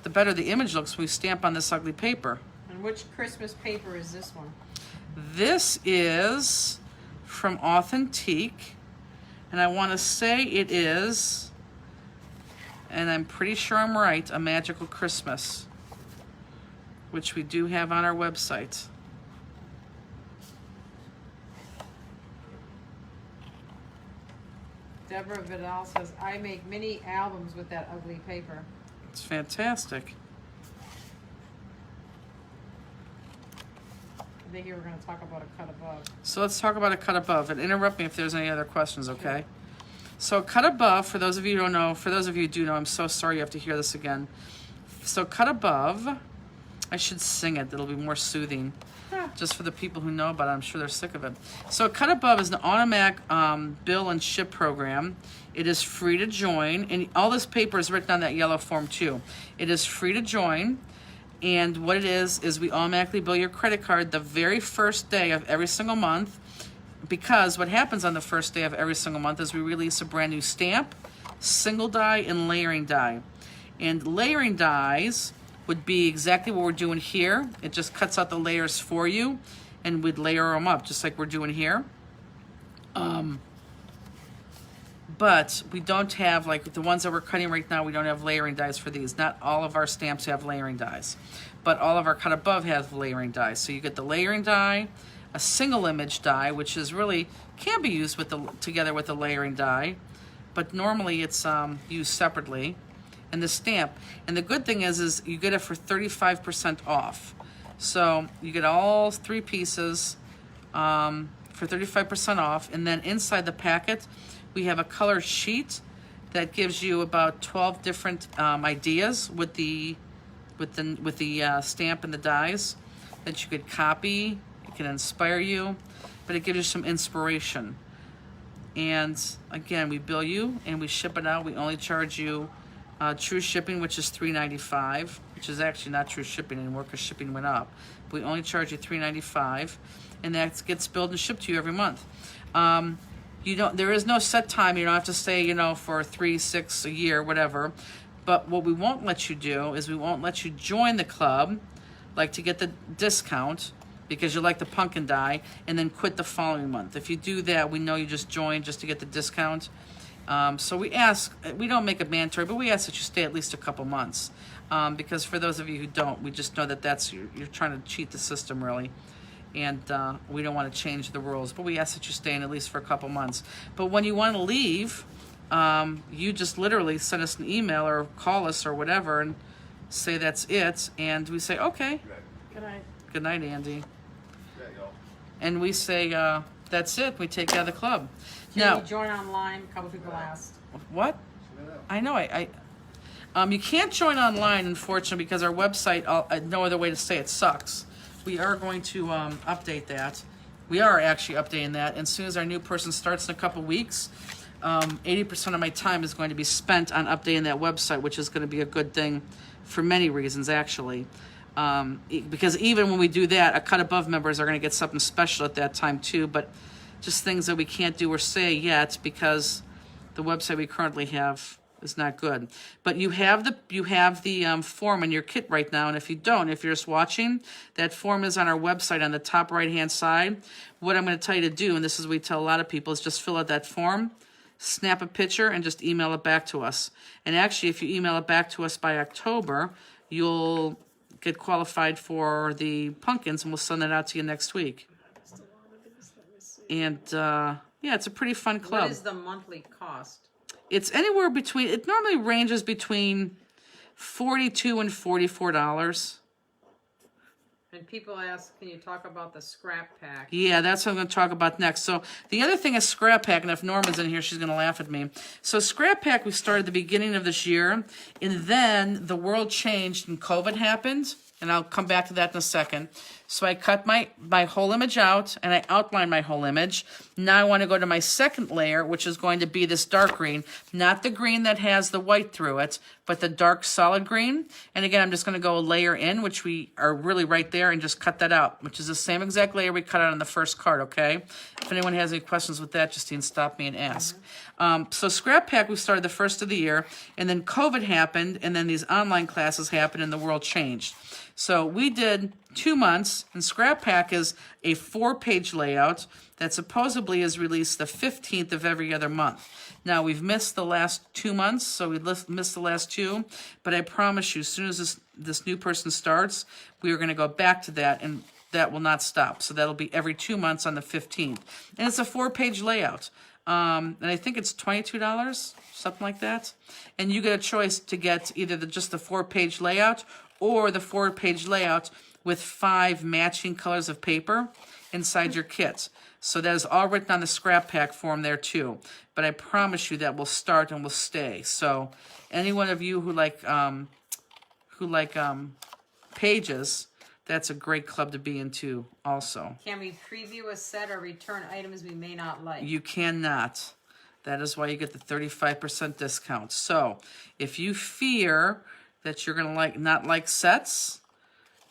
the image looks when we stamp on this ugly paper. And which Christmas paper is this one? This is from Authentique, and I want to say it is, and I'm pretty sure I'm right, A Magical Christmas, which we do have on our website. Deborah Vidal says, I make mini albums with that ugly paper. It's fantastic. I think you were going to talk about a cut above. So let's talk about a cut above, and interrupt me if there's any other questions, okay? So cut above, for those of you who don't know, for those of you who do know, I'm so sorry you have to hear this again. So cut above, I should sing it, it'll be more soothing. Just for the people who know about it, I'm sure they're sick of it. So cut above is an automatic bill and ship program. It is free to join, and all this paper is written on that yellow form too. It is free to join. And what it is we automatically bill your credit card the very first day of every single month, because what happens on the first day of every single month is we release a brand new stamp, single die, and layering die. And layering dies would be exactly what we're doing here. It just cuts out the layers for you, and we'd layer them up just like we're doing here. But we don't have, like the ones that we're cutting right now, we don't have layering dies for these. Not all of our stamps have layering dies, but all of our cut above has layering dies. So you get the layering die, a single image die, which is really, can be used with together with the layering die, but normally it's used separately, and the stamp. And the good thing is you get it for 35% off. So you get all 3 pieces for 35% off, and then inside the packet, we have a color sheet that gives you about 12 different ideas with the stamp and the dies that you could copy. It can inspire you, but it gives you some inspiration. And again, we bill you and we ship it out. We only charge you true shipping, which is $3.95, which is actually not true shipping anymore because shipping went up. We only charge you $3.95, and that gets billed and shipped to you every month. There is no set time. You don't have to stay, for 3, 6, a year, whatever. But what we won't let you do is we won't let you join the club, like to get the discount because you like the pumpkin die, and then quit the following month. If you do that, we know you just joined just to get the discount. So we don't make it mandatory, but we ask that you stay at least a couple months. Because for those of you who don't, we just know that you're trying to cheat the system, really. And we don't want to change the rules, but we ask that you stay in at least for a couple months. But when you want to leave, you just literally send us an email or call us or whatever and say that's it, and we say, okay. Good night. Good night, Andy. And we say, that's it. We take you out of the club. Can you join online? A couple people asked. What? I know. You can't join online, unfortunately, because our website, no other way to say it, sucks. We are going to update that. We are actually updating that. And as soon as our new person starts in a couple weeks, 80% of my time is going to be spent on updating that website, which is going to be a good thing for many reasons, actually. Because even when we do that, a cut above members are going to get something special at that time too, but just things that we can't do or say yet because the website we currently have is not good. But you have the form in your kit right now, and if you don't, if you're just watching, that form is on our website on the top right-hand side. What I'm going to tell you to do, and this is what we tell a lot of people, is just fill out that form, snap a picture, and just email it back to us. And actually, if you email it back to us by October, you'll get qualified for the pumpkins, and we'll send that out to you next week. And yeah, it's a pretty fun club. What is the monthly cost? It's anywhere between, it normally ranges between $42 and $44. And people ask, can you talk about the scrap pack? Yeah, that's what I'm going to talk about next. So the other thing is scrap pack, and if Norma's in here, she's going to laugh at me. So scrap pack, we started at the beginning of this year, and then the world changed and COVID happened, and I'll come back to that in a second. So I cut my whole image out, and I outlined my whole image. Now I want to go to my second layer, which is going to be this dark green. Not the green that has the white through it, but the dark solid green. And again, I'm just going to go a layer in, which we are really right there, and just cut that out, which is the same exact layer we cut out on the first card, okay? If anyone has any questions with that, Justine, stop me and ask. So scrap pack, we started the first of the year, and then COVID happened, and then these online classes happened, and the world changed. So we did 2 months, and scrap pack is a 4-page layout that supposedly is released the 15th of every other month. Now, we've missed the last 2 months, so we missed the last 2, but I promise you, as soon as this new person starts, we are going to go back to that, and that will not stop. So that'll be every 2 months on the 15th. And it's a 4-page layout. And I think it's $22, something like that. And you get a choice to get either just the 4-page layout or the 4-page layout with 5 matching colors of paper inside your kit. So that is all written on the scrap pack form there too. But I promise you that will start and will stay. So any one of you who like pages, that's a great club to be into also. Can we preview a set or return items we may not like? You cannot. That is why you get the 35% discount. So if you fear that you're going to not like sets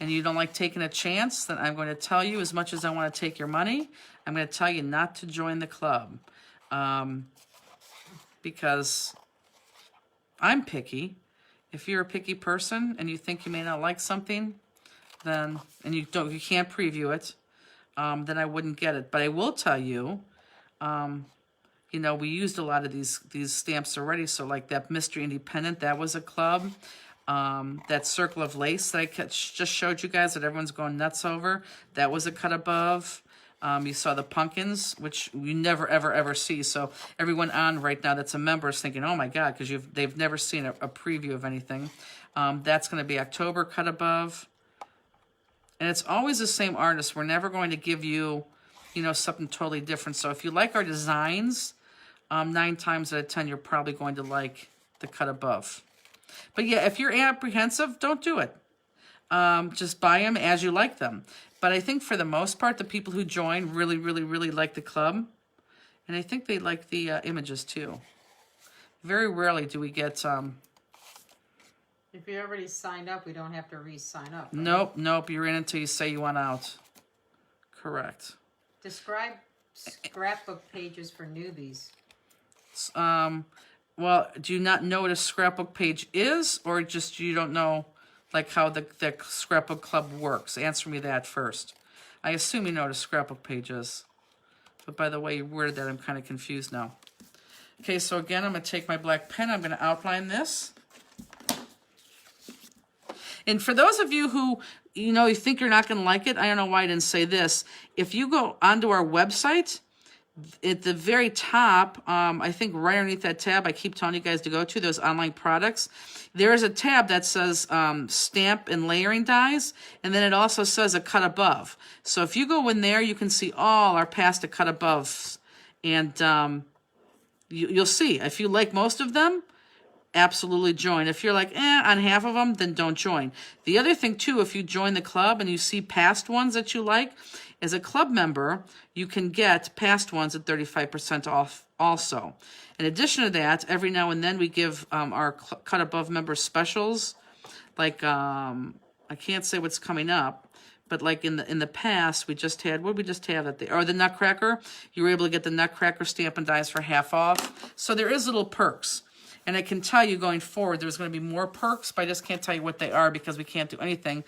and you don't like taking a chance, then I'm going to tell you, as much as I want to take your money, I'm going to tell you not to join the club. Because I'm picky. If you're a picky person and you think you may not like something, then, and you can't preview it, then I wouldn't get it. But I will tell you, you know, we used a lot of these stamps already. So like that Mystery Independent, that was a club. That Circle of Lace that I just showed you guys that everyone's going nuts over, that was a cut above. You saw the pumpkins, which you never, ever, ever see. So everyone on right now that's a member is thinking, oh my God, because they've never seen a preview of anything. That's going to be October cut above. And it's always the same artist. We're never going to give you, you know, something totally different. So if you like our designs, 9 times out of 10, you're probably going to like the cut above. But yeah, if you're apprehensive, don't do it. Just buy them as you like them. But I think for the most part, the people who join really, really, really like the club. And I think they like the images too. Very rarely do we get... If you're already signed up, we don't have to re-sign up. Right? Nope. You're in until you say you want out. Correct. Describe scrapbook pages for newbies. Well, do you not know what a scrapbook page is, or just you don't know like how the scrapbook club works? Answer me that first. I assume you know what a scrapbook page is. But by the way you worded that, I'm kind of confused now. Okay, so again, I'm going to take my black pen. I'm going to outline this. And for those of you who, you know, you think you're not going to like it, I don't know why I didn't say this. If you go onto our website, at the very top, I think right underneath that tab I keep telling you guys to go to, those online products, there is a tab that says stamp and layering dies, and then it also says a cut above. So if you go in there, you can see all our past cut aboves, and you'll see. If you like most of them, absolutely join. If you're like, on half of them, then don't join. The other thing, too, if you join the club and you see past ones that you like, as a club member, you can get past ones at 35% off also. In addition to that, every now and then we give our cut above members specials. Like, I can't say what's coming up, but like in the past, we just had, what did we just have? Or the Nutcracker. You were able to get the Nutcracker stamp and dies for half off. So there is little perks. And I can tell you going forward, there's going to be more perks, but I just can't tell you what they are because we can't do anything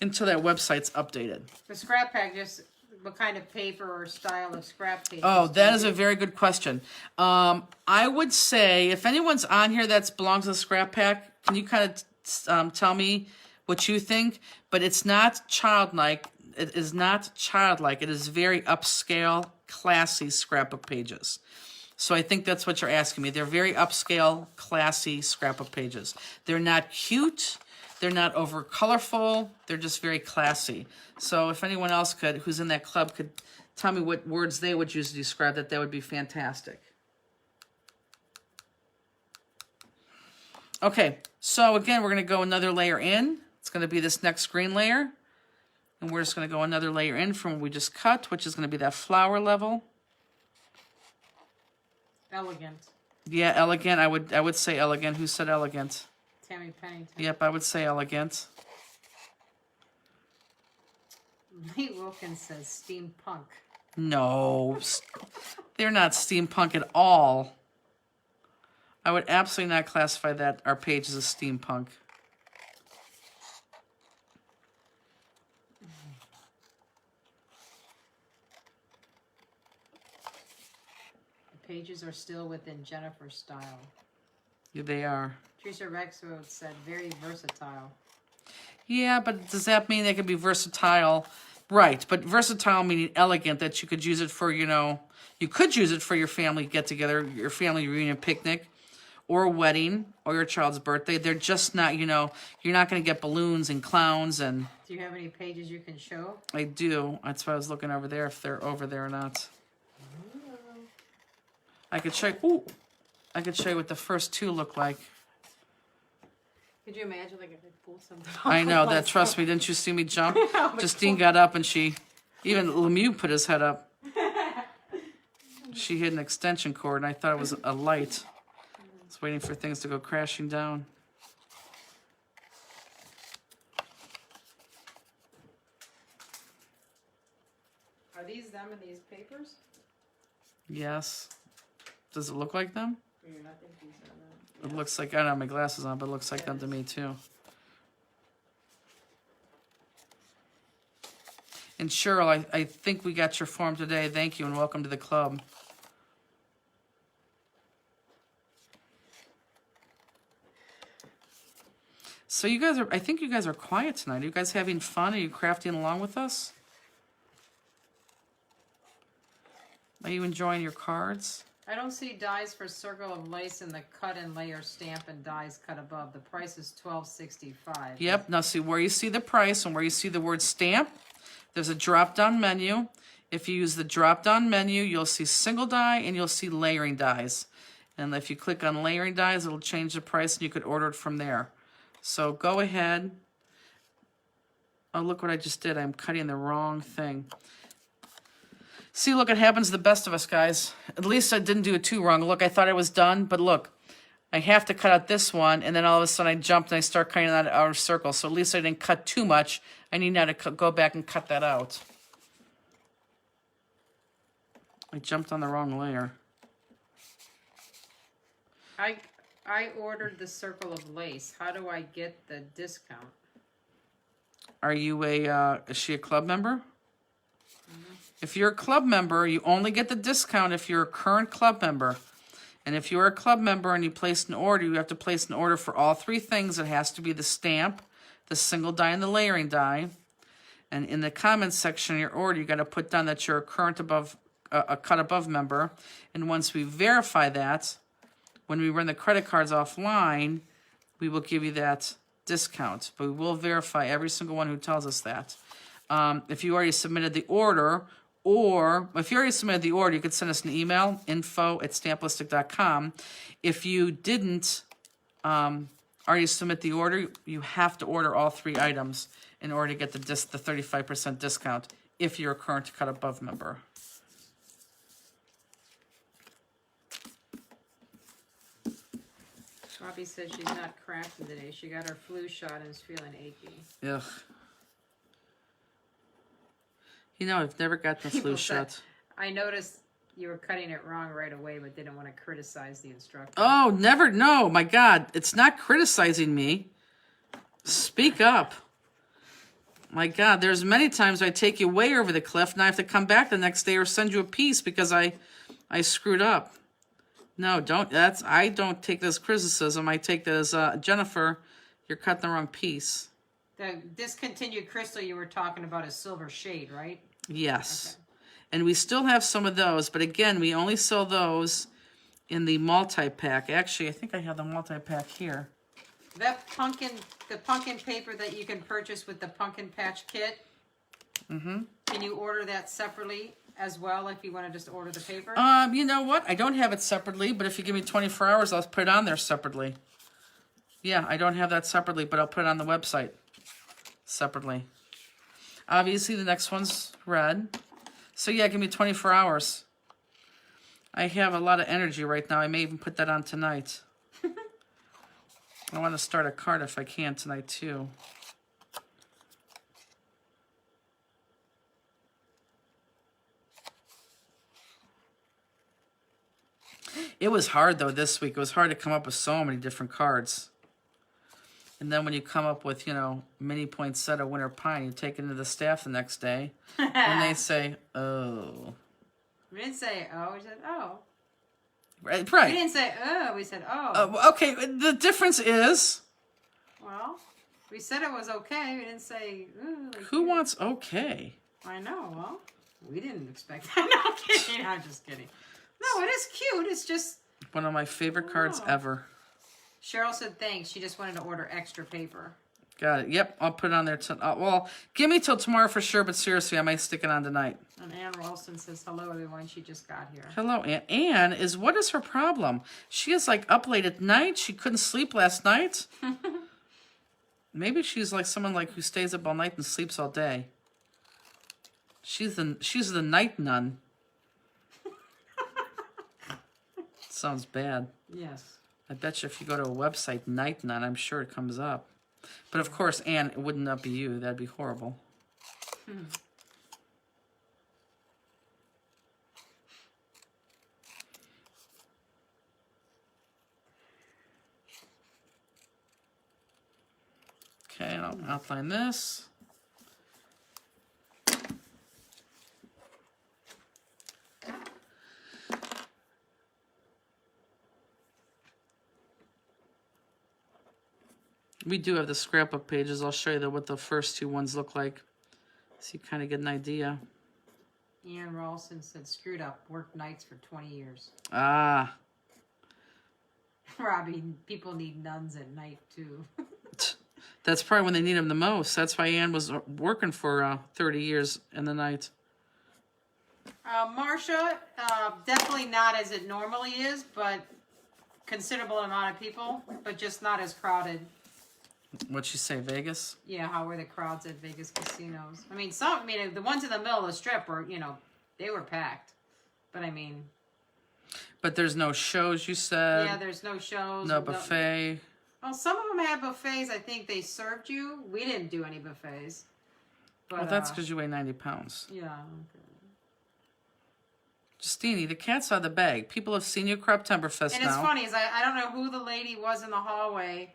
until that website's updated. The scrap pack, just what kind of paper or style of scrap paper? Oh, that is a very good question. I would say if anyone's on here that belongs to the scrap pack, can you kind of tell me what you think? But it's not childlike. It is not childlike. It is very upscale, classy scrapbook pages. So I think that's what you're asking me. They're very upscale, classy scrapbook pages. They're not cute. They're not over colorful. They're just very classy. So if anyone else who's in that club could tell me what words they would use to describe that, that would be fantastic. Okay, so again, we're going to go another layer in. It's going to be this next green layer. And we're just going to go another layer in from what we just cut, which is going to be that flower level. Elegant. Yeah, elegant. I would say elegant. Who said elegant? Tammy Pennington. Yep, I would say elegant. Nate Wilkins says steampunk. No, they're not steampunk at all. I would absolutely not classify that our page as a steampunk. The pages are still within Jennifer's style. Yeah, they are. Teresa Rexwood said very versatile. Yeah, but does that mean they could be versatile? Right, but versatile meaning elegant, that you could use it for, you could use it for your family get-together, your family reunion picnic, or a wedding, or your child's birthday. They're just not, you're not going to get balloons and clowns and... Do you have any pages you can show? I do. That's why I was looking over there, if they're over there or not. I could show you, I could show you what the first two look like. Could you imagine, like, if I pulled something off? I know that. Trust me. Didn't you see me jump? Justine got up and even Lemieux put his head up. She hit an extension cord, and I thought it was a light. I was waiting for things to go crashing down. Are these them in these papers? Yes. Does it look like them? Or you're not thinking these are them? It looks like, I don't have my glasses on, but it looks like them to me too. And Cheryl, I think we got your form today. Thank you and welcome to the club. So you guys I think you guys are quiet tonight. Are you guys having fun? Are you crafting along with us? Are you enjoying your cards? I don't see dies for circle of lace in the cut and layer stamp and dies cut above. The price is $12.65. Yep. Now see where you see the price and where you see the word stamp. There's a drop-down menu. If you use the drop-down menu, you'll see single die and you'll see layering dies. And if you click on layering dies, it'll change the price and you could order it from there. So go ahead. Oh, look what I just did. I'm cutting the wrong thing. See, look, it happens to the best of us, guys. At least I didn't do it too wrong. Look, I thought I was done, but look, I have to cut out this one, and then all of a sudden I jumped and I start cutting that out of circle. So at least I didn't cut too much. I need now to go back and cut that out. I jumped on the wrong layer. I ordered the circle of lace. How do I get the discount? Are you is she a club member? If you're a club member, you only get the discount if you're a current club member. And if you're a club member and you place an order, you have to place an order for all three things. It has to be the stamp, the single die, and the layering die. And in the comments section of your order, you got to put down that you're a current above, a cut above member. And once we verify that, when we run the credit cards offline, we will give you that discount. But we will verify every single one who tells us that. If you already submitted the order, or if you already submitted the order, you could send us an email, info@stamplistic.com. If you didn't already submit the order, you have to order all three items in order to get the 35% discount if you're a current cut above member. Robbie says she's not crafting today. She got her flu shot and is feeling achy. Ugh. You know, I've never gotten the flu People said, shot. I noticed you were cutting it wrong right away, but didn't want to criticize the instructor. Oh, never. No, my God. It's not criticizing me. Speak up. My God, there's many times I take you way over the cliff and I have to come back the next day or send you a piece because I screwed up. No, I don't take this criticism. I take that as, Jennifer, you're cutting the wrong piece. The discontinued crystal you were talking about is Silver Shade, right? Yes. Okay. And we still have some of those, but again, we only sell those in the multi-pack. Actually, I think I have the multi-pack here. The pumpkin paper that you can purchase with the pumpkin patch kit. Mm-hmm. Can you order that separately as well if you want to just order the paper? You know what? I don't have it separately, but if you give me 24 hours, I'll put it on there separately. Yeah, I don't have that separately, but I'll put it on the website separately. Obviously, the next one's red. So yeah, give me 24 hours. I have a lot of energy right now. I may even put that on tonight. I want to start a card if I can tonight too. It was hard though this week. It was hard to come up with so many different cards. And then when you come up with, mini poinsettia winter pine, you take it into the staff the next day. And they say, oh. We didn't say oh, we said oh. Right. We didn't say oh, we said oh. Okay, the difference is... Well, we said it was okay. We didn't say ooh. Who wants okay? I know, well, we didn't expect that. No, I'm kidding. I'm just kidding. No, it is cute. It's just... One of my favorite cards ever. Cheryl said thanks. She just wanted to order extra paper. Got it. Yep, I'll put it on there. Well, give me till tomorrow for sure, but seriously, I might stick it on tonight. And Ann Ralston says, hello, everyone. She just got here. Hello, Ann. Ann what is her problem? She is like up late at night. She couldn't sleep last night. Maybe she's like someone like who stays up all night and sleeps all day. She's the night nun. Sounds bad. Yes. I bet you if you go to a website, Night Nun, I'm sure it comes up. But of course, Anne, it would not be you. That'd be horrible. Okay, and I'll outline this. We do have the scrapbook pages. I'll show you what the first two ones look like, so you kind of get an idea. Ann Ralston said, screwed up. Worked nights for 20 years. Ah. Robbie, people need nuns at night, too. That's probably when they need them the most. That's why Ann was working for 30 years in the night. Marcia, definitely not as it normally is, but considerable amount of people, but just not as crowded. What'd she say, Vegas? Yeah, how were the crowds at Vegas casinos? I mean, the ones in the middle of the strip were, they were packed. But I mean... But there's no shows, you said? Yeah, there's no shows. No buffet. Well, some of them had buffets. I think they served you. We didn't do any buffets. But, Well, that's because you weigh 90 pounds. Yeah, okay. Justini, the cat's out of the bag. People have seen you at Creptemberfest now. And it's funny, is I don't know who the lady was in the hallway.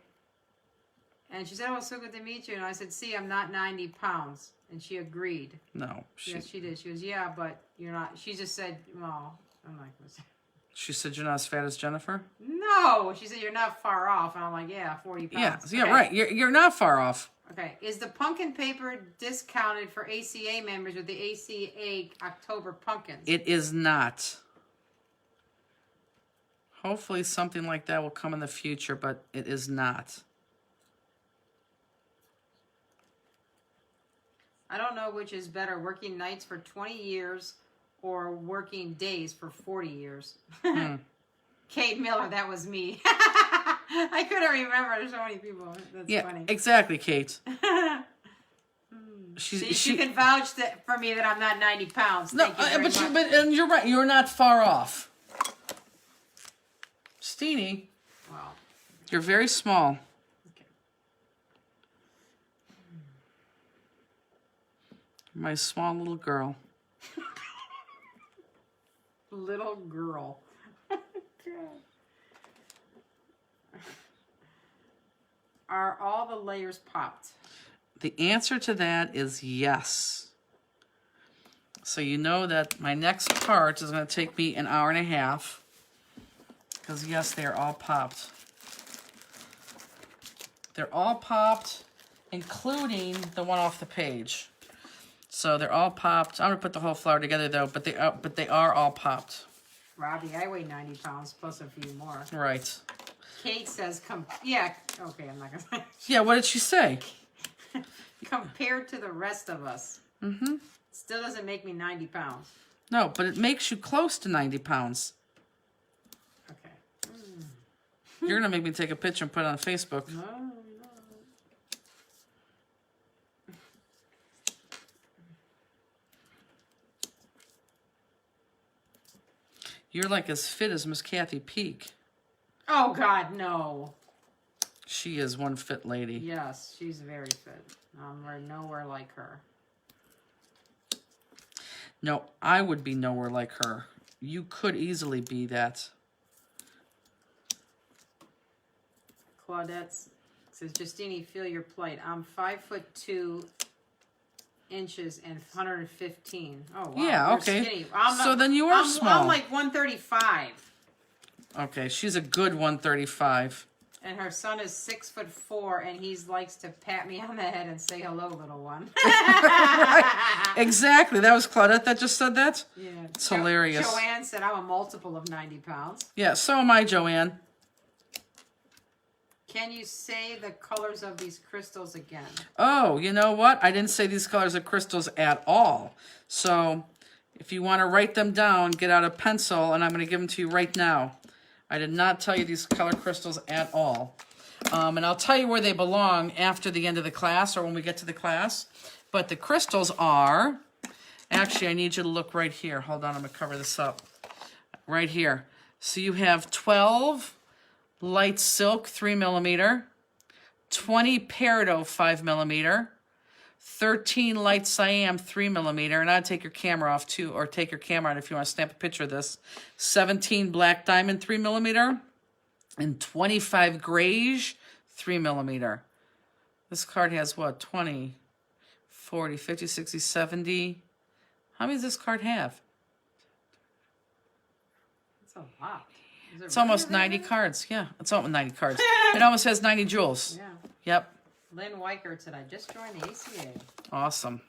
And she said, oh, it's so good to meet you. And I said, see, I'm not 90 pounds. And she agreed. No. Yes, she did. She goes, yeah, but you're not. She just said, well, I'm not going to say. She said you're not as fat as Jennifer? No. She said, you're not far off. And I'm like, yeah, 40 pounds. Yeah, right. You're not far off. Okay. Is the pumpkin paper discounted for ACA members with the ACA October pumpkins? It is not. Hopefully something like that will come in the future, but it is not. I don't know which is better, working nights for 20 years or working days for 40 yees. Kate Miller, that was me. I couldn't remember. There's so many people. That's funny. Exactly, Kate. She can vouch for me that I'm not 90 pounds. No, but you're right. You're not far off. Steenie, wow. You're very small. Okay. My small little girl. Little girl. Are all the layers popped? The answer to that is yes. So you know that my next part is going to take me an hour and a half. Because yes, they are all popped. They're all popped, including the one off the page. So they're all popped. I'm going to put the whole flower together though, but they are all popped. Robbie, I weigh 90 pounds plus a few more. Right. Kate says, yeah, okay, I'm not going to say. Yeah, what did she say? Compared to the rest of us. Mm-hmm. Still doesn't make me 90 pounds. No, but it makes you close to 90 pounds. Okay. You're going to make me take a picture and put it on Facebook. No. You're like as fit as Miss Kathy Peak. Oh, God, no. She is one fit lady. Yes, she's very fit. We're nowhere like her. No, I would be nowhere like her. You could easily be that. Claudette says, Justine, feel your plight. I'm 5'2" and 115. Oh, wow. Yeah, You're okay. skinny. So then you are small. I'm like 135. Okay, she's a good 135. And her son is 6'4", and he likes to pat me on the head and say, hello, little one. Right. Exactly. That was Claudette that just said that? Yeah. It's hilarious. Joanne said, I'm a multiple of 90 pounds. Yeah, so am I, Joanne. Can you say the colors of these crystals again? Oh, you know what? I didn't say these colors of crystals at all. So if you want to write them down, get out a pencil, and I'm going to give them to you right now. I did not tell you these color crystals at all. And I'll tell you where they belong after the end of the class or when we get to the class. But the crystals are... Actually, I need you to look right here. Hold on, I'm going to cover this up. Right here. So you have 12 light silk 3mm, 20 peridot 5mm, 13 light cyan 3mm, and I'd take your camera off too, or take your camera out if you want to snap a picture of this. 17 black diamond 3mm, and 25 greige 3mm. This card has what? 20, 40, 50, 60, 70. How many does this card have? That's a lot. It's almost 90 cards. Yeah, it's almost 90 cards. It almost has 90 jewels. Yeah. Yep. Lynn Weichert said, I just joined the ACA. Awesome.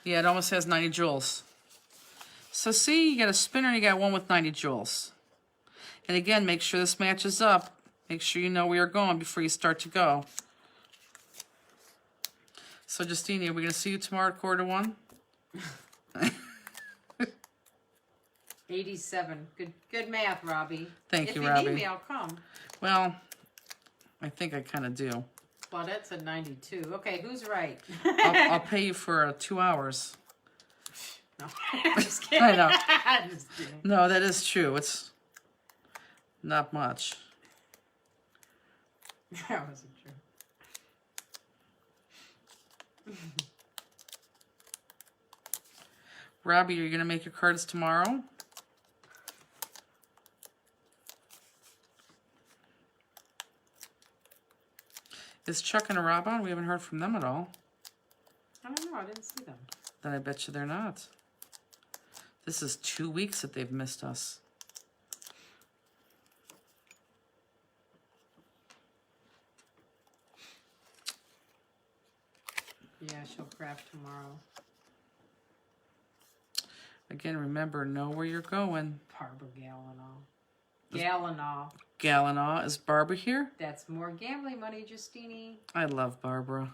Yeah, it almost has 90 jewels. So see, you got a spinner and you got one with 90 jewels. And again, make sure this matches up. Make sure you know where you're going before you start to go. So Justine, are we going to see you tomorrow at 1:45? 87. Good math, Robbie. Thank you, If Robbie. you need me, I'll come. Well, I think I kind of do. Claudette said 92. Okay, who's right? I'll pay you for 2 hours. No, just kidding. I know. Just kidding. No, that is true. It's not much. That wasn't true. Robbie, are you going to make your cards tomorrow? Is Chuck and Rob on? We haven't heard from them at all. I don't know. I didn't see them. Then I bet you they're not. This is 2 weeks that they've missed us. Yeah, she'll craft tomorrow. Again, remember, know where you're going. Barbara Gallinal. Gallinal. Is Barbara here? That's more gambling money, Justini. I love Barbara.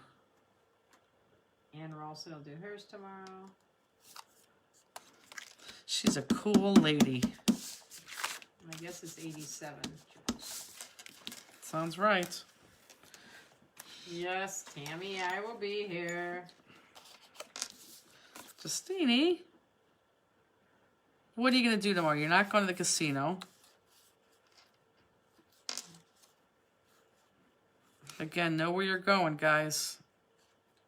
Ann Ralston will do hers tomorrow. She's a cool lady. I guess it's 87. Sounds right. Yes, Tammy, I will be here. Justine, what are you going to do tomorrow? You're not going to the casino. Again, know where you're going, guys.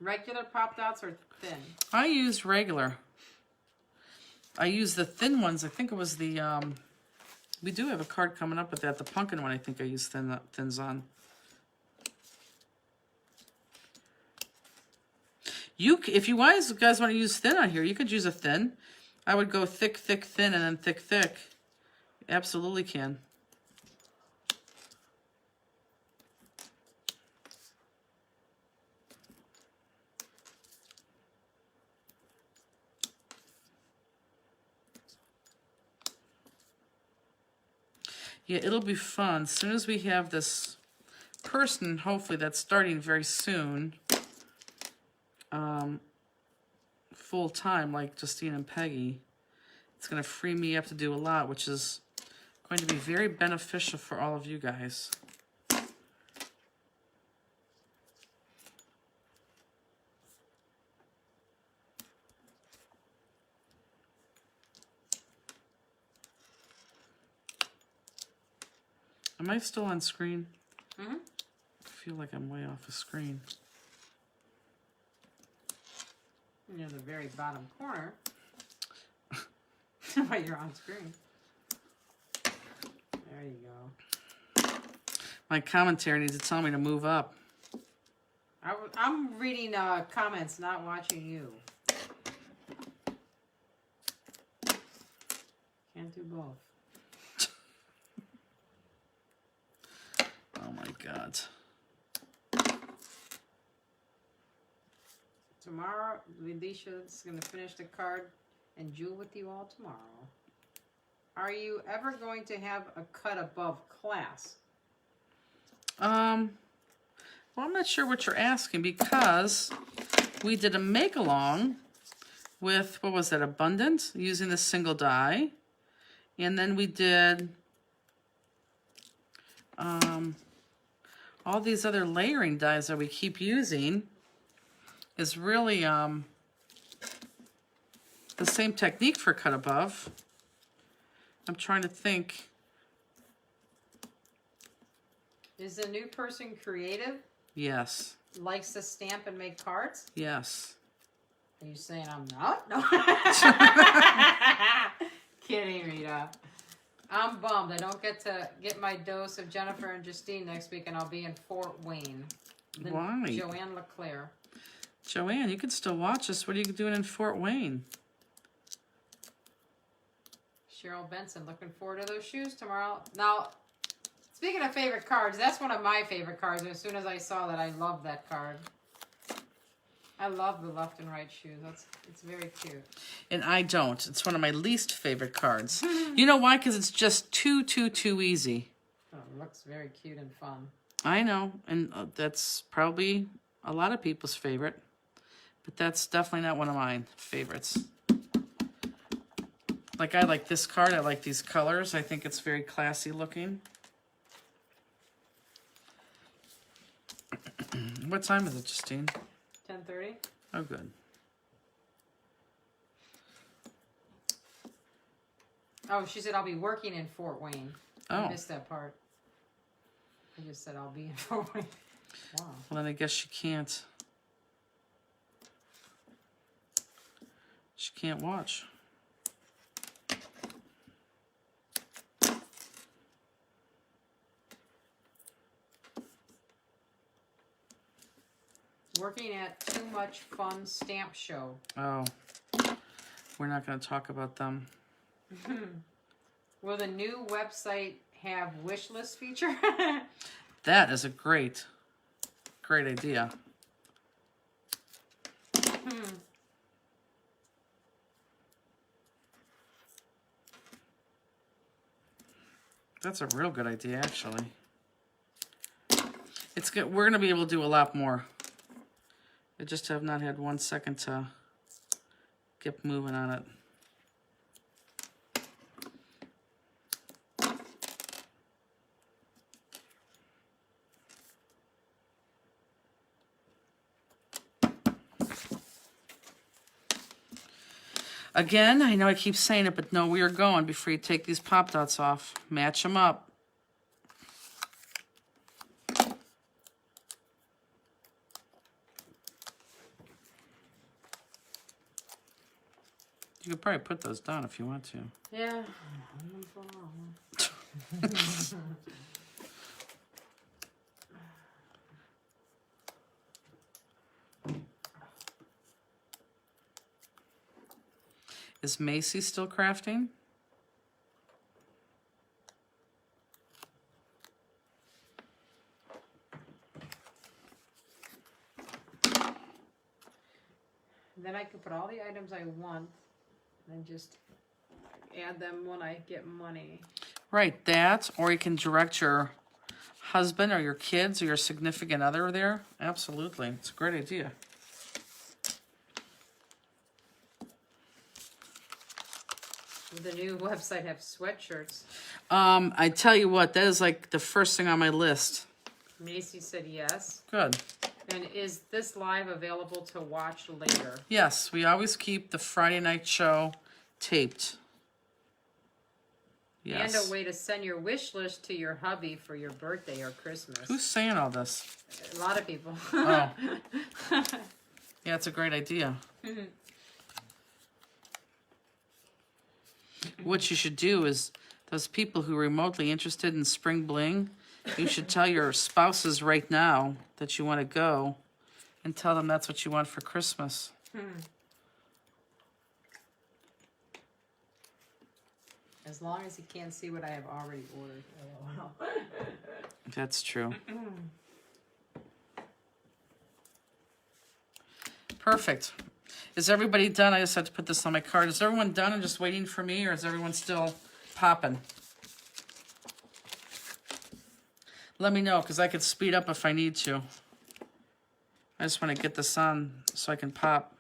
Regular pop dots or thin? I used regular. I use the thin ones. I think it was the, we do have a card coming up with that. The pumpkin one, I think I use thins on. If you guys want to use thin on here, you could use a thin. I would go thick, thick, thin, and then thick, thick. Absolutely can. Yeah, it'll be fun. As soon as we have this person, hopefully that's starting very soon, full time, like Justine and Peggy, it's going to free me up to do a lot, which is going to be very beneficial for all of you guys. Am I still on screen? Mm-hmm. I feel like I'm way off the screen. Near the very bottom corner. While you're on screen. There you go. My commentary needs to tell me to move up. I'm reading comments, not watching you. Can't do both. Oh my God. Tomorrow, Alicia's going to finish the card and jewel with you all tomorrow. Are you ever going to have a cut above class? Well, I'm not sure what you're asking because we did a make-along with, what was that, Abundant, using the single die. And then we did all these other layering dies that we keep using is really the same technique for cut above. I'm trying to think. Is the new person creative? Yes. Likes to stamp and make cards? Yes. Are you saying I'm not? No. Kidding, Rita. I'm bummed. I don't get to get my dose of Jennifer and Justine next week, and I'll be in Fort Wayne. Why? Joanne LeClaire. Joanne, you can still watch us. What are you doing in Fort Wayne? Cheryl Benson, looking forward to those shoes tomorrow. Now, speaking of favorite cards, that's one of my favorite cards. As soon as I saw that, I love that card. I love the left and right shoes. It's very cute. And I don't. It's one of my least favorite cards. You know why? Because it's just too easy. Oh, it looks very cute and fun. I know, and that's probably a lot of people's favorite. But that's definitely not one of my favorites. Like, I like this card. I like these colors. I think it's very classy looking. What time is it, Justine? 10:30. Oh, good. Oh, she said I'll be working in Fort Wayne. Oh. I missed that part. I just said I'll be in Fort Wayne. Wow. Well, then I guess she can't. She can't watch. Working at Too Much Fun Stamp Show. Oh. We're not going to talk about them. Will the new website have wish list feature? That is a great idea. That's a real good idea, actually. It's good. We're going to be able to do a lot more. I just have not had 1 second to get moving on it. Again, I know I keep saying it, but no, we are going before you take these pop dots off. Match them up. You could probably put those down if you want to. Yeah. Is Macy still crafting? Then I can put all the items I want and just add them when I get money. Right, that, or you can direct your husband or your kids or your significant other there. Absolutely, it's a great idea. Will the new website have sweatshirts? I tell you what, that is like the first thing on my list. Macy said yes. Good. And is this live available to watch later? Yes, we always keep the Friday night show taped. Yes. And a way to send your wish list to your hubby for your birthday or Christmas. Who's saying all this? A lot of people. Oh. Yeah, it's a great idea. What you should do is, those people who are remotely interested in spring bling, you should tell your spouses right now that you want to go and tell them that's what you want for Christmas. As long as he can't see what I have already ordered. That's true. Perfect. Is everybody done? I just have to put this on my card. Is everyone done and just waiting for me, or is everyone still popping? Let me know, because I could speed up if I need to. I just want to get this on so I can pop.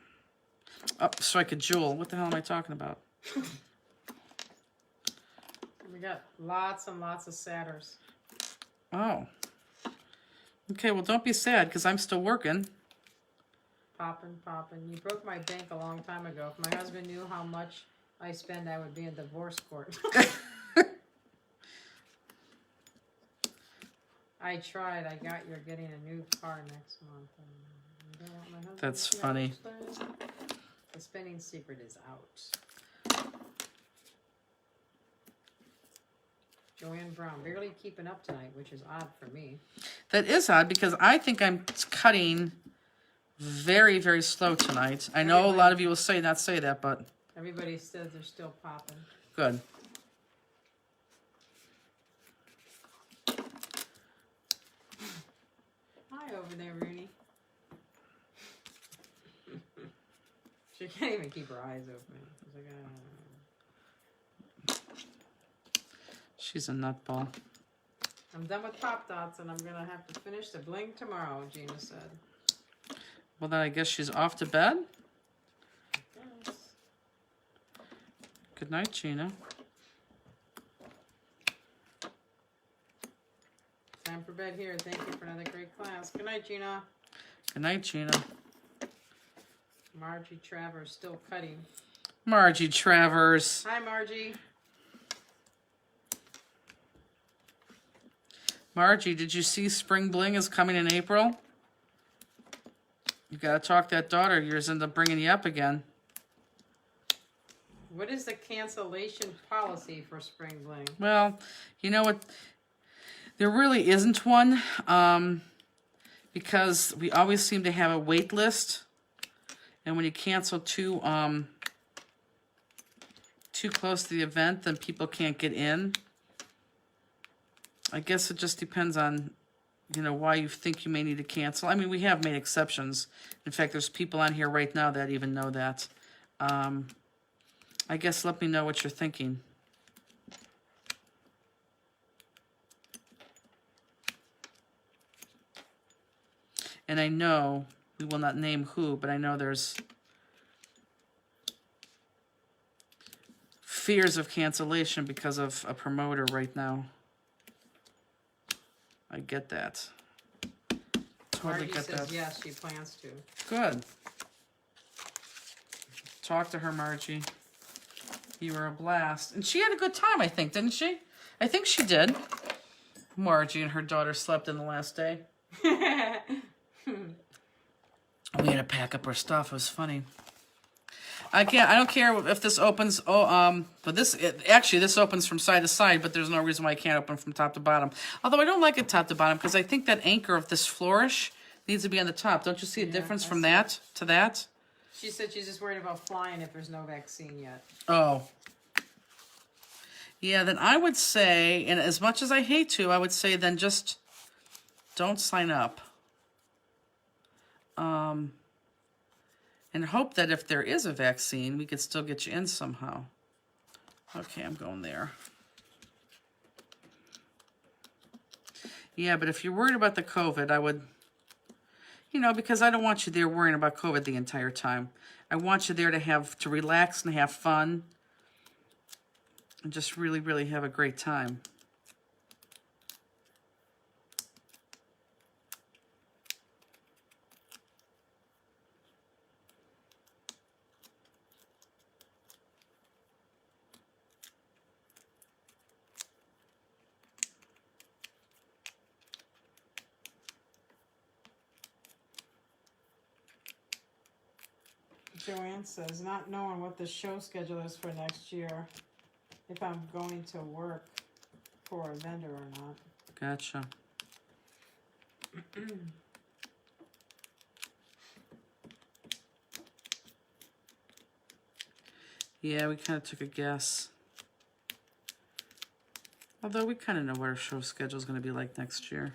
Up so I could jewel. What the hell am I talking about? We got lots and lots of Satyrs. Oh. Okay, well, don't be sad, because I'm still working. Poppin', poppin'. You broke my bank a long time ago. If my husband knew how much I spend, I would be in divorce court. I tried. I got you're getting a new car next month. And I don't want my husband That's to see funny. how much that is. The spending secret is out. Joanne Brown, barely keeping up tonight, which is odd for me. That is odd, because I think I'm cutting very, very slow tonight. I know a lot of you will say that, but Everybody says they're still popping. good. Hi over there, Rooney. She can't even keep her eyes open. She's like, She's a nutball. I'm done with Pop Dots and I'm gonna have to finish the bling tomorrow, Gina said. Well, then I guess she's off to bed. Yes. Good night, Gina. Time for bed here. Thank you for another great class. Good night, Gina. Good night, Gina. Margie Travers still cutting. Margie Travers. Hi, Margie. Margie, did you see Spring Bling is coming in April? You gotta talk that daughter of yours into bringing you up again. What is the cancellation policy for Spring Bling? Well, you know what? There really isn't one, because we always seem to have a wait list, and when you cancel too close to the event, then people can't get in. I guess it just depends on, you know, why you think you may need to cancel. I mean, we have made exceptions. In fact, there's people on here right now that even know that. I guess let me know what you're thinking. And I know, we will not name who, but I know there's fears of cancellation because of a promoter right now. I get that. Totally Margie get says that. yes, she plans to. Good. Talk to her, Margie. You were a blast. And she had a good time, I think, didn't she? I think she did. Margie and her daughter slept in the last day. We had to pack up our stuff. It was funny. I can't. I don't care if this opens. But actually this opens from side to side. But there's no reason why I can't open from top to bottom. Although I don't like it top to bottom because I think that anchor of this flourish needs to be on the top. Don't you see a difference from that to that? She said she's just worried about flying if there's no vaccine yet. Oh. Yeah, then I would say, and as much as I hate to, I would say then just don't sign up. And hope that if there is a vaccine, we could still get you in somehow. Okay, I'm going there. Yeah, but if you're worried about the COVID, I would, because I don't want you there worrying about COVID the entire time. I want you there to relax and have fun and just really, really have a great time. Joanne says, not knowing what the show schedule is for next year, if I'm going to work for a vendor or not. Gotcha. Yeah, we kind of took a guess. Although we kind of know what our show schedule is going to be like next year.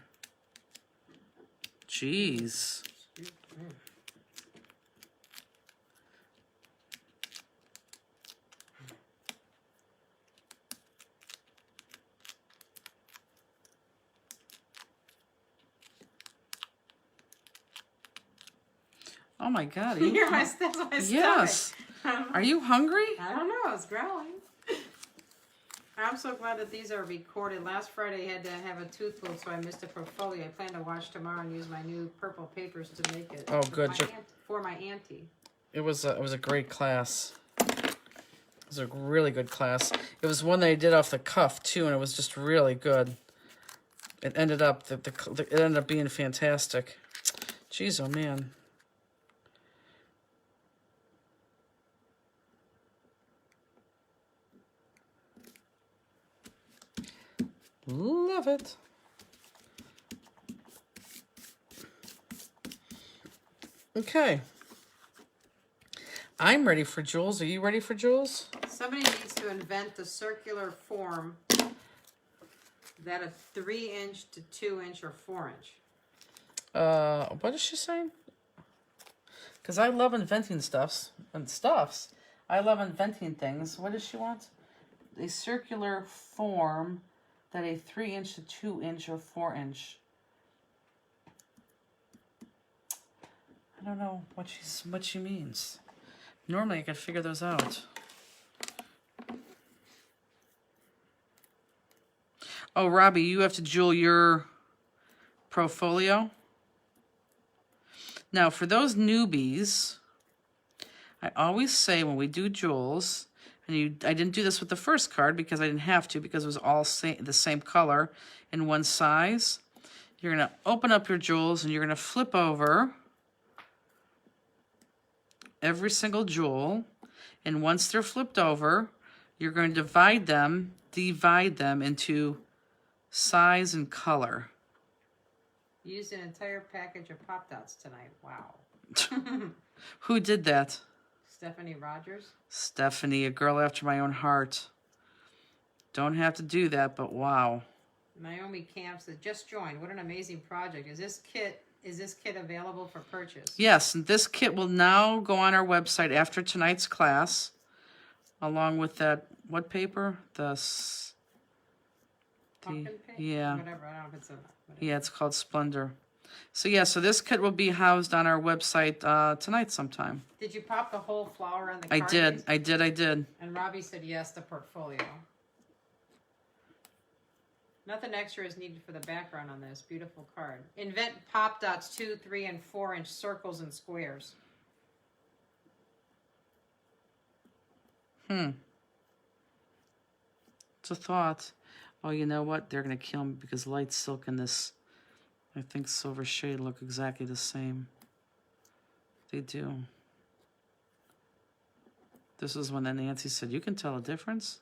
Jeez. Oh my God. Are you That's my yes. Are you hungry? I don't know. It's growling. I'm so glad that these are recorded. Last Friday I had to have a tooth pulled, so I missed a portfolio. I plan to watch tomorrow and use my new purple papers to make it. Oh, good. For my auntie. It was a great class. It was a really good class. It was one that I did off the cuff too, and it was just really good. It ended up it ended up being fantastic. Jeez, oh man. Love it. Okay. I'm ready for Jules. Are you ready for Jules? Somebody needs to invent the circular form that a 3-inch to 2-inch or 4-inch. What is she saying? Because I love inventing stuffs. I love inventing things. What does she want? A circular form that a 3-inch to 2-inch or 4-inch. I don't know what she means. Normally I could figure those out. Oh, Robbie, you have to jewel your portfolio. Now, for those newbies, I always say when we do jewels, and I didn't do this with the first card because I didn't have to, because it was all the same color in one size. You're going to open up your jewels and you're going to flip over every single jewel. And once they're flipped over, you're going to divide them into size and color. Used an entire package of Pop-Dots tonight. Wow. Who did that? Stephanie Rogers. Stephanie, a girl after my own heart. Don't have to do that, but wow. Naomi Camp said, just joined. What an amazing project. Is this kit available for purchase? Yes, and this kit will now go on our website after tonight's class, along with that, what paper? Pumpkin paint? Yeah. Whatever. I don't know if it's Yeah, it's called Splendor. So yeah, so this kit will be housed on our website tonight sometime. Did you pop the whole flower on the I card? did. And Robbie said yes, the portfolio. Nothing extra is needed for the background on this. Beautiful card. Invent Pop-Dots 2, 3, and 4-inch circles and squares. It's a thought. Oh, you know what? They're going to kill me because light silk and this, I think, silver shade look exactly the same. They do. This is when Nancy said, you can tell a difference?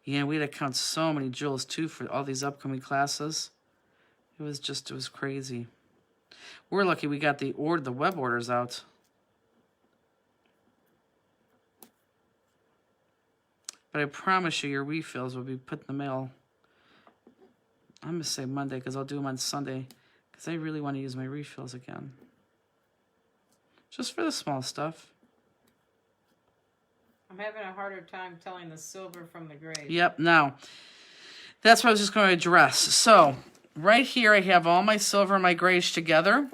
Yeah, we had to count so many jewels, too, for all these upcoming classes. It was crazy. We're lucky we got the web orders out. But I promise you, your refills will be put in the mail. I'm going to say Monday, because I'll do them on Sunday. Because I really want to use my refills again. Just for the small stuff. I'm having a harder time telling the silver from the gray. Yep, now, that's what I was just going to address. So, right here I have all my silver and my grayish together.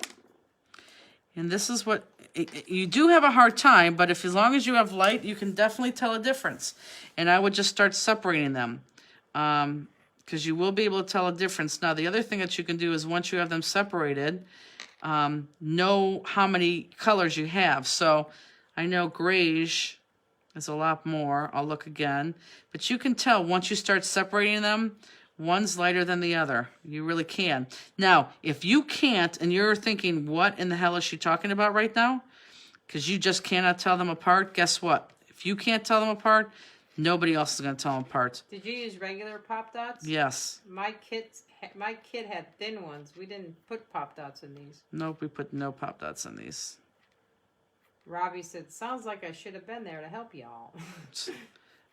And this is what, you do have a hard time, but if as long as you have light, you can definitely tell a difference. And I would just start separating them. Because you will be able to tell a difference. Now, the other thing that you can do is once you have them separated, know how many colors you have. So, I know grayish is a lot more. I'll look again. But you can tell once you start separating them, one's lighter than the other. You really can. Now, if you can't, and you're thinking, what in the hell is she talking about right now? Because you just cannot tell them apart, guess what? If you can't tell them apart, nobody else is going to tell them apart. Did you use regular Pop Dots? Yes. My kid had thin ones. We didn't put Pop Dots in these. Nope, we put no Pop Dots in these. Robbie said, sounds like I should have been there to help y'all.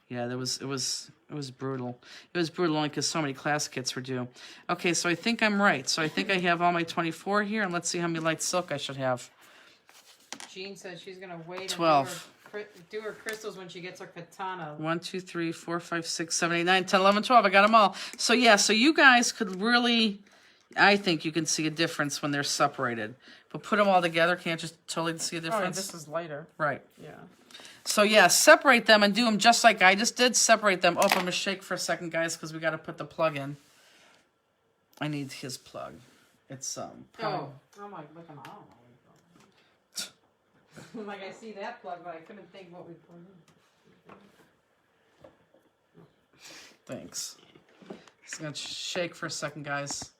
Yeah, it was brutal. It was brutal only because so many class kits were due. Okay, so I think I'm right. So I think I have all my 24 here, and let's see how many light silk I should have. Jean says she's going to wait 12. and do her crystals when she gets her katana. 1, 2, 3, 4, 5, 6, 7, 8, 9, 10, 11, 12. I got them all. So yeah, so you guys could really, I think you can see a difference when they're separated. But put them all together, can't you totally see a difference? Oh, this is lighter. Right. Yeah. So yeah, separate them and do them just like I just did. Separate them. Oh, I'm going to shake for a second, guys, because we got to put the plug in. I need his plug. It's, Oh, I'm like looking, I don't know. Like I see that plug, but I couldn't think what we put in. Thanks. Just going to shake for a second, guys.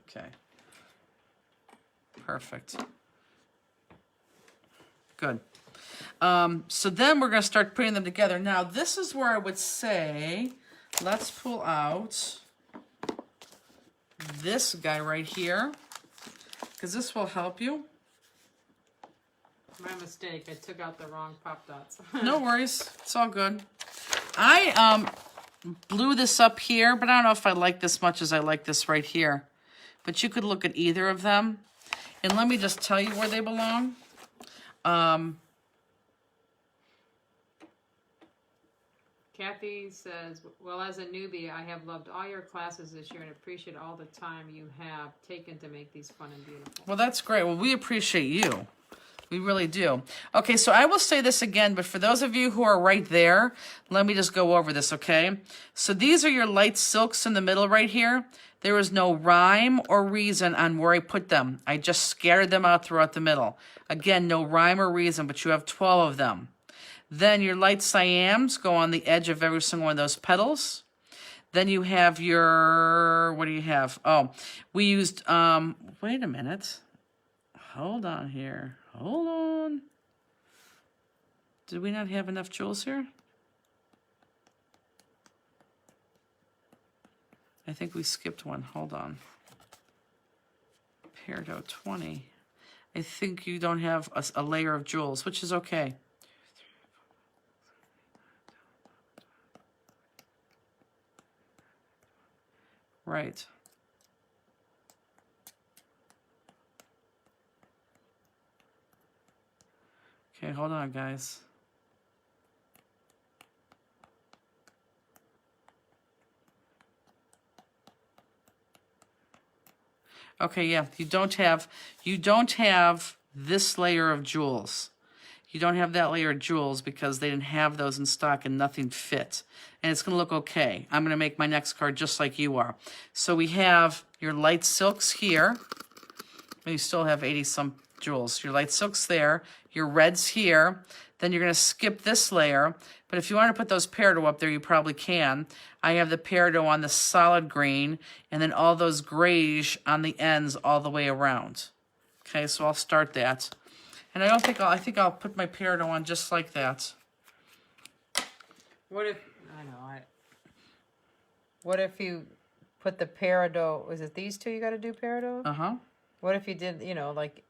Okay. Perfect. Good. So then we're going to start putting them together. Now, this is where I would say, let's pull out this guy right here, because this will help you. My mistake. I took out the wrong Pop Dots. No worries. It's all good. I blew this up here, but I don't know if I like this much as I like this right here. But you could look at either of them. And let me just tell you where they belong. Kathy says, well, as a newbie, I have loved all your classes this year and appreciate all the time you have taken to make these fun and beautiful. Well, that's great. Well, we appreciate you. We really do. Okay, so I will say this again, but for those of you who are right there, let me just go over this, okay? So these are your light silks in the middle right here. There is no rhyme or reason on where I put them. I just scattered them out throughout the middle. Again, no rhyme or reason, but you have 12 of them. Then your light cyams go on the edge of every single one of those petals. Then you have your, what do you have? Oh, we used, wait a minute. Hold on here. Hold on. Did we not have enough jewels here? I think we skipped one. Hold on. Peridot 20. I think you don't have a layer of jewels, which is okay. Right. Okay, hold on, guys. Okay, yeah, you don't have this layer of jewels. You don't have that layer of jewels because they didn't have those in stock and nothing fit. And it's going to look okay. I'm going to make my next card just like you are. So we have your light silks here. You still have 80-some jewels. Your light silks there. Your reds here. then you're going to skip this layer. But if you want to put those peridot up there, you probably can. I have the peridot on the solid green, and then all those grayish on the ends all the way around. Okay, so I'll start that. And I think I'll put my peridot on just like that. What if, what if you put the peridot, was it these two you got to do peridot? Uh-huh. What if you did, like...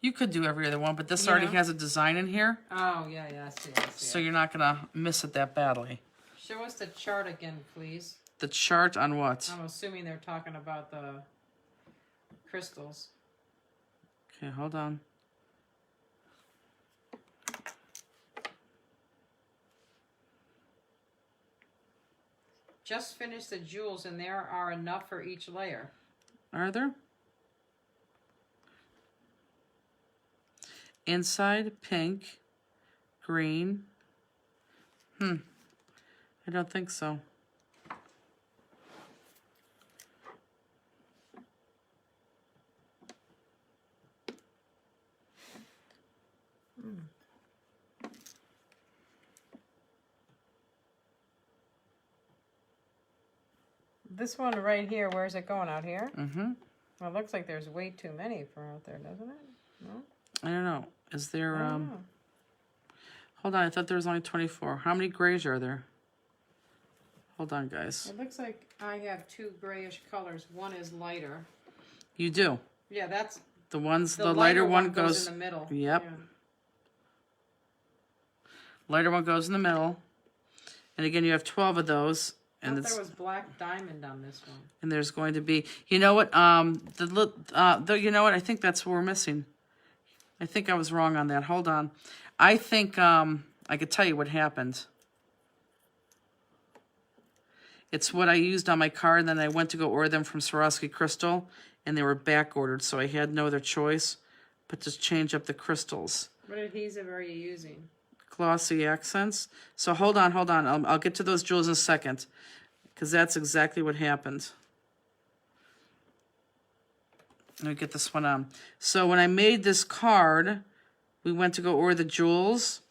You could do every other one, but this You already know? has a design in here, Oh, yeah, I see. so you're not going to miss it that badly. Show us the chart again, please. The chart on what? I'm assuming they're talking about the crystals. Okay, hold on. Just finished the jewels, and there are enough for each layer. Are there? Inside, pink, green. I don't think so. This one right here, where's it going, out here? Mm-hmm. Well, it looks like there's way too many for out there, doesn't it? No? I don't know. Is there, I don't know. hold on, I thought there was only 24. How many grays are there? Hold on, guys. It looks like I have two grayish colors. One is lighter. You do. Yeah, that's... The lighter one goes in the middle. Yep. Yeah. Lighter one goes in the middle. And again, you have 12 of those. And And there was black diamond on this one. And there's going to be, you know what? You know what? I think that's what we're missing. I think I was wrong on that. Hold on. I think I could tell you what happened. It's what I used on my card, and then I went to go order them from Swarovski Crystal, and they were back ordered, so I had no other choice but to change up the crystals. What adhesive are you using? Glossy accents. So hold on. I'll get to those jewels in a second, because that's exactly what happened. Let me get this one on. So when I made this card, we went to go order the jewels,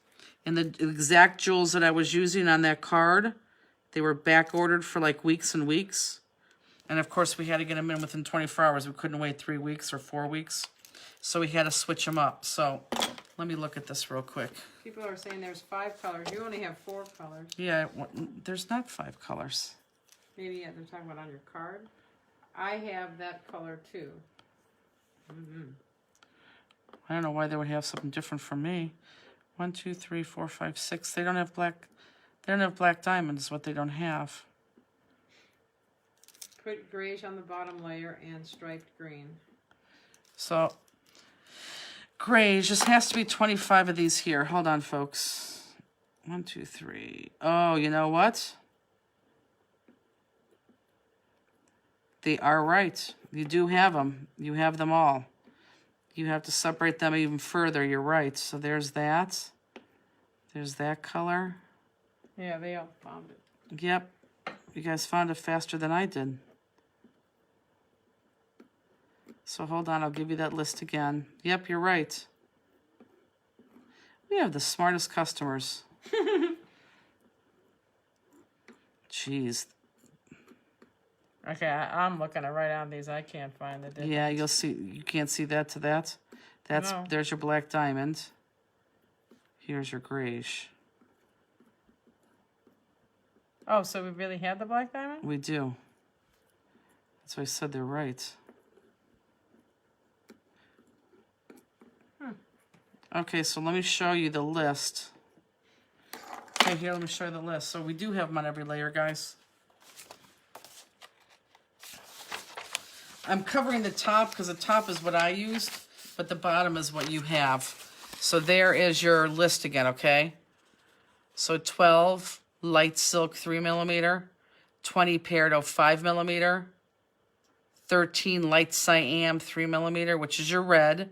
and the exact jewels that I was using on that card, they were back ordered for like weeks and weeks. And of course, we had to get them in within 24 hours. We couldn't wait 3 weeks or 4 weeks. So we had to switch them up. So let me look at this real quick. People are saying there's 5 colors. You only have 4 colors. Yeah, there's not 5 colors. Maybe they're talking about on your card. I have that color too. I don't know why they would have something different from me. 1, 2, 3, 4, 5, 6. They don't have black. They don't have black diamonds. Is what they don't have. Put grayish on the bottom layer and striped green. So grayish just has to be 25 of these here. Hold on, folks. 1, 2, 3. Oh, you know what? They are right. You do have them. You have them all. You have to separate them even further. You're right. So there's that. There's that color. Yeah, they all found it. Yep. You guys found it faster than I did. So hold on. I'll give you that list again. Yep, you're right. We have the smartest customers. Jeez. Okay, I'm looking at right on these. I can't find the difference. Yeah, you'll see. You can't see that to that. No. There's your black diamond. Here's your grayish. Oh, so we really have the black diamond? We do. That's why I said they're right. Okay, so let me show you the list. Okay, here, let me show you the list. So we do have them on every layer, guys. I'm covering the top because the top is what I used, but the bottom is what you have. So there is your list again, okay? So 12 light silk 3mm, 20 peridot 5mm, 13 light cyan 3mm, which is your red,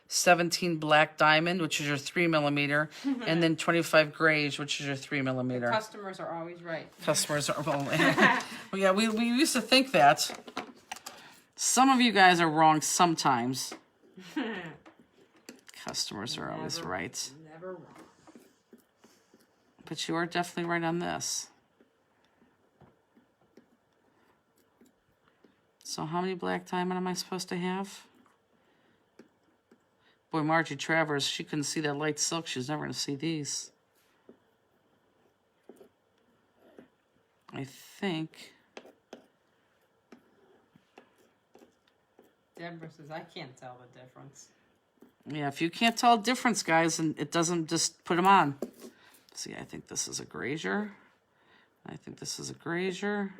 17 black diamond, which is your 3mm, and then 25 grayish, which is your 3mm. Customers are always right. Customers are, well, yeah, we used to think that. Some of you guys are wrong sometimes. Customers are always Never- right. Never wrong. But you are definitely right on this. So how many black diamond am I supposed to have? Boy, Margie Travers, she couldn't see that light silk. She's never going to see these. I think. Deborah says, I can't tell the difference. Yeah, if you can't tell a difference, guys, and it doesn't, just put them on. See, I think this is a grazier. I think this is a grazier.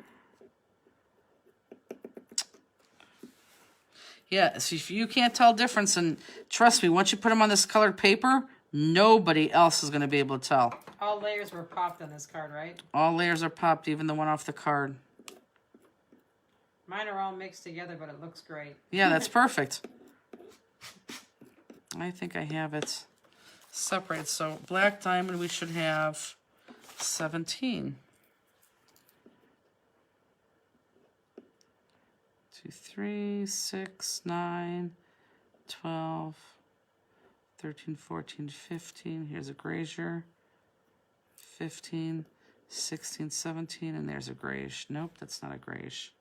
Yeah, so if you can't tell difference, and trust me, once you put them on this colored paper, nobody else is going to be able to tell. All layers were popped on this card, right? All layers are popped, even the one off the card. Mine are all mixed together, but it looks great. Yeah, that's perfect. I think I have it separated. So black diamond, we should have 17. 2, 3, 6, 9, 12, 13, 14, 15. Here's a grazier. 15, 16, 17, and there's a grayish. Nope, that's not a grayish.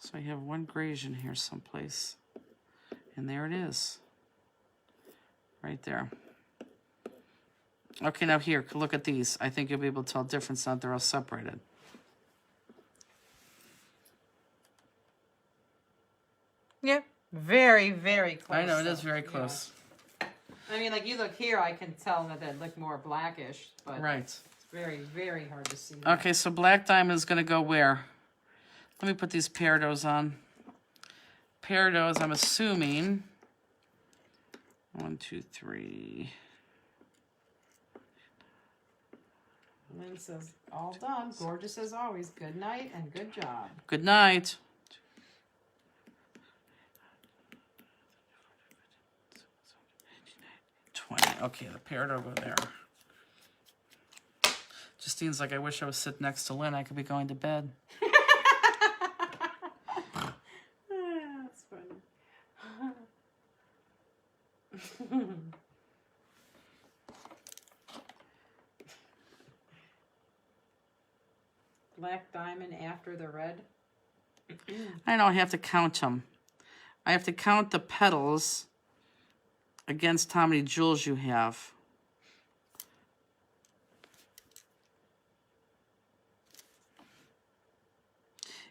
So I have one grayish in here someplace. And there it is. Right there. Okay, now here, look at these. I think you'll be able to tell the difference now that they're all separated. Yeah. Very, very close. I know, it is though. very Yeah. close. I mean, like you look here, I can tell that they look more blackish, but Right. it's very, very hard to see. That. Okay, so black diamond is going to go where? Let me put these peridot on. Peridot, I'm assuming. 1, 2, 3. Lynn says, all done. Gorgeous as always. Good night and good job. Good night. Okay, the peridot go there. Just seems like I wish I was sitting next to Lynn. I could be going to bed. That's funny. Black diamond after the red. I know, I have to count them. I have to count the petals against how many jewels you have.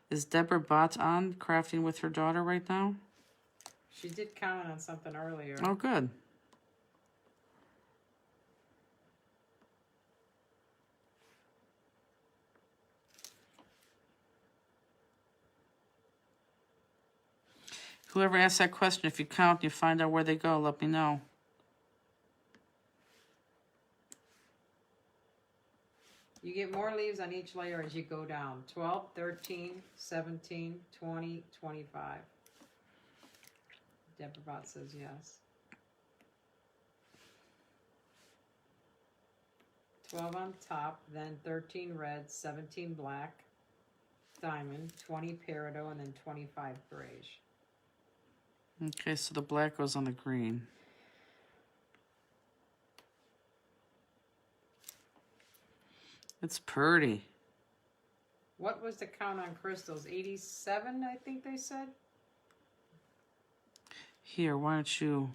Is Deborah Bott on crafting with her daughter right now? She did comment on something earlier. Oh, good. Whoever asked that question, if you count and you find out where they go, let me know. You get more leaves on each layer as you go down. 12, 13, 17, 20, 25. Deborah Bott says yes. 12 on top, then 13 red, 17 black, diamond, 20 peridot, and then 25 beige. Okay, so the black goes on the green. It's pretty. What was the count on crystals? 87, I think they said? Here, why don't you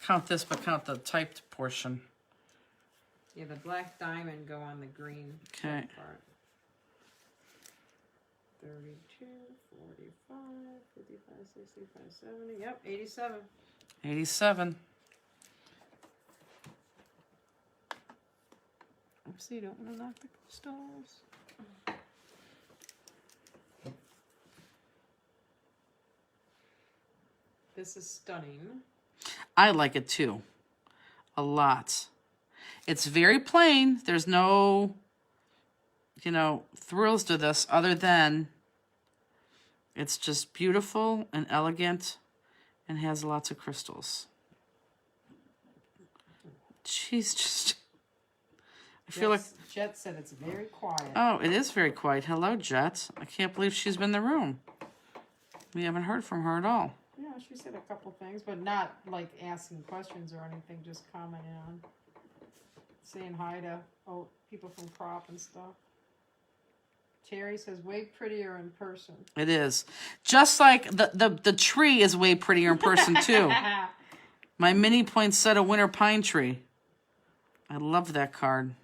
count this, but count the typed portion. Yeah, the black diamond go on the green Okay. part. 32, 45, 55, 65, 70. Yep, 87. 87. Oopsie, don't want to knock the crystals. This is stunning. I like it too. A lot. It's very plain. There's no, thrills to this other than it's just beautiful and elegant and has lots of crystals. She's just, I feel like, Jet said it's very quiet. oh, it is very quiet. Hello, Jet. I can't believe she's been in the room. We haven't heard from her at all. Yeah, she said a couple things, but not like asking questions or anything, just commenting on. Saying hi to people from Crop and stuff. Terry says, way prettier in person. It is. Just like the tree is way prettier in person, too. My mini poinsettia winter pine tree. I love that card.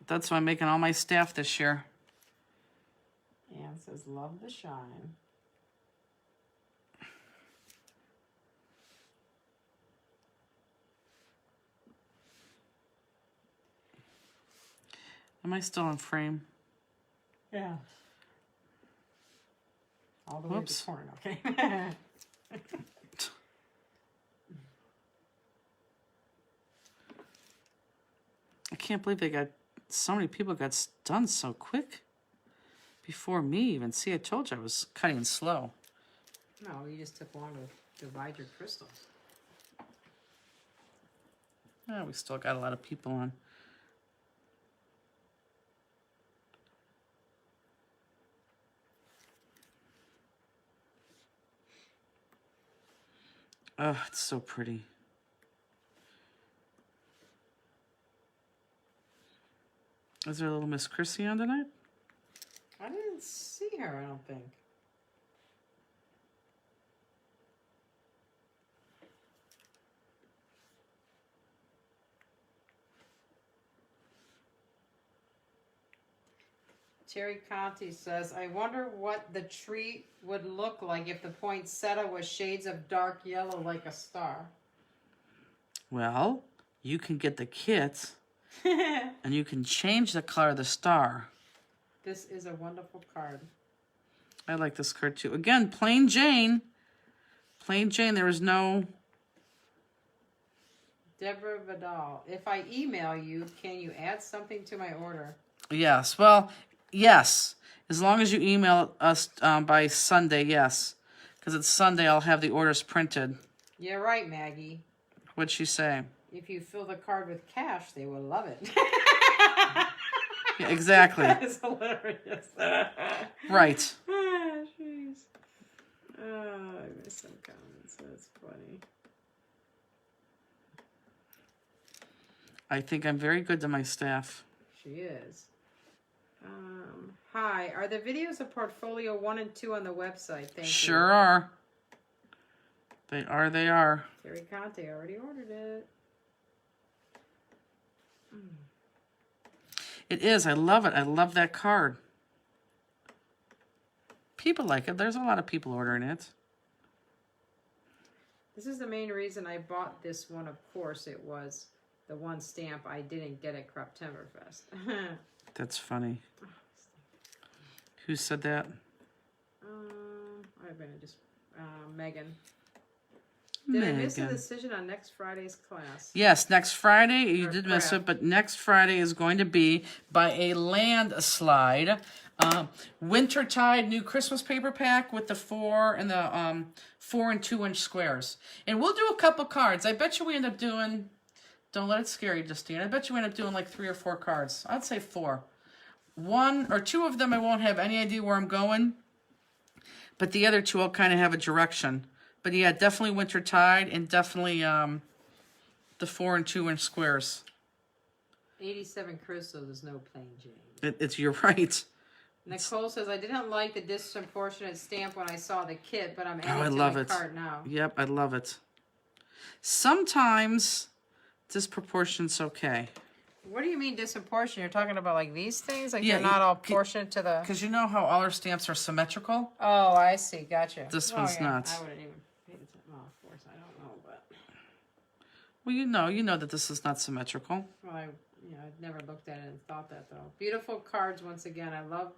That's why I'm making all my staff this year. Ann says, love the shine. Am I still in frame? Yeah. All the way to Whoops. the corner, okay. I can't believe they got so many people got done so quick. Before me even. See, I told you I was cutting slow. No, you just took long to divide your crystals. Oh, we still got a lot of people on. Oh, it's so pretty. Is there a little Miss Chrissy on tonight? I didn't see her, I don't think. Terry Conti says, I wonder what the tree would look like if the poinsettia was shades of dark yellow like a star. Well, you can get the kit and you can change the color of the star. This is a wonderful card. I like this card too. Again, plain Jane. Plain Jane, there is no... Deborah Vidal, if I email you, can you add something to my order? Yes, well, yes. As long as you email us by Sunday, yes. Because it's Sunday, I'll have the orders printed. Yeah, right, Maggie. What'd she say? If you fill the card with cash, they will love it. Yeah, exactly. That is hilarious. Right. Ah, jeez. Oh, I missed some comments. That's funny. I think I'm very good to my staff. She is. Hi, are the videos of Portfolio 1 and 2 on the website? Thank you. Sure are. They are, they are. Terry Conte already ordered it. It is. I love it. I love that card. People like it. There's a lot of people ordering it. This is the main reason I bought this one. Of course, it was the one stamp I didn't get at Croptoberfest. That's funny. Who said that? I've been just Megan. Did I miss a Megan. decision on next Friday's class? Yes, next Friday, you Or did miss craft. it, but next Friday is going to be by a landslide. Wintertide new Christmas paper pack with the 4 and 2-inch squares. And we'll do a couple cards. I bet you we end up doing, don't let it scare you, Justine. I bet you we end up doing like 3 or 4 cards. I'd say 4. 1 or 2 of them I won't have any idea where I'm going. But the other 2 I'll kind of have a direction. But yeah, definitely Wintertide and definitely the 4 and 2-inch squares. 87 crystals is no plain Jane. You're right. Nicole says, I didn't like the disproportionate stamp when I saw the kit, but I'm Oh, adding I to love my it. cart now. Yep, I love it. Sometimes disproportionat's okay. What do you mean disproportionate? You're talking about like these things? Like Yeah, they're not all you- proportionate to the... Because you know how all our stamps are symmetrical? Oh, I see. Gotcha. This Oh, one's yeah. not. I wouldn't even pay attention. Well, of course, I don't know, but... Well, you know that this is not symmetrical. Well, I've never looked at it and thought that, though. Beautiful cards, once again. I love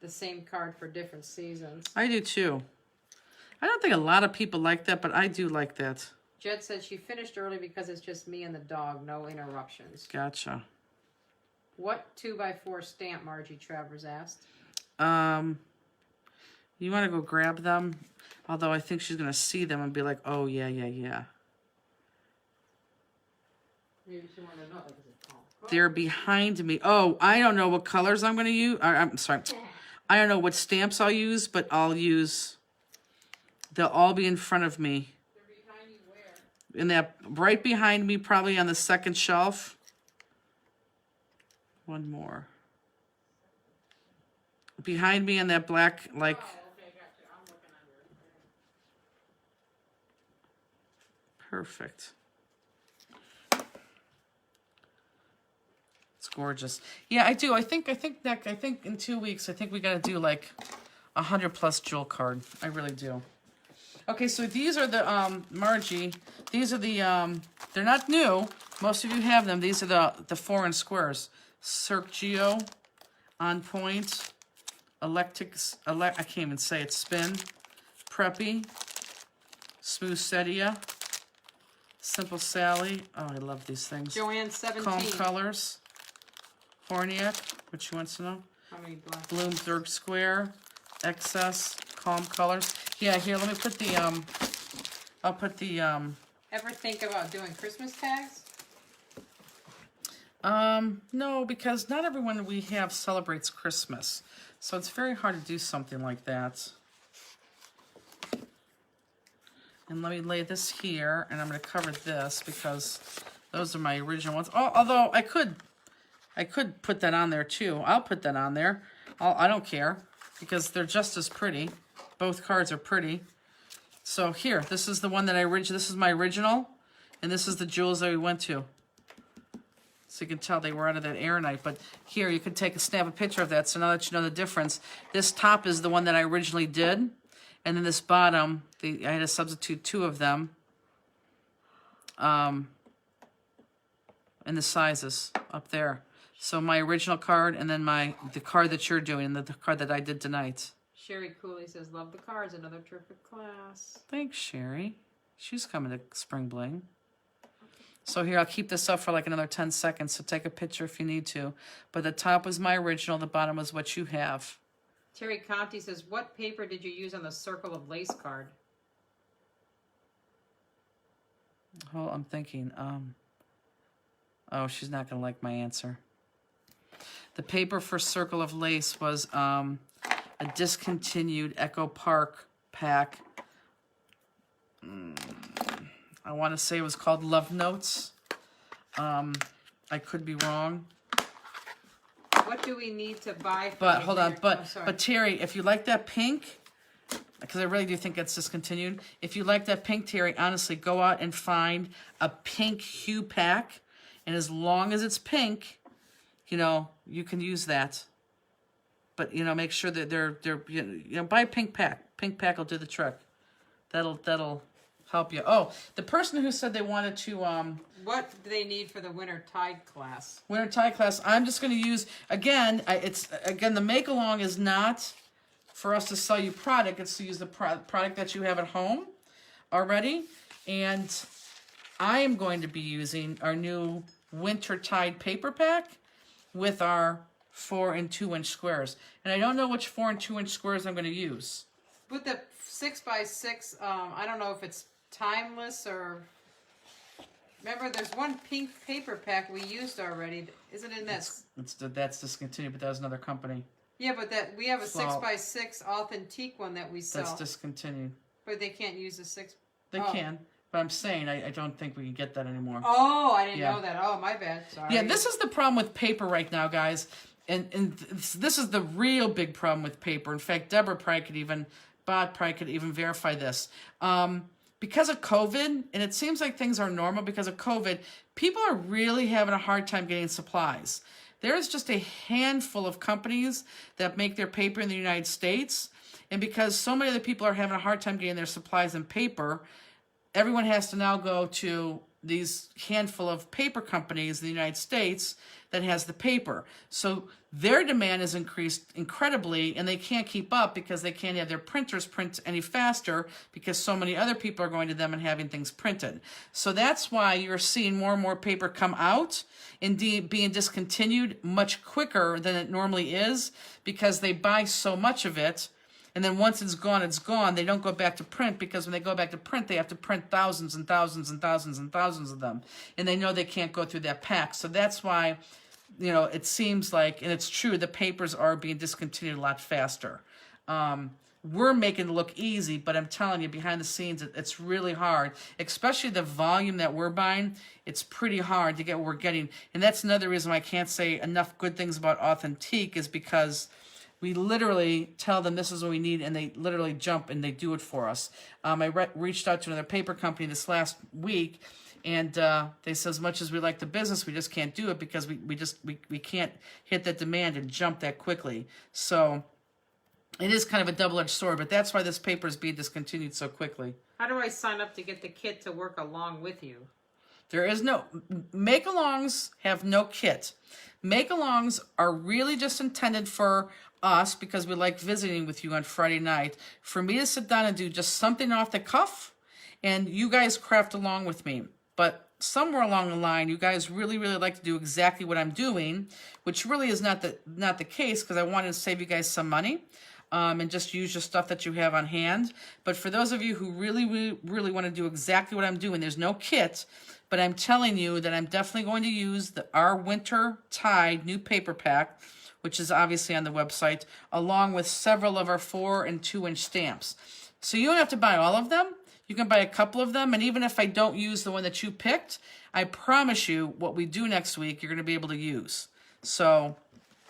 the same card for different seasons. I do too. I don't think a lot of people like that, but I do like that. Jet said she finished early because it's just me and the dog. No interruptions. Gotcha. What 2x4 stamp, Margie Travers asked? You want to go grab them? Although I think she's going to see them and be like, oh, yeah. Maybe she wanted to know because it's called. They're behind me. Oh, I don't know what colors I'm going to use. I'm sorry. I don't know what stamps I'll use, but they'll all be in front of me. They're behind you where? In that, right behind me, probably on the second shelf. One more. Behind me in that black, like, Oh, okay, gotcha. I'm looking under it. perfect. It's gorgeous. Yeah, I do. I think in 2 weeks, I think we got to do like 100+ jewel card. I really do. Okay, so these are the, Margie, these are the, they're not new. Most of you have them. These are the 4-inch squares. Sergio, On Point, I can't even say it, Spin, Preppy, Smooth Setia, Simple Sally. Oh, I love these things. Joanne 17. Calm Colors, Horniak, what she wants to know. How many black? Bloomsburg Square, Excess, Calm Colors. Yeah, here, let me put the, I'll put the, Ever think about doing Christmas tags? no, because not everyone we have celebrates Christmas. So it's very hard to do something like that. And let me lay this here, and I'm going to cover this because those are my original ones. Oh, although I could put that on there too. I'll put that on there. I don't care because they're just as pretty. Both cards are pretty. So here, this is the one that this is my original, and this is the jewels that we went to. So you can tell they were out of that air night. But here, you could snap a picture of that, so now that you know the difference. This top is the one that I originally did. And then this bottom, I had to substitute 2 of them. And the sizes up there. So my original card, and then the card that you're doing, and the card that I did tonight. Sherry Cooley says, love the cards. Another terrific class. Thanks, Sherry. She's coming to Spring Bling. So here, I'll keep this up for like another 10 seconds, so take a picture if you need to. But the top was my original, the bottom was what you have. Terry Conti says, what paper did you use on the Circle of Lace card? Oh, I'm thinking, oh, she's not going to like my answer. The paper for Circle of Lace was a discontinued Echo Park pack. I want to say it was called Love Notes. I could be wrong. What do we need to buy? But hold on, but Terry, if you like that pink, because I really do think it's discontinued. If you like that pink, Terry, honestly, go out and find a pink hue pack, and as long as it's pink, you know, you can use that. But you know, make sure that they're buy a pink pack. Pink pack will do the trick. That'll help you. Oh, the person who said they wanted to what do they need for the Winter Tide class? Winter Tide class, I'm just going to use again, the make along is not for us to sell you product, it's to use the product that you have at home already. And I am going to be using our new Winter Tide paper pack with our 4 and 2 inch squares. And I don't know which 4 and 2 inch squares I'm going to use. With the 6x6, I don't know if it's timeless or... Remember, there's one pink paper pack we used already. Isn't it in that? That's discontinued, but that was another company. Yeah, but we have a 6x6 authentique one that we sell. That's discontinued. But they can't use the 6. They can, but I'm saying I don't think we can get that anymore. Oh, I didn't know that. Oh, my bad. Sorry. Yeah, this is the problem with paper right now, guys. And this is the real big problem with paper. In fact, Deborah probably could even verify this. Because of COVID, and it seems like things are normal because of COVID, people are really having a hard time getting supplies. There's just a handful of companies that make their paper in the United States. And because so many other people are having a hard time getting their supplies in paper, everyone has to now go to these handful of paper companies in the United States that has the paper. So their demand is increased incredibly, and they can't keep up because they can't have their printers print any faster because so many other people are going to them and having things printed. So that's why you're seeing more and more paper come out and being discontinued much quicker than it normally is because they buy so much of it. And then once it's gone, it's gone. They don't go back to print because when they go back to print, they have to print thousands and thousands and thousands and thousands of them. And they know they can't go through that pack. So that's why you know, it seems like, and it's true, the papers are being discontinued a lot faster. We're making it look easy, but I'm telling you, behind the scenes, it's really hard, especially the volume that we're buying. It's pretty hard to get what we're getting. And that's another reason why I can't say enough good things about Authentique, is because we literally tell them this is what we need, and they literally jump and they do it for us. I reached out to another paper company this last week, and they said, as much as we like the business, we just can't do it because we can't hit that demand and jump that quickly. So it is kind of a double-edged sword, but that's why this paper is being discontinued so quickly. How do I sign up to get the kit to work along with you? There is no, make-alongs have no kit. Make-alongs are really just intended for us, because we like visiting with you on Friday night, for me to sit down and do just something off the cuff, and you guys craft along with me. But somewhere along the line, you guys really, really like to do exactly what I'm doing, which really is not the case, because I wanted to save you guys some money. And just use your stuff that you have on hand. But for those of you who really, really, really want to do exactly what I'm doing, there's no kit, but I'm telling you that I'm definitely going to use our Winter Tide new paper pack, which is obviously on the website, along with several of our 4- and 2-inch stamps. So you don't have to buy all of them. You can buy a couple of them, and even if I don't use the one that you picked, I promise you what we do next week, you're going to be able to use. So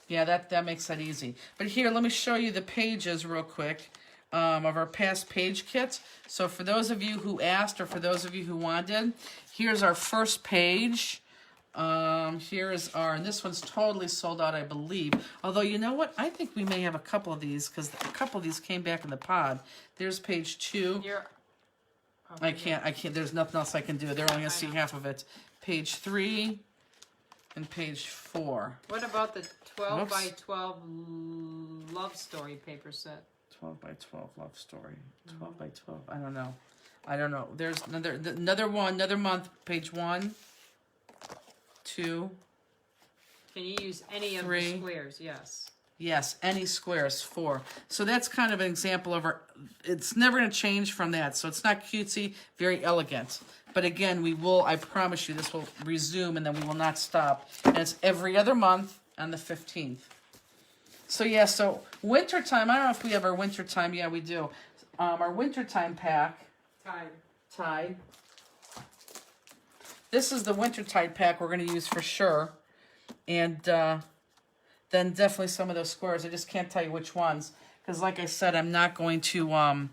yeah, that makes that easy. But here, let me show you the pages real quick of our past page kits. So for those of you who asked, or for those of you who wanted, here's our first page. Here is and this one's totally sold out, I believe. Although, you know what? I think we may have a couple of these, because a couple of these came back in the pod. There's page 2. I can't, there's nothing else I can do. They're only going to see half of it. Page 3. And page 4. What about the 12 Whoops. by 12 love story paper set? 12 by 12 love story. 12 by 12. I don't know. There's another one, another month. Page 1, 2. Can you use any of 3. the squares? Yes. Yes, any squares, 4. So that's kind of an example of it's never going to change from that. So it's not cutesy, very elegant. But again, I promise you, this will resume, and then we will not stop. And it's every other month on the 15th. So yeah, so wintertime, I don't know if we have our wintertime. Yeah, we do. Our wintertime pack. Tide. This is the Wintertide pack we're going to use for sure. And then definitely some of those squares. I just can't tell you which ones. Because like I said, I'm not going to, I'm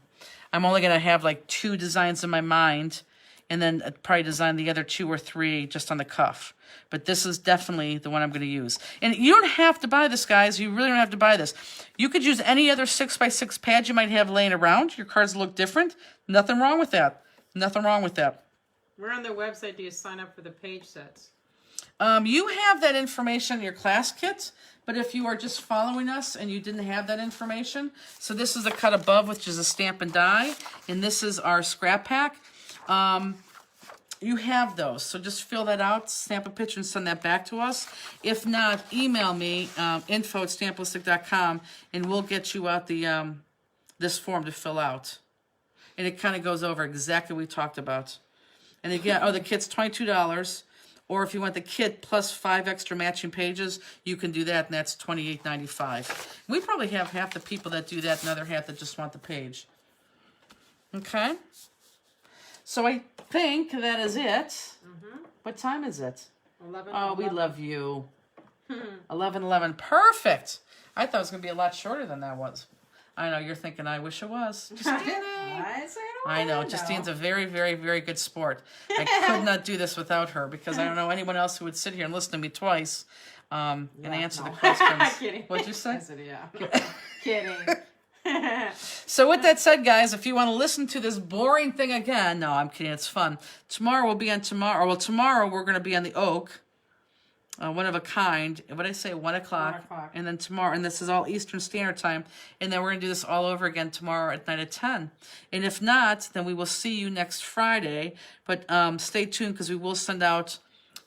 only going to have like 2 designs in my mind. And then I'd probably design the other 2 or 3 just on the cuff. But this is definitely the one I'm going to use. And you don't have to buy this, guys. You really don't have to buy this. You could use any other 6x6 pad you might have laying around. Your cards look different. Nothing wrong with that. Nothing wrong with that. Where on their website do you sign up for the page sets? You have that information in your class kit, but if you are just following us and you didn't have that information, so this is the cut above, which is a stamp and die, and this is our scrap pack. You have those, so just fill that out, stamp a picture, and send that back to us. If not, email me, info@stamplistic.com, and we'll get you out the this form to fill out. And it kind of goes over exactly what we talked about. And again, the kit's $22. Or if you want the kit plus 5 extra matching pages, you can do that, and that's $28.95. We probably have half the people that do that, and another half that just want the page. Okay? So I think that is it. Mm-hmm. What time is it? 11. Oh, we love you. 11:11. Perfect. I thought it was going to be a lot shorter than that was. I know, you're thinking, I wish it was. Just kidding. I know, Justine's a very, very, very good sport. I could not do this without her, because I don't know anyone else who would sit here and listen to me twice and answer the questions. Kidding. What'd you say? I said, yeah. Kidding. So with that said, guys, if you want to listen to this boring thing again, no, I'm kidding, it's fun. Tomorrow we'll be on tomorrow. Well, tomorrow we're going to be on the Oak. One of a kind. What did I say? 1 o'clock. 1 o'clock. And then tomorrow, and this is all Eastern Standard Time. And then we're going to do this all over again tomorrow at night at 10. And if not, then we will see you next Friday. But stay tuned, because we will send out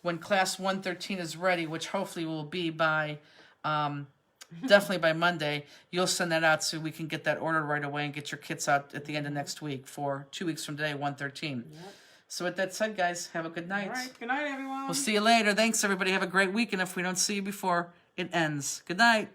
when Class 113 is ready, which hopefully will be by, definitely by Monday. You'll send that out so we can get that ordered right away and get your kits out at the end of next week for 2 weeks from today, 113. Yep. So with that said, guys, have a good night. All right. Good night, everyone. We'll see you later. Thanks, everybody. Have a great weekend if we don't see you before it ends. Good night.